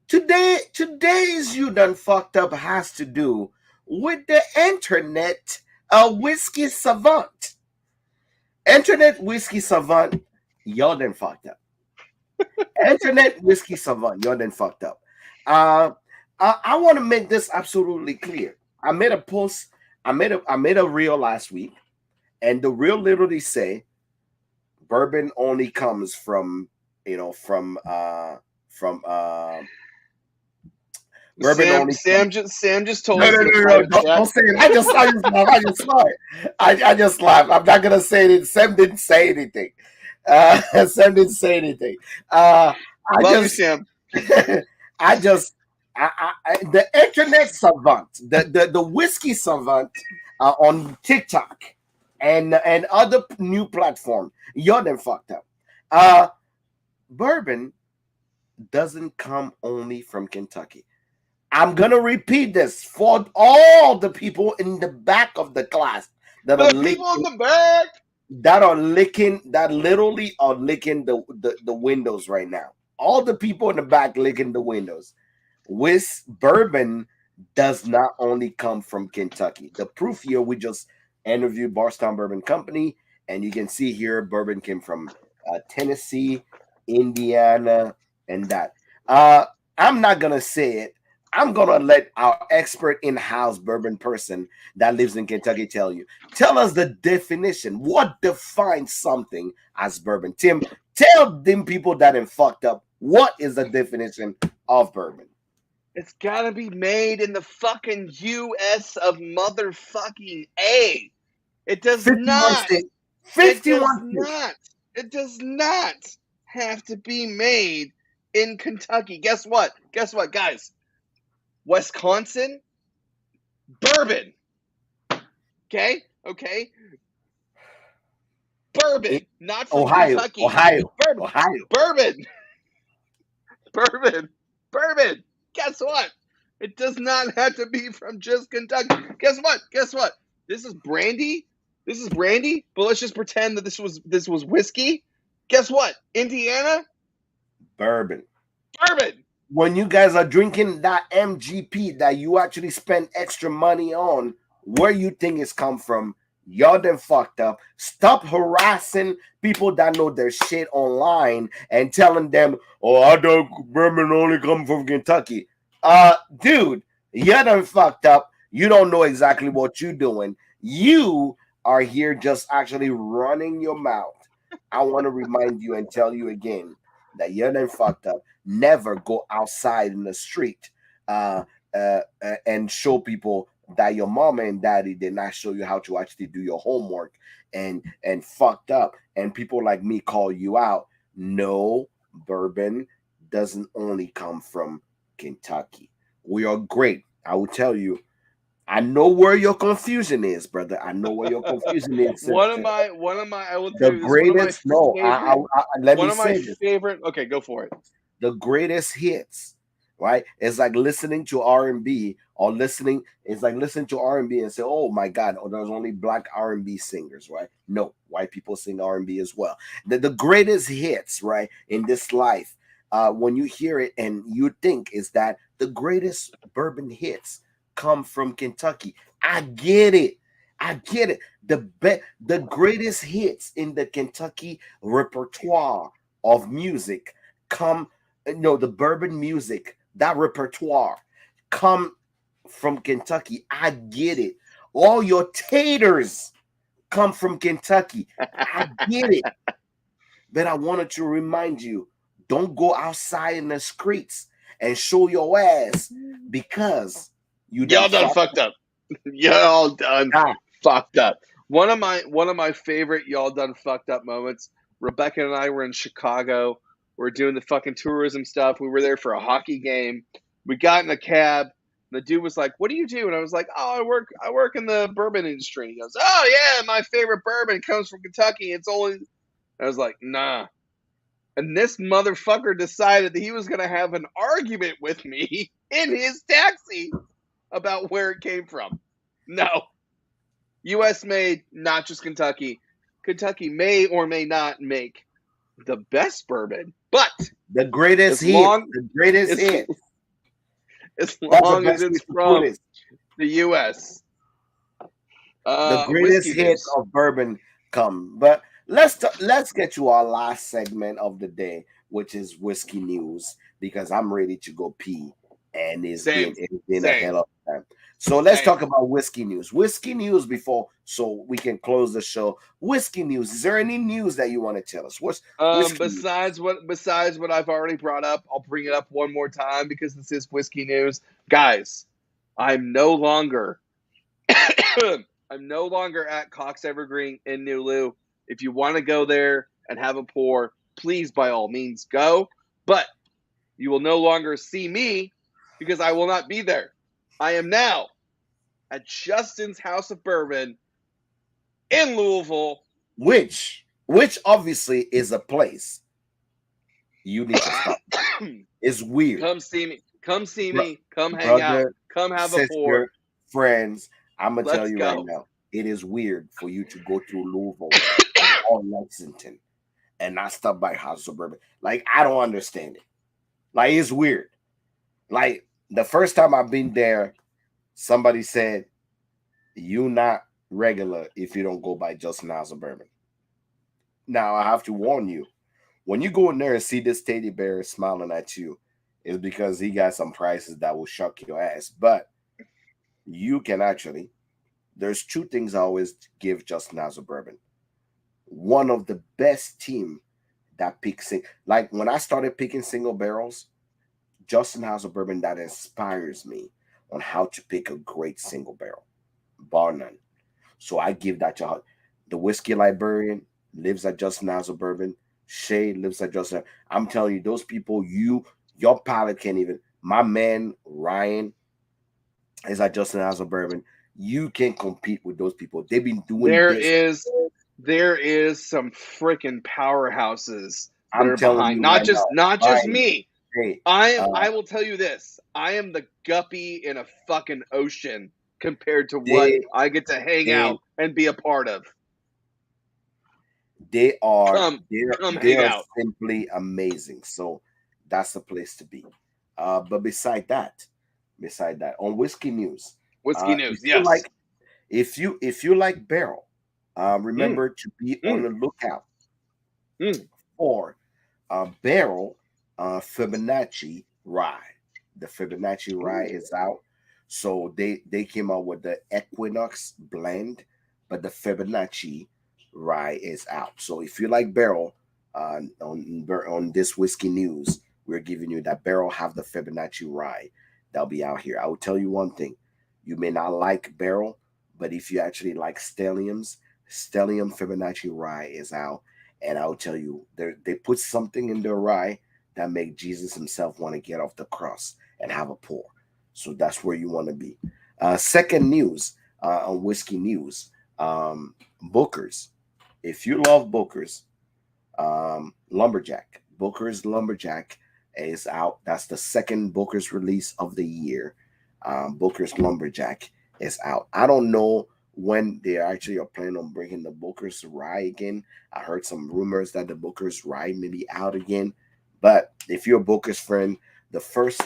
Today's You Done Fucked Up has to do with the internet whiskey savant. Internet whiskey savant, y'all done fucked up. Internet whiskey savant, y'all done fucked up. I want to make this absolutely clear. I made a post. I made a reel last week, and the reel literally say, "Bourbon only comes from bourbon only." Sam just told us. No, don't say it. I just laughed. I'm not gonna say it. Sam didn't say anything. Sam didn't say anything. Sam. The internet savant, the whiskey savant on TikTok and other new platform, you're them fucked up. Bourbon doesn't come only from Kentucky. I'm gonna repeat this for all the people in the back of the class that literally are licking the windows right now. All the people in the back licking the windows. Bourbon does not only come from Kentucky. The proof here, we just interviewed Bardstown Bourbon Company, and you can see here bourbon came from Tennessee, Indiana, and that. I'm not gonna say it. I'm gonna let our expert in-house bourbon person that lives in Kentucky tell you. Tell us the definition. What defines something as bourbon? Tim, tell them people that are fucked up. What is the definition of bourbon? It's gotta be made in the fucking U.S. of motherfucking A. It does not. 51 It does not have to be made in Kentucky. Guess what? Guys? Wisconsin, bourbon. Okay. Bourbon, not from Kentucky. Ohio. Bourbon. Guess what? It does not have to be from just Kentucky. Guess what? This is brandy. But let's just pretend that this was whiskey. Guess what? Indiana, bourbon. When you guys are drinking that MGP that you actually spend extra money on, where you think it's come from, y'all done fucked up. Stop harassing people that know their shit online and telling them, "Oh, I don't bourbon only come from Kentucky." Dude, you done fucked up. You don't know exactly what you're doing. You are here just actually running your mouth. I want to remind you and tell you again that you done fucked up. Never go outside in the street and show people that your mama and daddy did not show you how to actually do your homework and fucked up, and people like me call you out. No, bourbon doesn't only come from Kentucky. We are great. I will tell you. I know where your confusion is, brother. I know where your confusion is. One of my. I will tell you the greatest. Let me say this. Favorite. Okay, go for it. The greatest hits, right? It's like listening to R&B or listening. It's like listening to R&B and say, "Oh my God, there's only black R&B singers," right? No, white people sing R&B as well. The greatest hits, right, in this life, when you hear it and you think is that the greatest bourbon hits come from Kentucky. I get it. The greatest hits in the Kentucky repertoire of music come. The bourbon music, that repertoire come from Kentucky. I get it. All your taters come from Kentucky. I get it. But I wanted to remind you, don't go outside in the streets and show your ass because y'all done fucked up. Y'all done fucked up. One of my favorite y'all done fucked up moments. Rebecca and I were in Chicago. We're doing the fucking tourism stuff. We were there for a hockey game. We got in a cab. The dude was like, "What do you do?" And I was like, "Oh, I work in the bourbon industry." He goes, "Oh yeah, my favorite bourbon comes from Kentucky. It's only." I was like, "Nah." And this motherfucker decided that he was going to have an argument with me in his taxi about where it came from. No. U.S. made, not just Kentucky. Kentucky may or may not make the best bourbon, but The greatest as hit. long The greatest as, hit. as That's the long as best way it's to put from it. the U.S. The greatest Whiskey hit news. of bourbon come. But let's get to our last segment of the day, which is whiskey news, because I'm ready to go pee, and Same. it's been a Same. hell of a time. So let's Same. talk about whiskey news. Whiskey news before, so we can close the show. Whiskey news. Is there any news that you want to tell us? What's whiskey news? Besides what I've already brought up, I'll bring it up one more time because this is whiskey news. Guys, I'm no longer I'm no longer at Cox Evergreen in New Lou. If you want to go there and have a pour, please by all means go. But you will no longer see me because I will not be there. I am now at Justin's House of Bourbon in Louisville. Which obviously is a place you need to stop. It's weird. Come see me. Come see Bro- me. Come hang out. Brother, Come have a sister, pour. friends, I'm gonna tell Let's you right go. now, it is weird for you to go through Louisville or Lexington and not stop by House of Bourbon. Like, I don't understand it. Like, it's weird. Like, the first time I've been there, somebody said, "You not regular if you don't go by Justin House of Bourbon." Now I have to warn you, when you go in there and see this teddy bear smiling at you, it's because he got some prices that will shock your ass. But you can actually, there's two things I always give Justin House of Bourbon. One of the best team that picks like when I started picking single barrels, Justin House of Bourbon that inspires me on how to pick a great single barrel, bar none. So I give that to the whiskey librarian lives at Justin House of Bourbon. Shay lives at Justin. I'm telling you, those people, your palate can't even. My man Ryan is at Justin House of Bourbon. You can't compete with those people. They've been doing There this. is some freaking powerhouses that I'm are telling behind. you Not right just now, not just Ryan. me. Hey, I will tell you this. I am the guppy in a fucking ocean compared to what they I get to hang they out and be a part of. they are Come they hang are out. simply amazing. So that's the place to be. But beside that, on whiskey news, Whiskey if news, you yes. like if you like barrel, remember to be on the lookout for barrel Fibonacci rye. The Fibonacci rye is out. So they came out with the Equinox blend, but the Fibonacci rye is out. So if you like barrel, on this whiskey news, we're giving you that barrel have the Fibonacci rye that'll be out here. I will tell you one thing: you may not like barrel, but if you actually like Stellium Fibonacci rye is out, and I'll tell you, they put something in their rye that make Jesus himself want to get off the cross and have a pour. So that's where you want to be. Second news on whiskey news, Booker's. If you love Booker's, Booker's Lumberjack is out. That's the second Booker's release of the year. Booker's Lumberjack is out. I don't know when they actually are planning on bringing the Booker's Rye again. I heard some rumors that the Booker's Rye may be out again. But if you're a Booker's friend, the first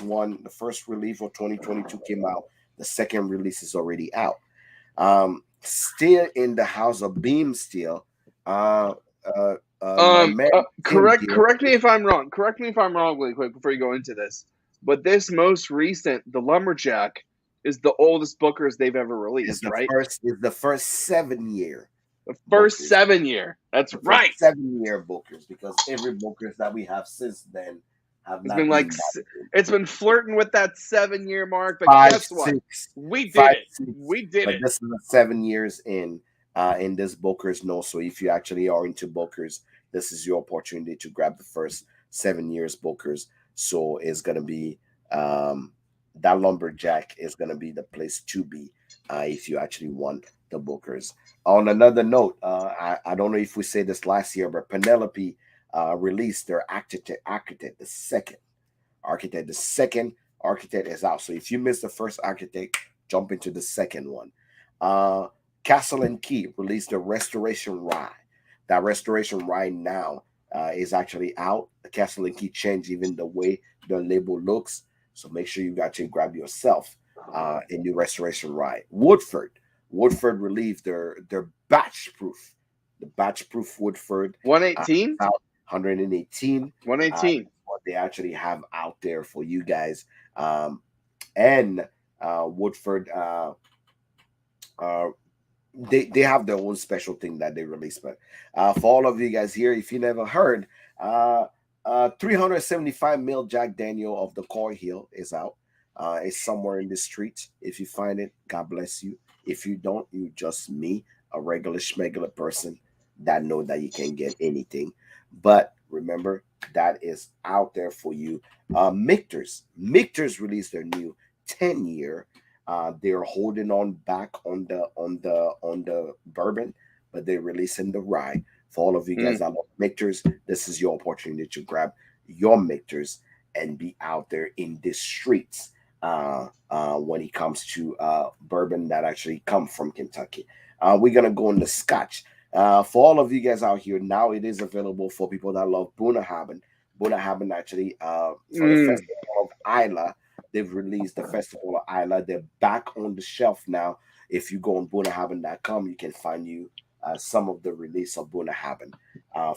release of 2022 came out. The second release is already out. Still in the house of Beam still. My man, Correct me if I'm wrong. Correct me if I'm wrong really quick before you go into this. But this most recent, the Lumberjack, is the oldest Booker's they've ever released, right? Is the first 7 year. The first Booker's. 7 year. That's right. 7 year Bookers, because every Bookers that we have since then have It's not been been like that good. it's been flirting with that 7 year mark, but Five, guess what? 6, We did 5, it. 6, We did but it. this is 7 years in this Bookers. No, so if you actually are into Bookers, this is your opportunity to grab the first 7 years Bookers. So it's gonna be that lumberjack is going to be the place to be if you actually want the bookers. On another note, I don't know if we said this last year, but Penelope released their architect the second. Architect the second architect is out. So if you missed the first architect, jump into the second one. Uh, Castle and Key released the Restoration Rye. That Restoration Rye now is actually out. The Castle and Key changed even the way the label looks. So make sure you actually grab yourself a new Restoration Rye. Woodford released their batch proof. The batch proof Woodford 118? out 118. 118. What they actually have out there for you guys. And Woodford they have their own special thing that they release. But for all of you guys here, if you never heard, 375 mil Jack Daniel of the Coy Hill is out. It's somewhere in the streets. If you find it, God bless you. If you don't, you just me, a regular schmegular person that know that you can get anything. But remember, that is out there for you. Michter's released their new 10-year. They're holding on back on the bourbon, but they're releasing the rye. For all of you guys that love Michter's, this is your opportunity to grab your Michter's and be out there in the streets when it comes to bourbon that actually come from Kentucky. We're gonna go on the Scotch. For all of you guys out here, now it is available for people that love Bunnahabhain. Bunnahabhain actually for the Festival of Isla. They've released the Festival of Isla. They're back on the shelf now. If you go on Bunnahabhain.com, you can find you some of the release of Bunnahabhain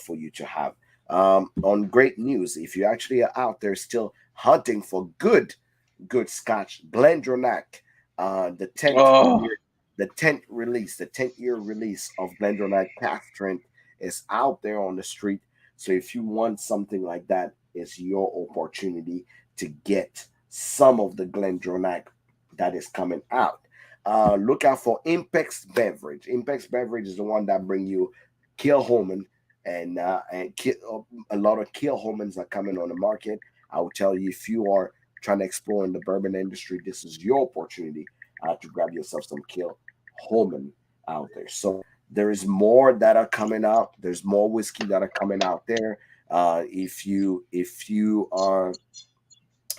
for you to have. On great news, if you actually are out there still hunting for good Scotch, Glendronach, the 10th release, the 10th year release of Glendronach Calf Strength is out there on the street. So if you want something like that, it's your opportunity to get some of the Glendronach that is coming out. Look out for Impex Beverage. Impex Beverage is the one that bring you Kilhoman and a lot of Kilhomans are coming on the market. I will tell you, if you are trying to explore in the bourbon industry, this is your opportunity to grab yourself some Kilhoman out there. So there is more that are coming out. There's more whiskey that are coming out there.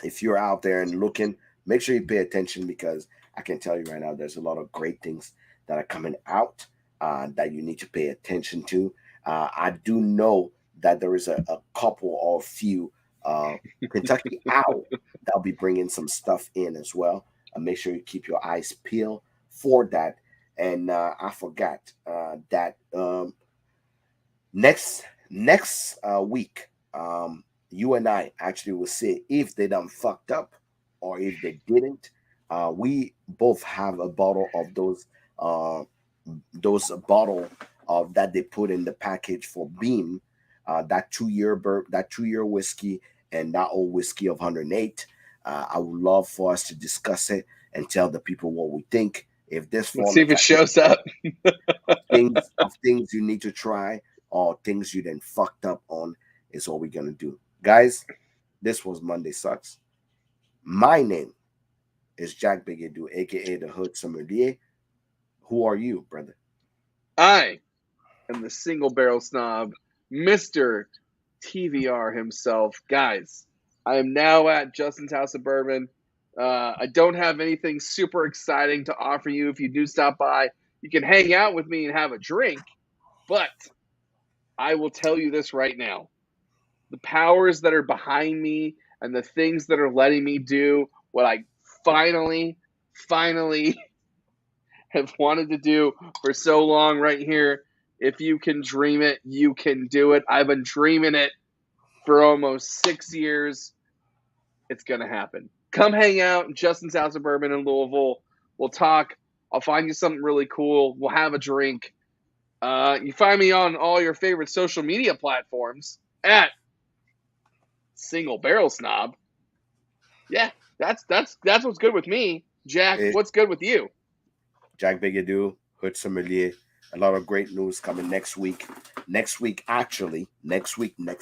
If you're out there and looking, make sure you pay attention, because I can tell you right now, there's a lot of great things that are coming out that you need to pay attention to. I do know that there is a couple or few Kentucky Owl that'll be bringing some stuff in as well. Make sure you keep your eyes peeled for that. And I forgot that next week, you and I actually will see if they done fucked up or if they didn't. We both have a bottle of those bottle of that they put in the package for Beam, that 2-year whiskey and that old whiskey of 108. I would love for us to discuss it and tell the people what we think. If this Let's see if it shows up. things you need to try or things you then fucked up on is what we're gonna do. Guys, this was Monday Sucks. My name is Jack Bigedu, aka the Hood Sommelier. Who are you, brother? I am the single barrel snob, Mr. TVR himself. Guys, I am now at Justin's House of Bourbon. I don't have anything super exciting to offer you. If you do stop by, you can hang out with me and have a drink. But I will tell you this right now. The powers that are behind me and the things that are letting me do what I finally have wanted to do for so long right here. If you can dream it, you can do it. I've been dreaming it for almost 6 years. It's going to happen. Come hang out in Justin's House of Bourbon in Louisville. We'll talk. I'll find you something really cool. We'll have a drink. You find me on all your favorite social media platforms at Single Barrel Snob. Yeah, that's what's good with me. Jack, what's good with you? Jack Bigedu, Hood Sommelier. A lot of great news coming next week. Next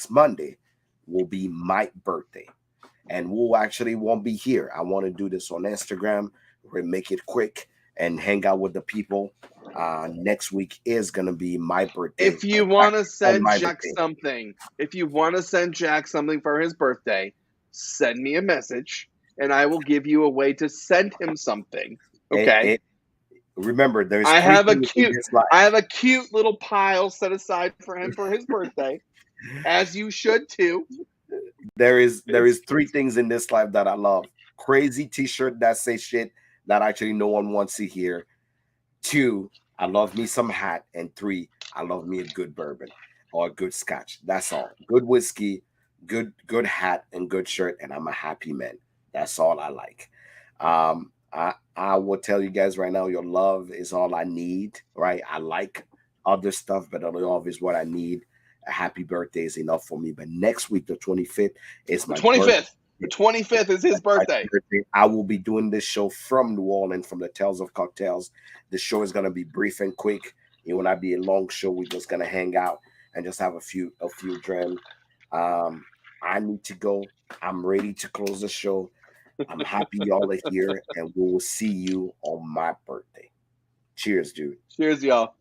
Monday, will be my birthday. and we'll actually won't be here. I want to do this on Instagram. We'll make it quick and hang out with the people. Next week is gonna be my birthday. If you In fact, want to on send my Jack birthday. something, if you want to send Jack something for his birthday, send me a message and I will give you a way to send him something. Okay. Remember, there's I three have a things in cute this life. I have a cute little pile set aside for him for his birthday, as you should too. There is three things in this life that I love. Crazy t-shirt that say shit that actually no one wants to hear. 2, I love me some hat. And 3, I love me a good bourbon or a good scotch. That's all. Good whiskey, good hat, and good shirt, and I'm a happy man. That's all I like. I will tell you guys right now, your love is all I need, right? I like other stuff, but love is what I need. A happy birthday is enough for me. But next week, the 25th, is The my birthday. 25th. The 25th is his birthday. I will be doing this show from New Orleans, from the Tales of Cocktails. The show is gonna be brief and quick. It will not be a long show. We're just gonna hang out and just have a few drinks. I need to go. I'm ready to close the show. I'm happy y'all are here, and we will see you on my birthday. Cheers, dude. Cheers, y'all.